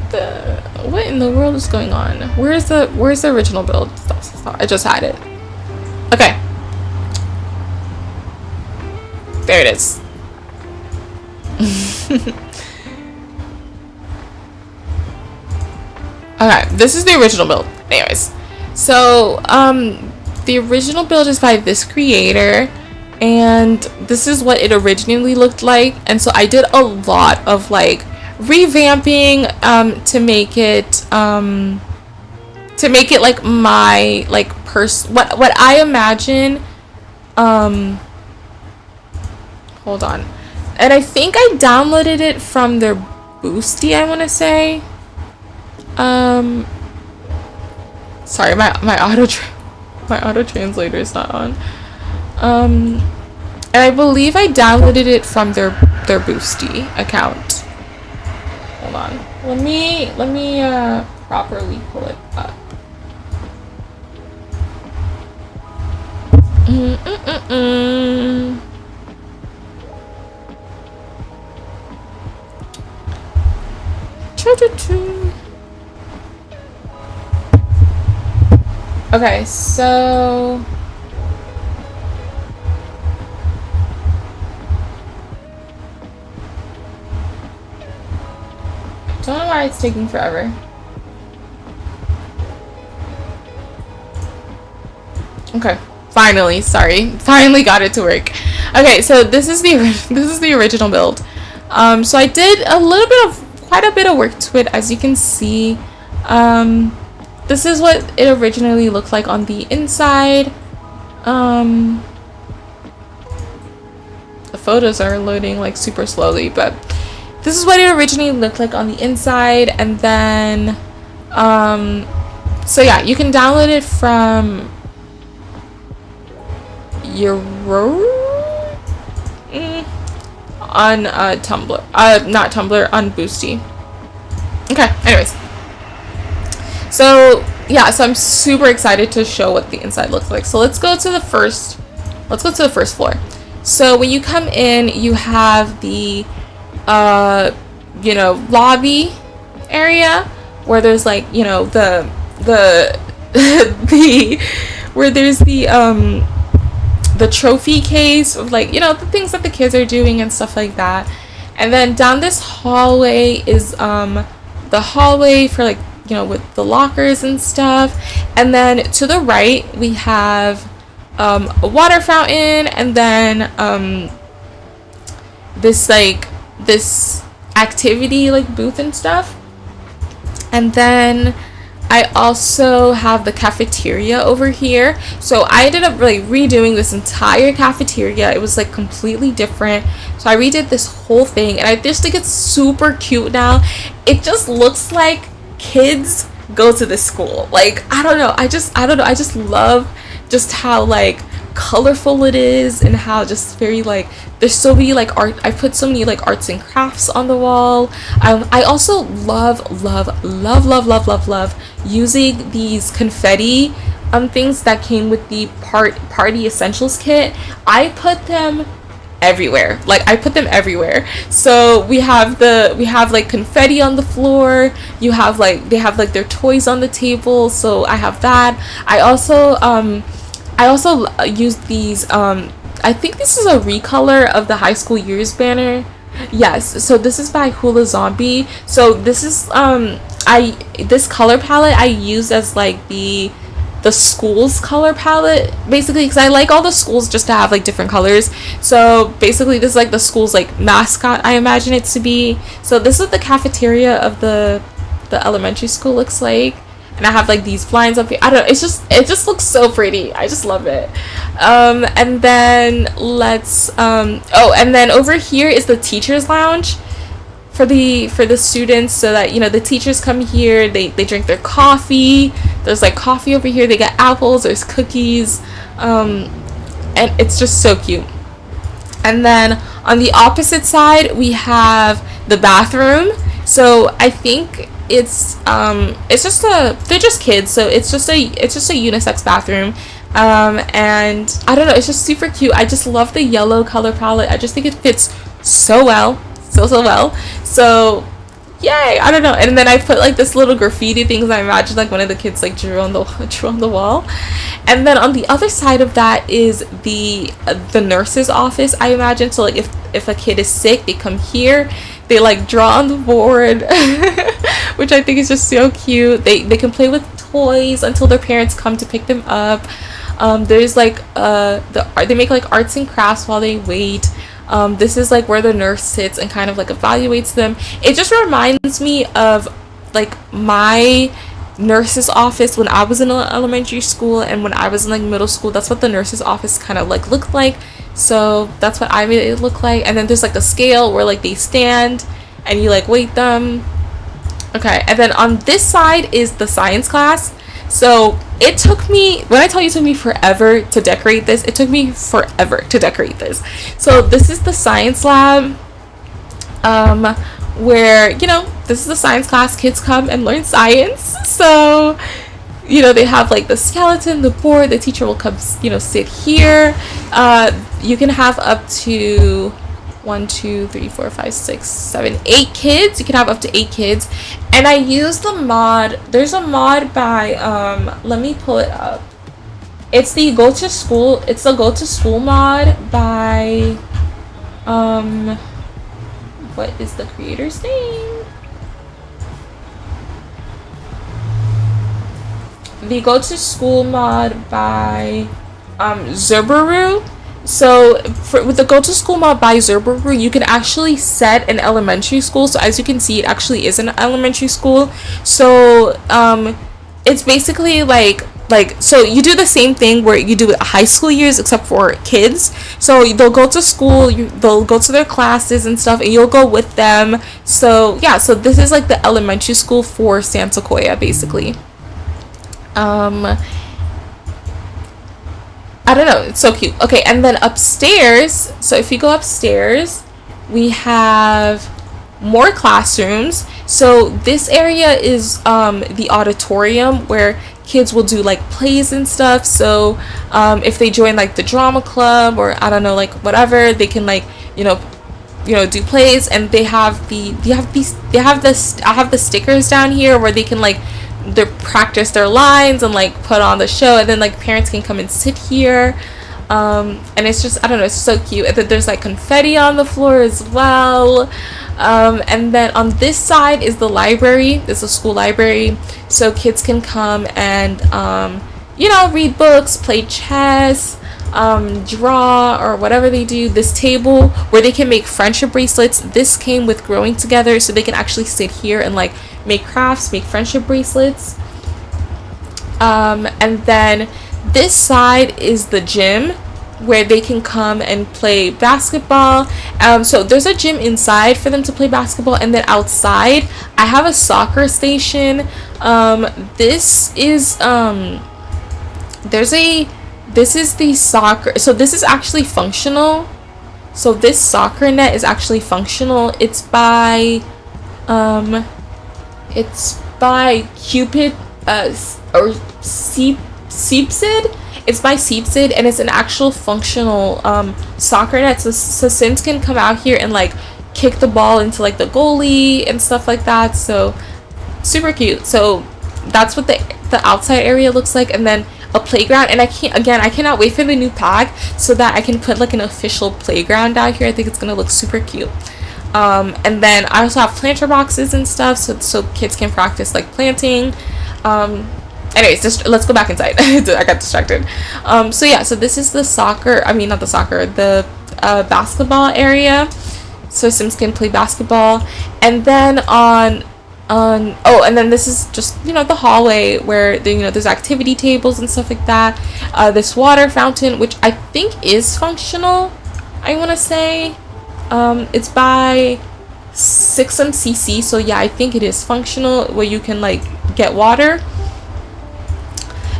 in the world is going on? Where's the original build? I just had it. Okay. There it is. Okay, this is the original build. Anyways, so the original build is by this creator, and this is what it originally looked like. And so I did a lot of like revamping to make it like my like what I imagine. Hold on. And I think I downloaded it from their Boosty, I want to say. Sorry, my auto translator is not on. And I believe I downloaded it from their Boosty account. Hold on. Let me properly pull it up. Okay, so don't know why it's taking forever. Okay, finally, finally got it to work. Okay, so this is the original build. So I did quite a bit of work to it, as you can see. This is what it originally looked like on the inside. The photos are loading like super slowly, but this is what it originally looked like on the inside. And then so yeah, you can download it from on Tumblr, not Tumblr, on Boosty. Okay, anyways, so yeah, so I'm super excited to show what the inside looks like. So let's go to the first floor. So when you come in, you have the lobby area where there's like, the where there's the trophy case of like, the things that the kids are doing and stuff like that. And then down this hallway is the hallway for like, with the lockers and stuff. And then to the right we have a water fountain, and then this activity like booth and stuff. And then I also have the cafeteria over here. So I ended up like redoing this entire cafeteria. It was like completely different. So I redid this whole thing, and I just think it's super cute now. It just looks like kids go to this school. Like, I don't know. I just love just how like colorful it is, and how just very like there's so many like art. I put so many like arts and crafts on the wall. I also love using these confetti things that came with the party essentials kit. I put them everywhere. So we have like confetti on the floor. You have like, they have like their toys on the table. So I have that. I also use these I think this is a recolor of the high school years banner. Yes, so this is by Hula Zombie. So this is this color palette I use as like the school's color palette, basically, because I like all the schools just to have like different colors. So basically this is like the school's like mascot, I imagine it to be. So this is what the cafeteria of the elementary school looks like. and I have like these blinds up here. I don't know, it just looks so pretty. I just love it. And then and then over here is the teachers lounge for the students, so that, you know, the teachers come here, they drink their coffee. There's like coffee over here, they get apples, there's cookies, and it's just so cute. And then on the opposite side we have the bathroom. So I think it's just they're just kids, so it's just a unisex bathroom. And I don't know, it's just super cute. I just love the yellow color palette. I just think it fits so well, so well. So yay, I don't know. And then I put like this little graffiti things. I imagine like one of the kids like drew on the wall. And then on the other side of that is the nurse's office, I imagine. So like if a kid is sick, they come here, they like draw on the board, which I think is just so cute. They can play with toys until their parents come to pick them up. There's like they make like arts and crafts while they wait. This is like where the nurse sits and kind of like evaluates them. It just reminds me of like my nurse's office when I was in elementary school and when I was in like middle school. That's what the nurse's office kind of like looked like. So that's what I made it look like. And then there's like a scale where like they stand and you like weight them. Okay, and then on this side is the science class. So it took me, when I tell you it took me forever to decorate this, it took me forever to decorate this. So this is the science lab, where, you know, this is the science class. Kids come and learn science. So, you know, they have like the skeleton, the board, the teacher will come, you know, sit here. You can have up to 1, 2, 3, 4, 5, 6, 7, 8 kids. You can have up to 8 kids. And I use the mod. There's a mod by let me pull it up. It's the go to school mod by what is the creator's name? The go to school mod by Zerberu. So with the go to school mod by Zerberu, you can actually set an elementary school. So as you can see, it actually is an elementary school. So it's basically like so you do the same thing where you do high school years except for kids. So they'll go to school, they'll go to their classes and stuff, and you'll go with them. So yeah, so this is like the elementary school for San Sequoia basically. I don't know, it's so cute. Okay, and then upstairs, so if you go upstairs, we have more classrooms. So this area is the auditorium where kids will do like plays and stuff. So if they join like the drama club or I don't know, like whatever, they can like, you know, do plays. And I have the stickers down here where they can like practice their lines and like put on the show, and then like parents can come and sit here, and it's just, I don't know, it's so cute. And then there's like confetti on the floor as well. And then on this side is the library. There's a school library, so kids can come and you know, read books, play chess, draw, or whatever they do. This table where they can make friendship bracelets, this came with Growing Together, so they can actually sit here and like make crafts, make friendship bracelets. And then this side is the gym where they can come and play basketball. So there's a gym inside for them to play basketball, and then outside I have a soccer station. This is the soccer, so this is actually functional. So this soccer net is actually functional. It's by Cupid or Seepsid. It's by Seepsid, and it's an actual functional soccer net. So Sims can come out here and like kick the ball into like the goalie and stuff like that. So super cute. So that's what the outside area looks like. And then a playground, and I cannot wait for the new pack so that I can put like an official playground out here. I think it's gonna look super cute. And then I also have planter boxes and stuff, so kids can practice like planting. Anyways, just let's go back inside. I got distracted. So yeah, so this is the basketball area, so Sims can play basketball. And then on Oh, and then this is just, the hallway where there's activity tables and stuff like that. This water fountain, which I think is functional, I want to say. It's by 6MCC, so yeah, I think it is functional, where you can like get water.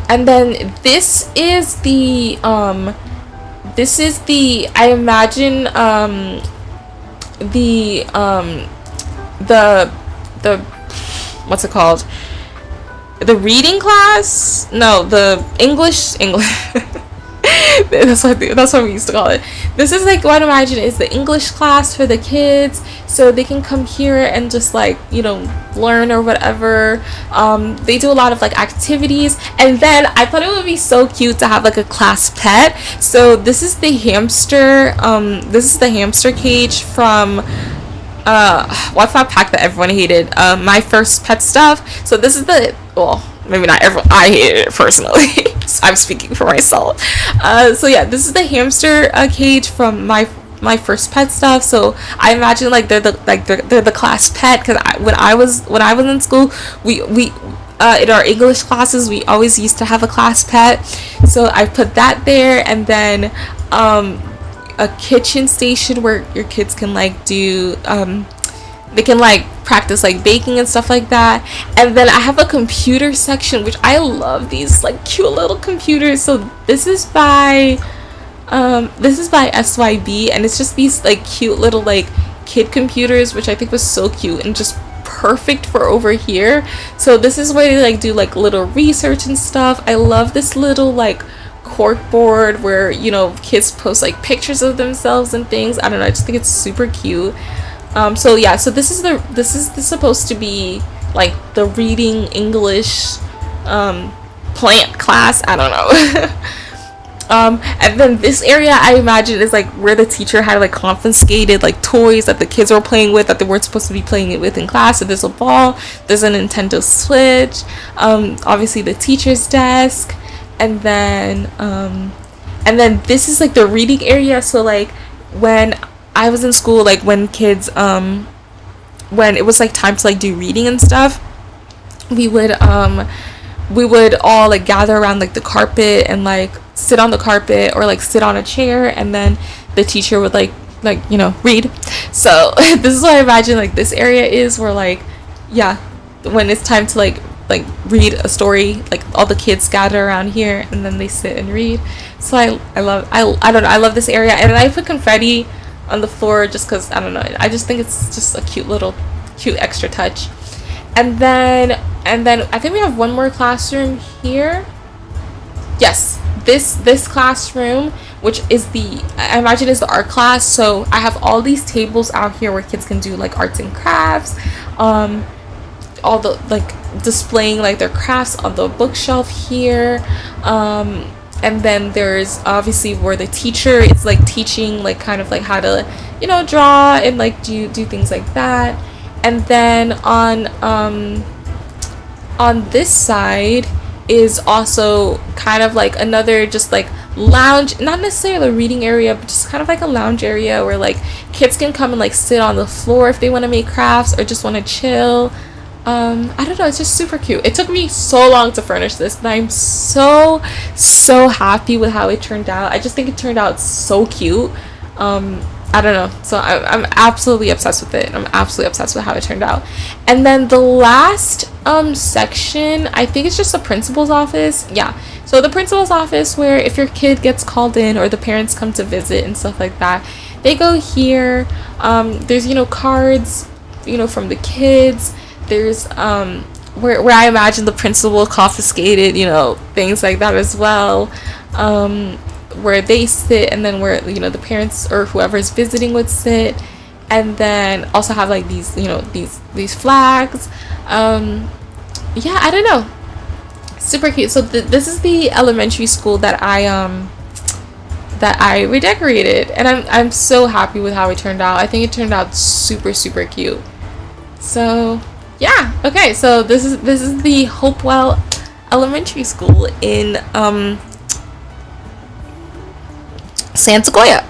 And then this is the I imagine the what's it called, the reading class, no, the English that's what we used to call it. This is like what I imagine is the English class for the kids, so they can come here and just like learn or whatever. They do a lot of like activities, and then I thought it would be so cute to have like a class pet. So this is the hamster. This is the hamster cage from what's that pack that everyone hated? My First Pet Stuff. So this is the, well, maybe not everyone, I hated it personally. So I'm speaking for myself. So yeah, this is the hamster cage from my First Pet Stuff. So I imagine like they're the class pet, because when I was in school, we in our English classes we always used to have a class pet. So I put that there, and then a kitchen station where your kids can like do they can like practice like baking and stuff like that. And then I have a computer section, which I love these like cute little computers. So this is by SYB, and it's just these like cute little like kid computers, which I think was so cute and just perfect for over here. So this is where they like do like little research and stuff. I love this little like cork board where kids post like pictures of themselves and things. I don't know, I just think it's super cute. So yeah, so this is supposed to be like the reading English plant class, I don't know. And then this area I imagine is like where the teacher had like confiscated like toys that the kids were playing with that they weren't supposed to be playing it with in class. So there's a ball, there's a Nintendo Switch, obviously the teacher's desk, and then this is like the reading area. So like when I was in school, like when kids when it was like time to like do reading and stuff, we would all like gather around like the carpet and like sit on the carpet or like sit on a chair, and then the teacher would like read. So this is what I imagine like this area is, where like, yeah, when it's time to like read a story, like all the kids gather around here and then they sit and read. So I love this area. And I put confetti on the floor just because, I don't know, I just think it's just a cute extra touch. And then I think we have one more classroom here. Yes, this classroom, which is I imagine is the art class. So I have all these tables out here where kids can do like arts and crafts, all the like displaying like their crafts on the bookshelf here. And then there's obviously where the teacher is like teaching like kind of like how to draw and like do things like that. And then on this side is also kind of like another just like lounge, not necessarily a reading area, but just kind of like a lounge area where like kids can come and like sit on the floor if they want to make crafts or just want to chill. I don't know, it's just super cute. It took me so long to furnish this, and I'm so happy with how it turned out. I just think it turned out so cute. I don't know, so I'm absolutely obsessed with it. I'm absolutely obsessed with how it turned out. And then the last section, I think it's just the principal's office. Yeah, so the principal's office, where if your kid gets called in or the parents come to visit and stuff like that, they go here. There's cards from the kids. There's where I imagine the principal confiscated things like that as well, where they sit, and then where the parents or whoever is visiting would sit, and then also have like these these flags. Yeah, I don't know, super cute. So this is the elementary school that I redecorated, and I'm so happy with how it turned out. I think it turned out super cute. So yeah, okay, so this is the Hopewell Elementary School in San Sequoia.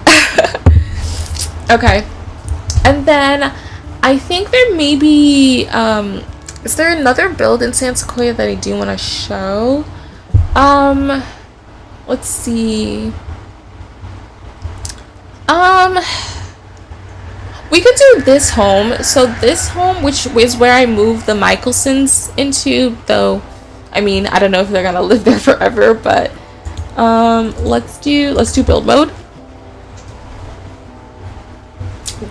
Okay, and then I think there may be Is there another build in San Sequoia that I do want to show? Let's see. We could do this home. So this home, which is where I moved the Michelsons into, though, I mean, I don't know if they're gonna live there forever, but let's do build mode.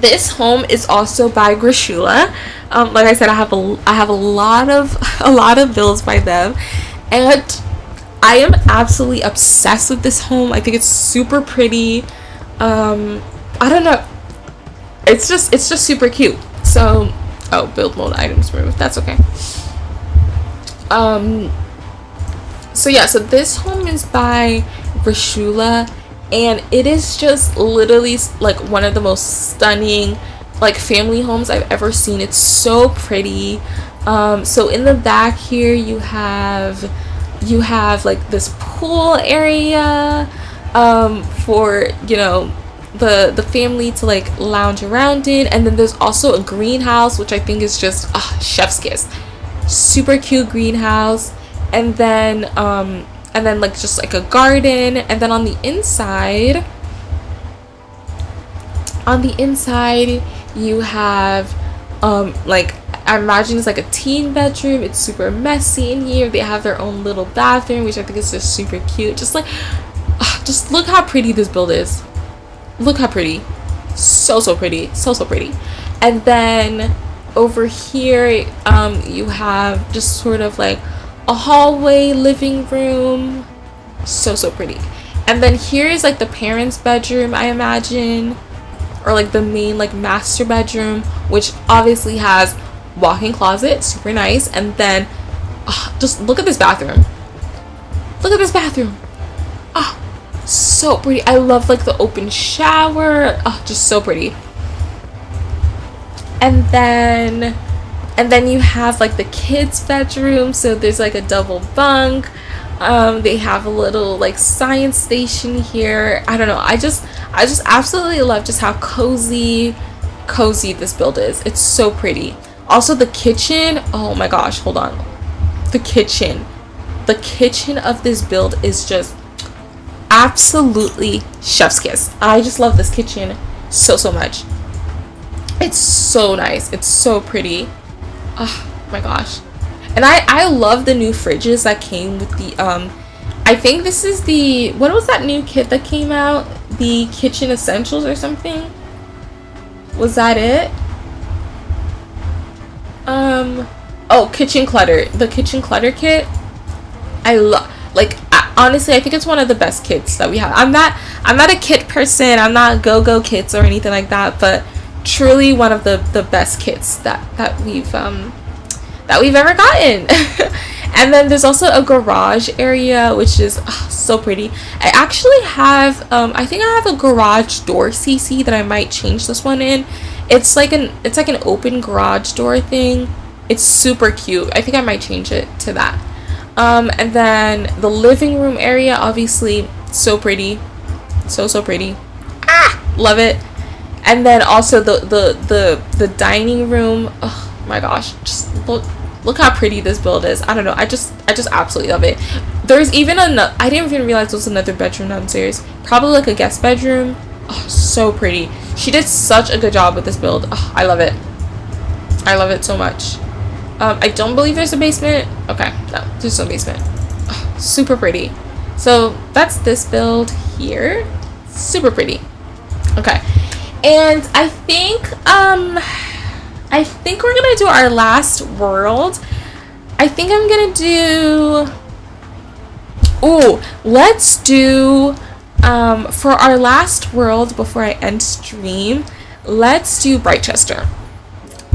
This home is also by Grishula. Like I said, I have a lot of builds by them, and I am absolutely obsessed with this home. I think it's super pretty. I don't know. It's just super cute. So, oh, build mode items removed. That's okay. So yeah, so this home is by Grishula, and it is just literally like one of the most stunning like family homes I've ever seen. It's so pretty. So in the back here you have like this pool area for, you know, the family to like lounge around in, and then there's also a greenhouse, which I think is just chef's kiss. Super cute greenhouse. And then like just like a garden, and then on the inside you have like, I imagine it's like a teen bedroom. It's super messy in here. They have their own little bathroom, which I think is just super cute. Just like just look how pretty this build is. Look how pretty. So pretty. So pretty. And then over here you have just sort of like a hallway, living room. So pretty. And then here is like the parents' bedroom, I imagine, or like the main like master bedroom, which obviously has walk-in closet, super nice. And then just look at this bathroom. Look at this bathroom. So pretty. I love like the open shower. Just so pretty. And then you have like the kids' bedroom. So there's like a double bunk. They have a little like science station here. I don't know. I just absolutely love just how cozy this build is. It's so pretty. Also the kitchen. Oh my gosh, hold on. The kitchen of this build is just absolutely chef's kiss. I just love this kitchen so much. It's so nice. It's so pretty. Oh my gosh. And I love the new fridges that came with the I think this is the, what was that new kit that came out? The Kitchen Essentials or something? Was that it? Oh, Kitchen Clutter. The Kitchen Clutter kit. I love, like, honestly, I think it's one of the best kits that we have. I'm not a kit person. I'm not go kits or anything like that, but truly one of the best kits that we've ever gotten. And then there's also a garage area, which is so pretty. I actually have I think I have a garage door CC that I might change this one in. It's like an open garage door thing. It's super cute. I think I might change it to that. And then the living room area, obviously so pretty. So pretty. Love it. And then also the dining room. Oh my gosh, just look how pretty this build is. I don't know, I just absolutely love it. There's even another, I didn't even realize there was another bedroom downstairs, probably like a guest bedroom. Oh, so pretty. She did such a good job with this build. Oh, I love it. I love it so much. I don't believe there's a basement. Okay, no, there's no basement. Oh, super pretty. So that's this build here. Super pretty. Okay, and I think we're gonna do our last world. I think I'm gonna do, let's do for our last world before I end stream, let's do Brightchester.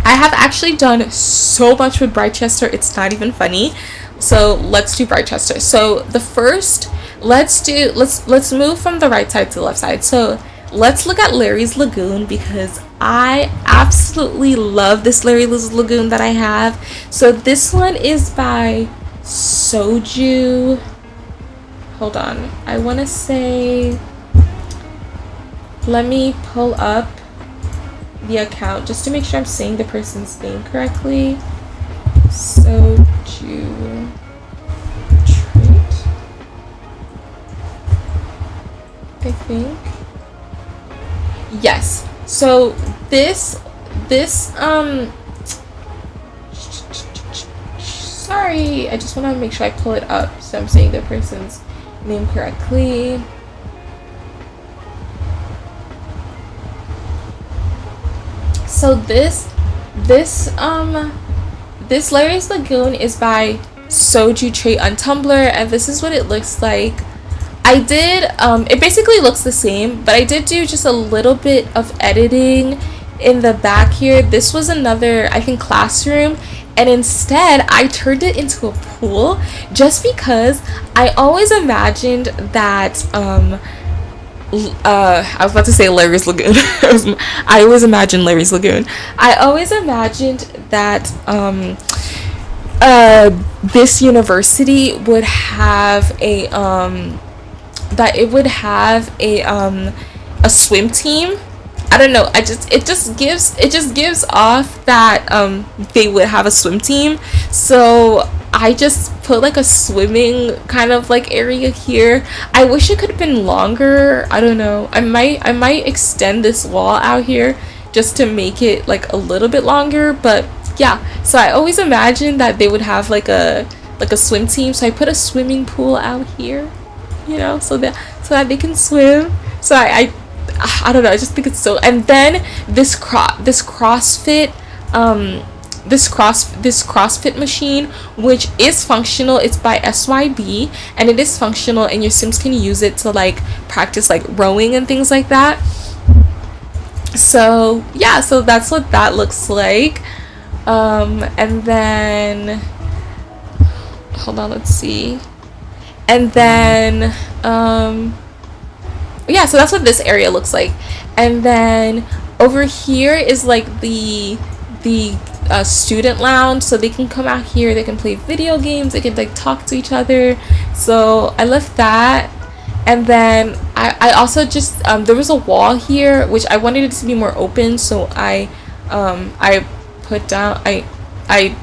I have actually done so much with Brightchester, it's not even funny. So let's do Brightchester. So the first, let's move from the right side to the left side. So let's look at Larry's Lagoon, because I absolutely love this Larry's Lagoon that I have. So this one is by Soju. Hold on, I want to say, let me pull up the account just to make sure I'm saying the person's name correctly. Soju treat, I think. Yes. So this sorry, I just want to make sure I pull it up so I'm saying the person's name correctly. So this Larry's Lagoon is by Soju Trait on Tumblr, and this is what it looks like. I did it basically looks the same, but I did do just a little bit of editing in the back here. This was another, I think, classroom, and instead I turned it into a pool just because I always imagined that I was about to say Larry's Lagoon. I always imagined Larry's Lagoon. I always imagined that this university would have a a swim team. I don't know. It just gives off that they would have a swim team. So I just put like a swimming kind of like area here. I wish it could have been longer. I don't know. I might extend this wall out here just to make it like a little bit longer, but yeah. So I always imagined that they would have like a swim team. So I put a swimming pool out here, you know, so that they can swim. So I don't know. I just think it's so. And then this CrossFit this CrossFit machine, which is functional. It's by SYB, and it is functional, and your Sims can use it to like practice like rowing and things like that. So yeah, so that's what that looks like. And then hold on, let's see. And then yeah, so that's what this area looks like. And then over here is like the student lounge, so they can come out here, they can play video games, they can like talk to each other. So I left that. And then I also just there was a wall here which I wanted it to be more open, so I put down I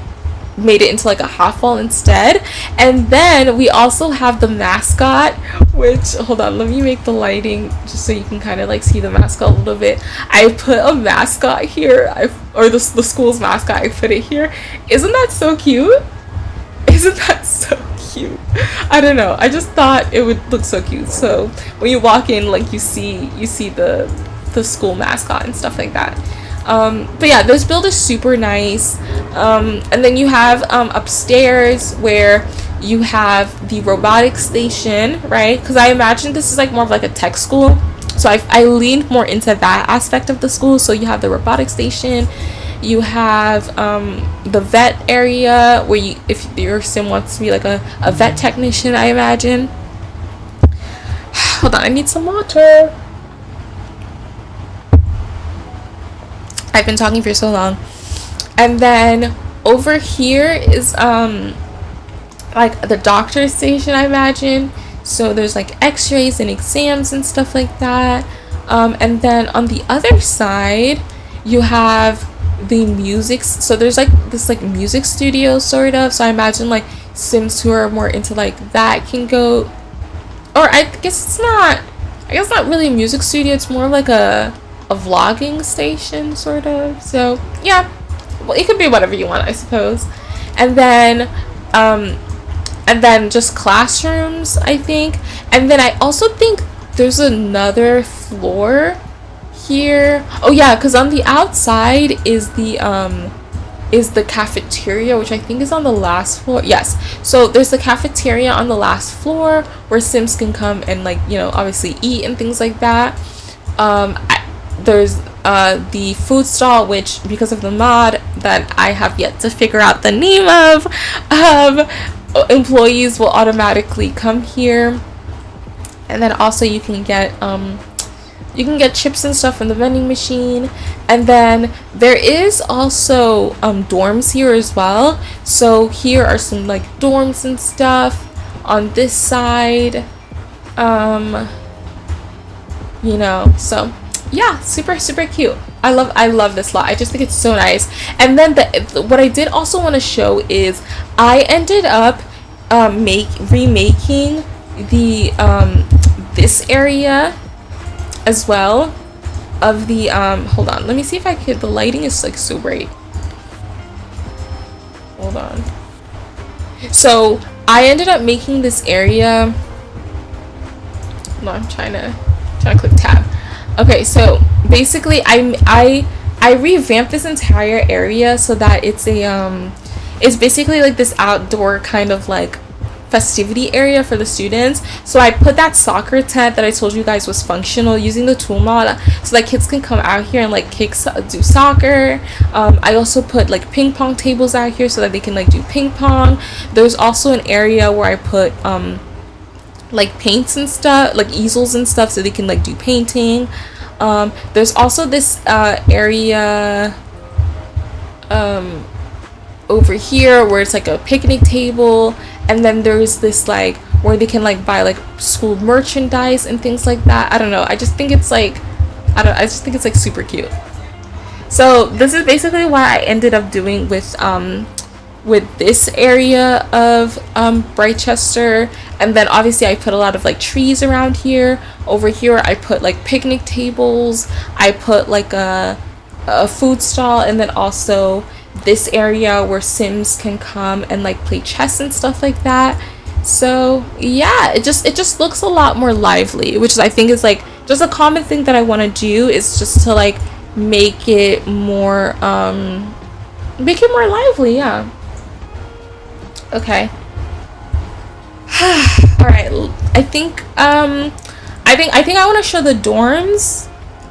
made it into like a half wall instead. And then we also have the mascot, which, hold on, let me make the lighting just so you can kind of like see the mascot a little bit. I put a mascot here, or the school's mascot, I put it here. Isn't that so cute? Isn't that so cute? I don't know, I just thought it would look so cute. So when you walk in, like you see the school mascot and stuff like that. But yeah, this build is super nice. And then you have upstairs where you have the robotics station, right? Because I imagine this is like more of like a tech school, so I leaned more into that aspect of the school. So you have the robotics station, you have the vet area where you, if your sim wants to be like a vet technician, I imagine. Hold on, I need some water. I've been talking for so long. And then over here is like the doctor's station, I imagine. So there's like x-rays and exams and stuff like that. And then on the other side you have the music, so there's like this like music studio sort of. So I imagine like Sims who are more into like that can go, or I guess not really a music studio, it's more like a vlogging station sort of. So yeah, well, it could be whatever you want, I suppose. And then just classrooms, I think. And then I also think there's another floor here. Oh yeah, because on the outside is the cafeteria, which I think is on the last floor. Yes, so there's the cafeteria on the last floor where Sims can come and, like, you know, obviously eat and things like that. There's the food stall, which, because of the mod that I have yet to figure out the name of, employees will automatically come here. And then also you can get chips and stuff from the vending machine. And then there is also dorms here as well. So here are some like dorms and stuff on this side. You know, so yeah, super cute. I love this lot. I just think it's so nice. And then what I did also want to show is I ended up remaking the this area as well of the hold on, let me see if I could, the lighting is like so bright. Hold on. So I ended up making this area. No, I'm trying to click tab. Okay, so basically I revamped this entire area so that it's basically like this outdoor kind of like festivity area for the students. So I put that soccer tent that I told you guys was functional using the tool mod so that kids can come out here and like do soccer. I also put like ping pong tables out here so that they can like do ping pong. There's also an area where I put like paints and stuff, like easels and stuff, so they can like do painting. There's also this area over here where it's like a picnic table, and then there's this like where they can like buy like school merchandise and things like that. I don't know, I just think it's like super cute. So this is basically what I ended up doing with this area of Brightchester. And then obviously I put a lot of like trees around here. Over here I put like picnic tables, I put like a food stall, and then also this area where Sims can come and like play chess and stuff like that. So yeah, it just looks a lot more lively, which I think is like just a common thing that I want to do, is just to like make it more lively. Yeah. Okay. All right, I think I want to show the dorms,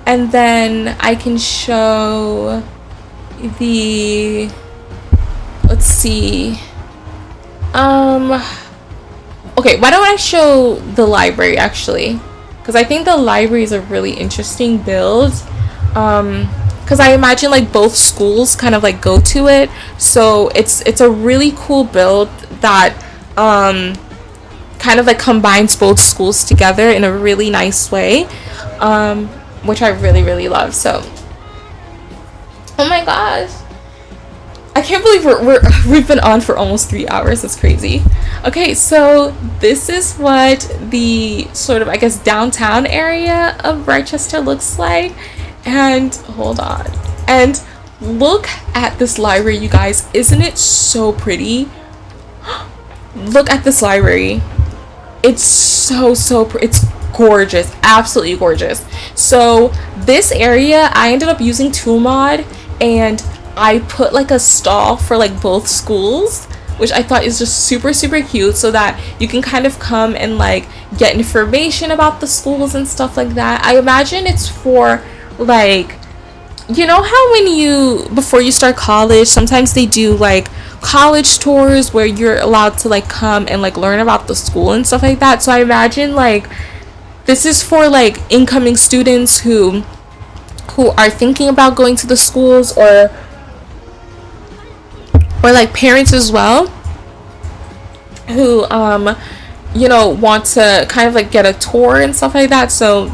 and then I can show the, let's see, okay, why don't I show the library actually, because I think the library is a really interesting build, because I imagine like both schools kind of like go to it, so it's a really cool build that kind of like combines both schools together in a really nice way, which I really love. So oh my gosh, I can't believe we've been on for almost 3 hours. That's crazy. Okay, so this is what the sort of, I guess, downtown area of Rochester looks like. And hold on, and look at this library, you guys. Isn't it so pretty? Look at this library. It's so it's gorgeous, absolutely gorgeous. So this area I ended up using tool mod, and I put like a stall for like both schools, which I thought is just super cute, so that you can kind of come and like get information about the schools and stuff like that. I imagine it's for like, you know how when you, before you start college, sometimes they do like college tours where you're allowed to like come and like learn about the school and stuff like that. So I imagine like this is for like incoming students who are thinking about going to the schools, or like parents as well who you know, want to kind of like get a tour and stuff like that. So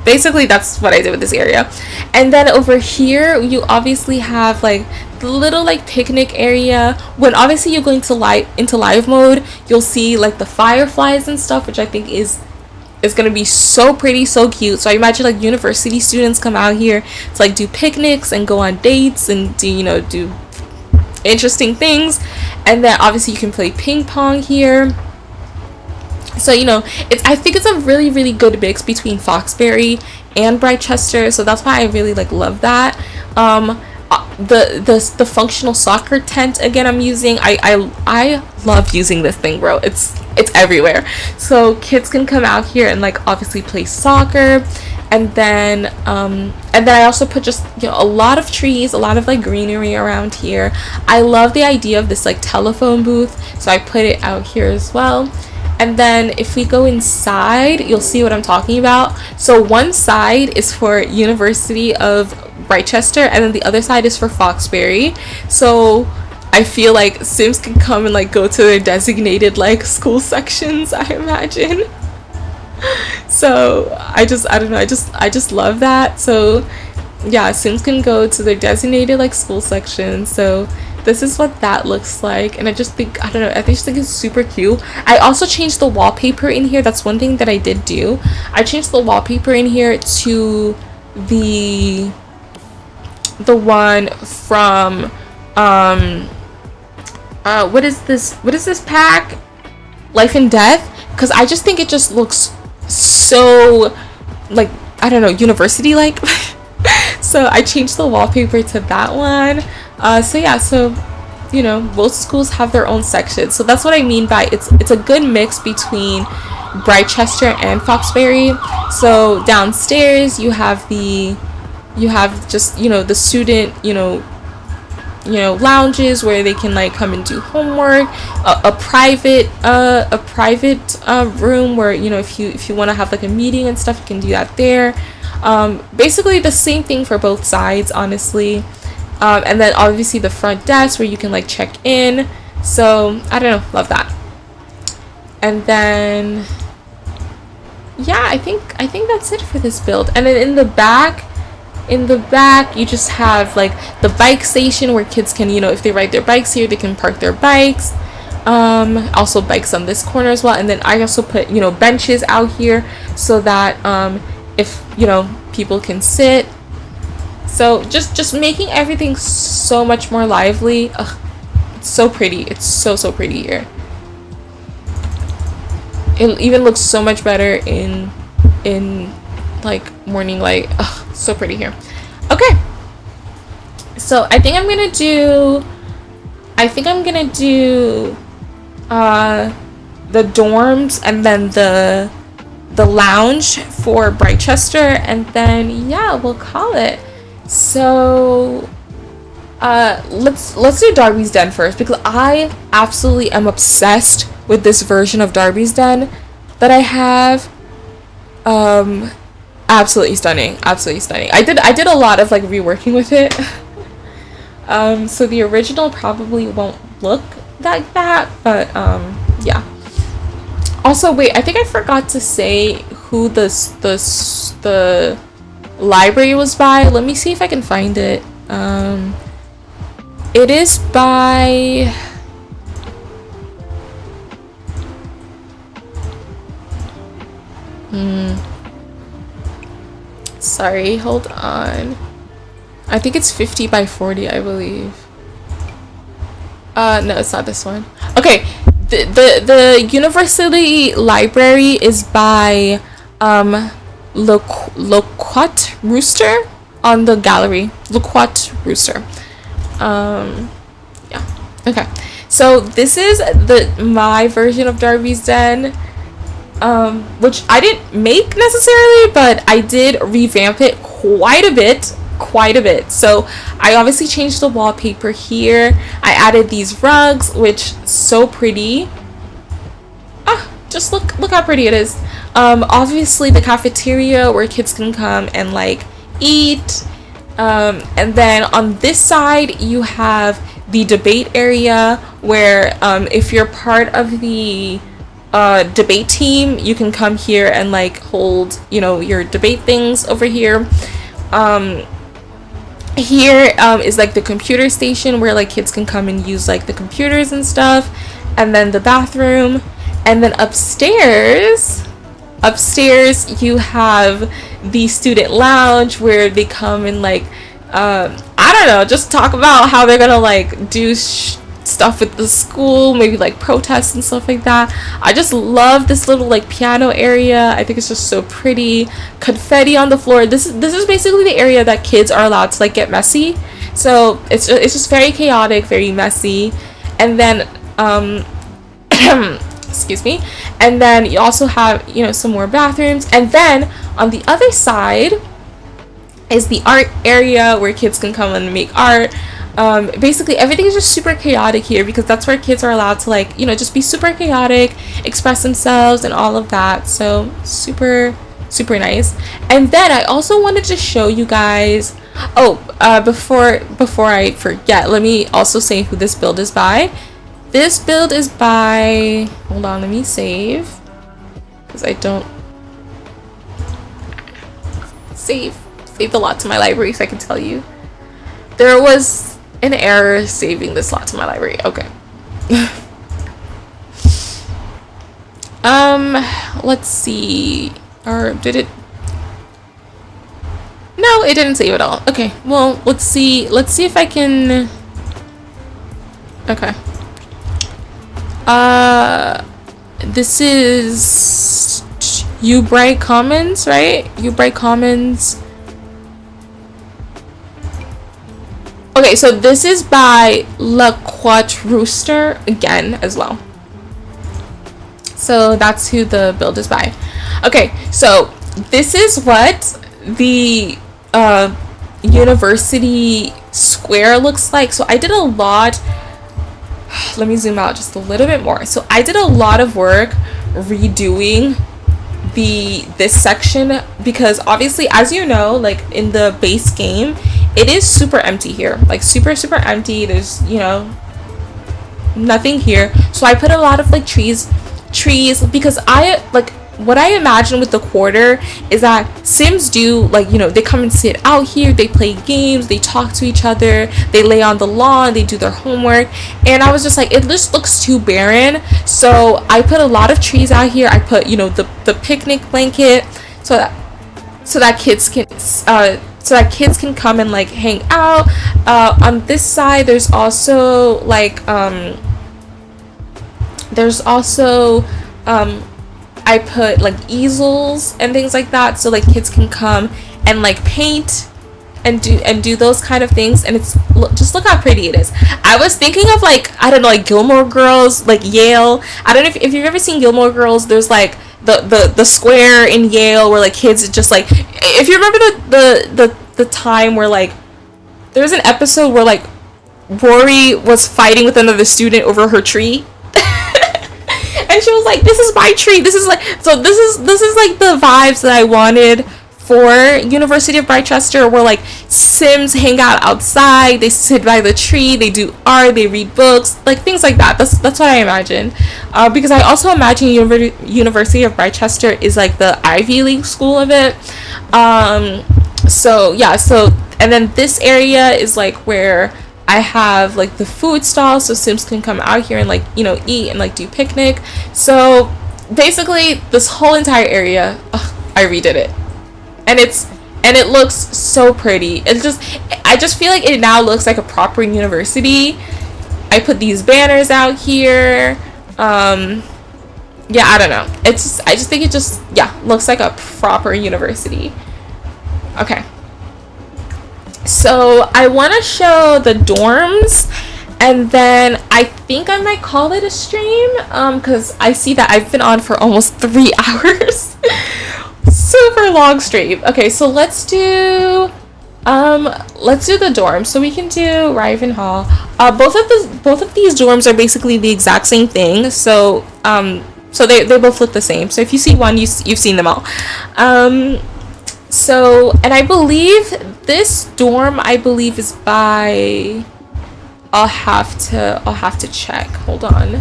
basically that's what I did with this area. And then over here you obviously have like the little like picnic area. When obviously you're going to live mode, you'll see like the fireflies and stuff, which I think is gonna be so pretty, so cute. So I imagine like university students come out here to like do picnics and go on dates and do interesting things. And then obviously you can play ping pong here. So I think it's a really good mix between Foxbury and Brightchester, so that's why I really like love that. The functional soccer tent again I'm using. I love using this thing, bro. It's everywhere, so kids can come out here and like obviously play soccer. And then I also put just a lot of trees, a lot of like greenery around here. I love the idea of this like telephone booth, so I put it out here as well. And then if we go inside, you'll see what I'm talking about. So one side is for University of Brightchester, and then the other side is for Foxbury. So I feel like Sims can come and like go to their designated like school sections, I imagine. So I just love that. So yeah, students can go to their designated like school section. So this is what that looks like, and I just think, I don't know, I just think it's super cute. I also changed the wallpaper in here. That's one thing that I did do. I changed the wallpaper in here to the one from what is this pack, Life and Death, because I just think it just looks so, like, I don't know, university like. So I changed the wallpaper to that one. So yeah, so you know, most schools have their own section, so that's what I mean by it's a good mix between Brightchester and Foxbury. So downstairs you have just, you know, the student, lounges where they can like come and do homework, a private room where, you know, if you want to have like a meeting and stuff, you can do that there. Basically the same thing for both sides, honestly. And then obviously the front desk where you can like check in. So I don't know, love that. And then yeah, I think that's it for this build. And then in the back you just have like the bike station where kids can, you know, if they ride their bikes here, they can park their bikes. Also bikes on this corner as well. And then I also put, you know, benches out here so that if, you know, people can sit. So just making everything so much more lively. Ugh, it's so pretty. It's so pretty here. It even looks so much better in like morning light. Ugh, so pretty here. Okay, so I think I'm gonna do the dorms and then the lounge for Brightchester, and then yeah, we'll call it. So let's do Darby's Den first, because I absolutely am obsessed with this version of Darby's Den that I have. Absolutely stunning. I did a lot of like reworking with it. So the original probably won't look like that, but yeah. Also, wait, I think I forgot to say who the library was by. Let me see if I can find it. It is by sorry, hold on. I think it's 50 by 40, I believe. No, it's not this one. Okay, the university library is by Loquat Rooster on the gallery. Loquat Rooster. Yeah. Okay. So this is my version of Darby's Den, which I didn't make necessarily, but I did revamp it quite a bit. So I obviously changed the wallpaper here. I added these rugs, which so pretty. Just look how pretty it is. Obviously the cafeteria where kids can come and like eat. And then on this side you have the debate area where if you're part of the debate team, you can come here and like hold, you know, your debate things over here. Here is like the computer station where like kids can come and use like the computers and stuff, and then the bathroom. And then upstairs you have the student lounge where they come and like I don't know, just talk about how they're gonna like do stuff with the school, maybe like protests and stuff like that. I just love this little like piano area. I think it's just so pretty. Confetti on the floor. This is basically the area that kids are allowed to like get messy. So it's just very chaotic, very messy. And then excuse me. And then you also have, you know, some more bathrooms. And then on the other side is the art area where kids can come and make art. Basically everything is just super chaotic here because that's where kids are allowed to like, you know, just be super chaotic, express themselves and all of that. So super nice. And then I also wanted to show you guys, before I forget, let me also say who this build is by. This build is by, hold on, let me save, because I don't save saved a lot to my library, so I can tell you. There was an error saving this lot to my library. Okay. Let's see. Or did it? No, it didn't save at all. Okay, well, let's see if I can. Okay. This is Ubright Commons, right? Ubright Commons. Okay, so this is by La Quatre Rooster again as well. So that's who the build is by. Okay, so this is what the university square looks like. So I did a lot. Let me zoom out just a little bit more. So I did a lot of work redoing this section, because obviously, as you know, like in the base game, it is super empty here, like super empty. There's, you know, nothing here. So I put a lot of like trees because I like what I imagine with the quarter is that Sims do, like, you know, they come and sit out here, they play games, they talk to each other, they lay on the lawn, they do their homework. And I was just like, it just looks too barren. So I put a lot of trees out here. I put, you know, the picnic blanket so that kids can come and like hang out. On this side there's also like I put like easels and things like that, so like kids can come and like paint and do those kind of things. And it's just look how pretty it is. I was thinking of like, I don't know, like Gilmore Girls, like Yale. I don't know if you've ever seen Gilmore Girls. There's like the square in Yale where like kids just like, if you remember the time where like there was an episode where like Rory was fighting with another student over her tree. And she was like, this is my tree. This is like the vibes that I wanted for University of Britechester, where like Sims hang out outside, they sit by the tree, they do art, they read books, like things like that. That's what I imagined. Because I also imagine University of Britechester is like the Ivy League school of it. So yeah, and then this area is like where I have like the food stalls, so Sims can come out here and like, you know, eat and like do picnic. So basically this whole entire area, I redid it, and it looks so pretty. I just feel like it now looks like a proper university. I put these banners out here. Yeah, I don't know. I just think it just, yeah, looks like a proper university. Okay. So I want to show the dorms, and then I think I might call it a stream, because I see that I've been on for almost 3 hours. Super long stream. Okay, so let's do the dorms. So we can do Riven Hall. Both of these dorms are basically the exact same thing. So they both look the same. So if you see one, you've seen them all. So, and I believe this dorm, is by, I'll have to check. Hold on.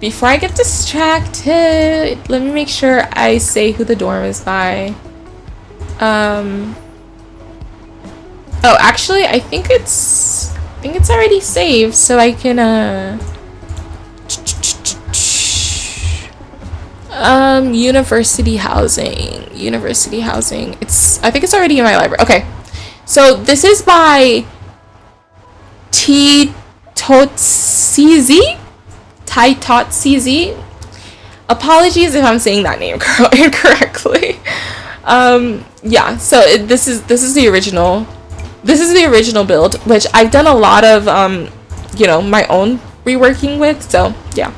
Before I get distracted, let me make sure I say who the dorm is by. Oh, actually, I think it's already saved, so I can, university housing. I think it's already in my library. Okay, so this is by Taitotsizi. Apologies if I'm saying that name incorrectly. Yeah, so this is the original build, which I've done a lot of you know, my own reworking with. So yeah,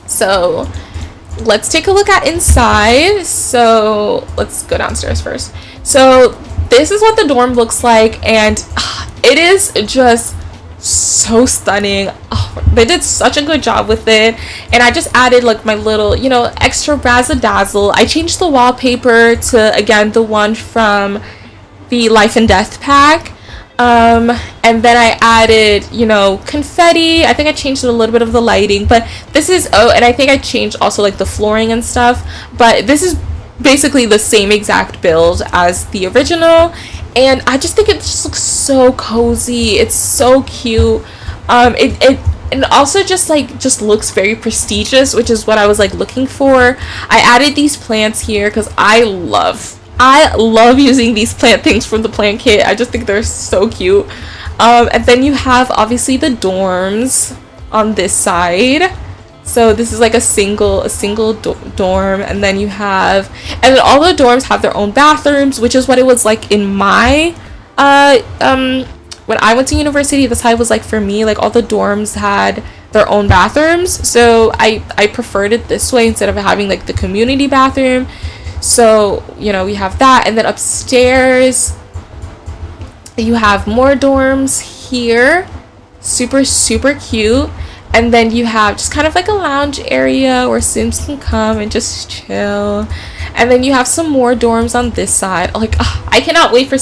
so let's take a look at inside. So let's go downstairs first. So this is what the dorm looks like, and it is just so stunning. Oh, they did such a good job with it. And I just added like my little, you know, extra razzle-dazzle. I changed the wallpaper to, again, the one from the Life and Death pack. And then I added, you know, confetti. I think I changed a little bit of the lighting, but this is, oh, and I think I changed also like the flooring and stuff. But this is basically the same exact build as the original, and I just think it just looks so cozy. It's so cute. It and also just looks very prestigious, which is what I was like looking for. I added these plants here because I love using these plant things from the plant kit. I just think they're so cute. And then you have obviously the dorms on this side. So this is like a single dorm, and then you have, and then all the dorms have their own bathrooms, which is what it was like in my when I went to university. That's how it was like for me. Like all the dorms had their own bathrooms, so I preferred it this way instead of having like the community bathroom. So you know, we have that, and then upstairs you have more dorms here, super cute. And then you have just kind of like a lounge area where Sims can come and just chill. And then you have some more dorms on this side. Like, I cannot wait for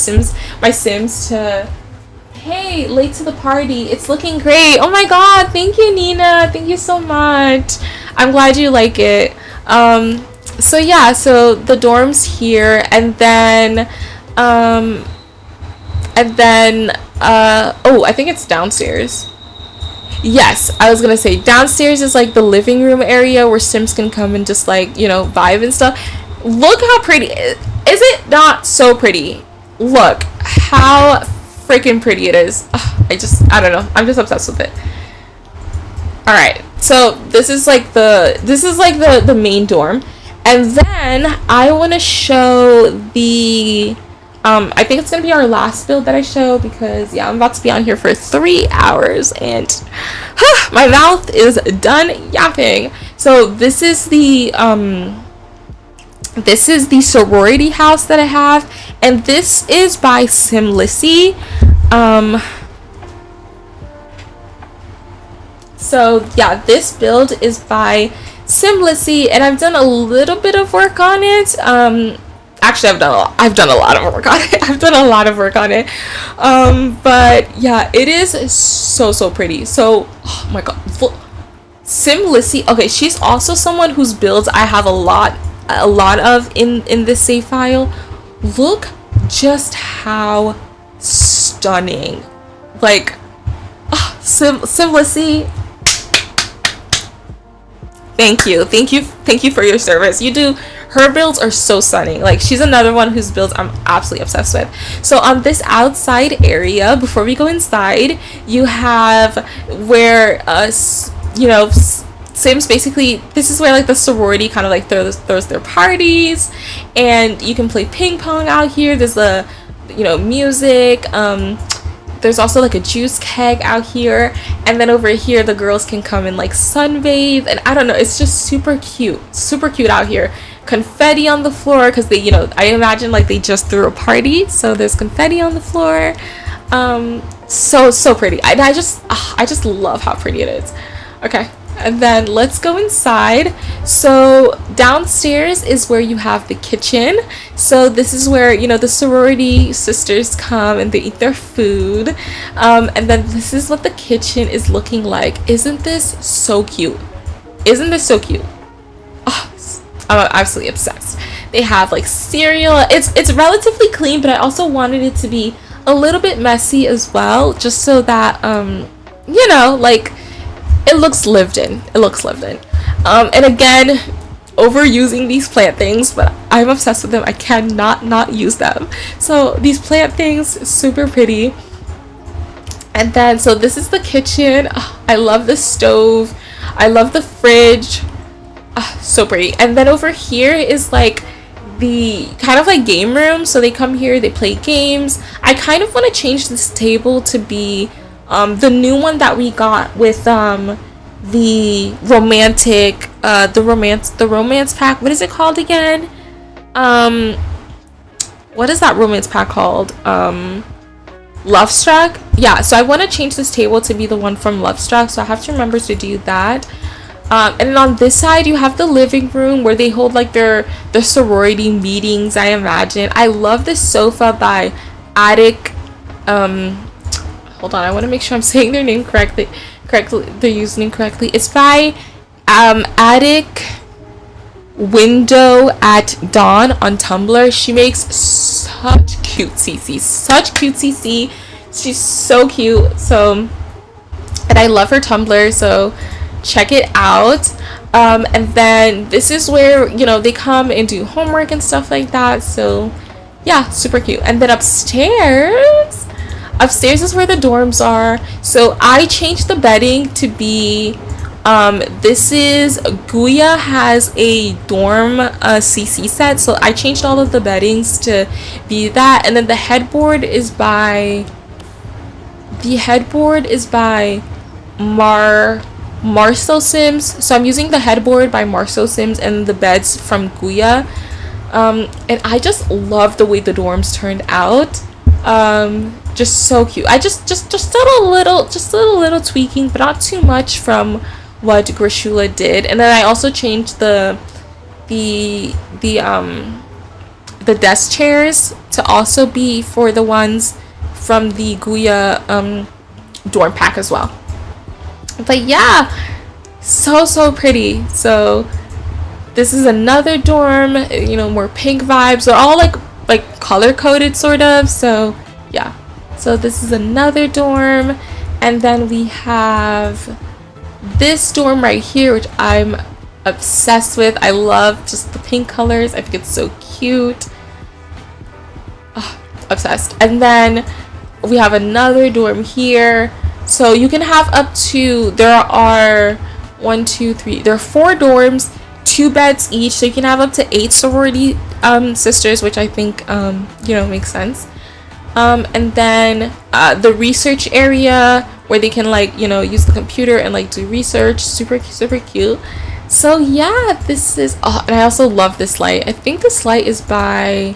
my Sims to, hey, late to the party. It's looking great. Oh my god, thank you, Nina. Thank you so much. I'm glad you like it. So yeah, so the dorms here, and then oh, I think it's downstairs. Yes, I was gonna say downstairs is like the living room area where Sims can come and just like, you know, vibe and stuff. Look how pretty. Is it not so pretty? Look how freaking pretty it is. I don't know. I'm just obsessed with it. All right, so this is like the main dorm, and then I want to show the. I think it's gonna be our last build that I show, because yeah, I'm about to be on here for 3 hours and my mouth is done yapping. So this is the sorority house that I have, and this is by Simlissy. So yeah, this build is by Simlissy, and I've done a little bit of work on it. Actually, I've done a lot of work on it. But yeah, it is so pretty. So, oh my god, Simlissy. Okay, she's also someone whose builds I have a lot of in this save file. Look just how stunning. Like, Simlissy. Thank you for your service. You do. Her builds are so stunning. Like, she's another one whose builds I'm absolutely obsessed with. So on this outside area, before we go inside, you have where you know, Sims basically, this is where like the sorority kind of like throws their parties, and you can play ping pong out here. There's the, you know, music. There's also like a juice keg out here, and then over here the girls can come and like sunbathe, and I don't know, it's just super cute out here. Confetti on the floor, because they, you know, I imagine like they just threw a party, so there's confetti on the floor. So pretty. I just love how pretty it is. Okay, and then let's go inside. So downstairs is where you have the kitchen. So this is where, you know, the sorority sisters come and they eat their food. And then this is what the kitchen is looking like. Isn't this so cute? I'm absolutely obsessed. They have like cereal. It's relatively clean, but I also wanted it to be a little bit messy as well, just so that you know, like, it looks lived in. And again, overusing these plant things, but I'm obsessed with them. I cannot not use them. So these plant things, super pretty. And then, so this is the kitchen. I love the stove. I love the fridge. So pretty. And then over here is like the kind of like game room. So they come here, they play games. I kind of want to change this table to be the new one that we got with the romantic the romance pack. What is it called again? What is that romance pack called? Love Struck. Yeah, so I want to change this table to be the one from Love Struck, so I have to remember to do that. And then on this side you have the living room where they hold like their sorority meetings, I imagine. I love this sofa by Attic. Hold on, I want to make sure I'm saying their name correctly, their username correctly. It's by Attic. Window at Dawn on Tumblr. She makes such cute CC, such cute CC. She's so cute. So, and I love her Tumblr, so check it out. And then this is where, you know, they come and do homework and stuff like that. So yeah, super cute. And then upstairs is where the dorms are. So I changed the bedding to be this is Guya has a dorm CC set, so I changed all of the beddings to be that. And then the headboard is by Marcel Sims. So I'm using the headboard by Marcel Sims and the beds from Guya. And I just love the way the dorms turned out. Just so cute. I just a little tweaking, but not too much from what Grishula did. And then I also changed the desk chairs to also be for the ones from the Guya dorm pack as well. But yeah, so pretty. So this is another dorm, you know, more pink vibes. They're all like color coded sort of. So yeah, so this is another dorm. And then we have this dorm right here, which I'm obsessed with. I love just the pink colors. I think it's so cute. Oh, obsessed. And then we have another dorm here. So you can have up to, there are 1, 2, 3, there are 4 dorms, 2 beds each, so you can have up to 8 sorority sisters, which I think you know, makes sense. And then the research area where they can, like, you know, use the computer and like do research. Super cute. So yeah, this is, oh, and I also love this light. I think this light is by,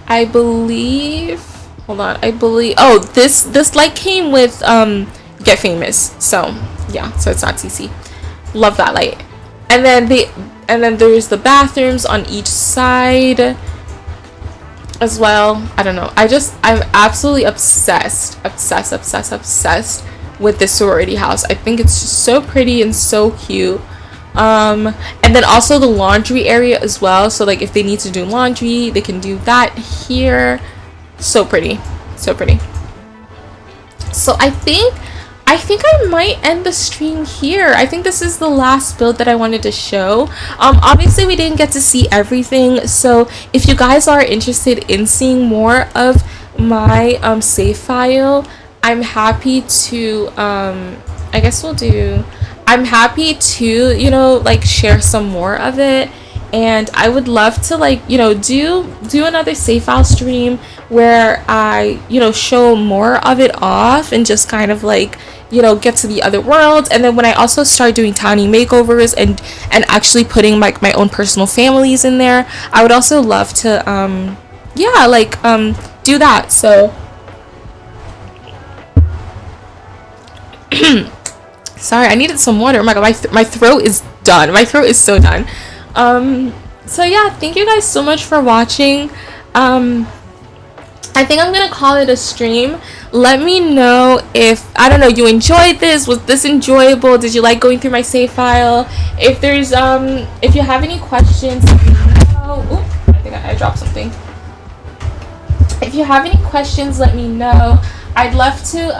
I believe, hold on, oh, this light came with Get Famous. So yeah, so it's not CC. Love that light. And then there's the bathrooms on each side as well. I don't know, I'm absolutely obsessed with this sorority house. I think it's just so pretty and so cute. And then also the laundry area as well, so like if they need to do laundry, they can do that here. So pretty. So I think I might end the stream here. I think this is the last build that I wanted to show. Obviously we didn't get to see everything, so if you guys are interested in seeing more of my save file, I'm happy to I'm happy to, you know, like share some more of it. And I would love to, like, you know, do another save file stream where I, you know, show more of it off and just kind of like, you know, get to the other worlds. And then when I also start doing tiny makeovers and actually putting like my own personal families in there, I would also love to yeah, like do that. So sorry, I needed some water. Oh my god, my throat is done. My throat is so done. So yeah, thank you guys so much for watching. I think I'm gonna call it a stream. Let me know if, I don't know, you enjoyed this. Was this enjoyable? Did you like going through my save file? If there's if you have any questions, let me know. Oop, I think I dropped something. If you have any questions, let me know. I'd love to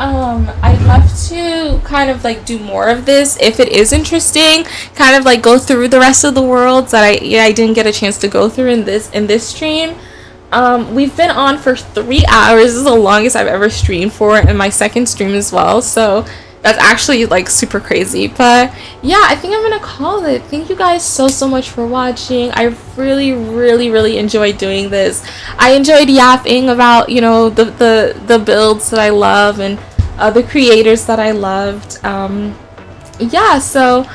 kind of like do more of this if it is interesting, kind of like go through the rest of the worlds that I didn't get a chance to go through in this stream. We've been on for 3 hours. This is the longest I've ever streamed for, and my second stream as well, so that's actually like super crazy. But yeah, I think I'm gonna call it. Thank you guys so much for watching. I really enjoyed doing this. I enjoyed yapping about, you know, the builds that I love and the creators that I loved. Yeah, so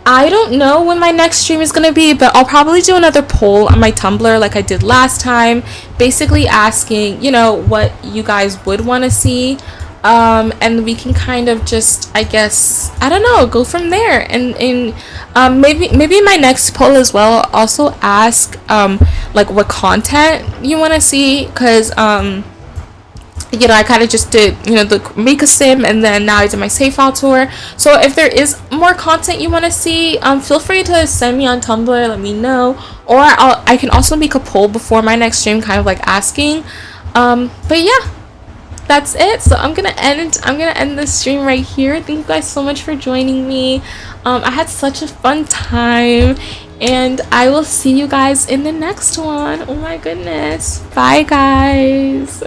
I don't know when my next stream is gonna be, but I'll probably do another poll on my Tumblr like I did last time, basically asking, you know, what you guys would want to see. And we can kind of just, I guess, I don't know, go from there. And maybe my next poll as well, I'll also ask like what content you want to see, because I kind of just did, the make a sim, and then now I did my save file tour. So if there is more content you want to see, feel free to send me on Tumblr, let me know, or I can also make a poll before my next stream, kind of like asking. But yeah, that's it. So I'm gonna end this stream right here. Thank you guys so much for joining me. I had such a fun time, and I will see you guys in the next one. Oh my goodness, bye guys.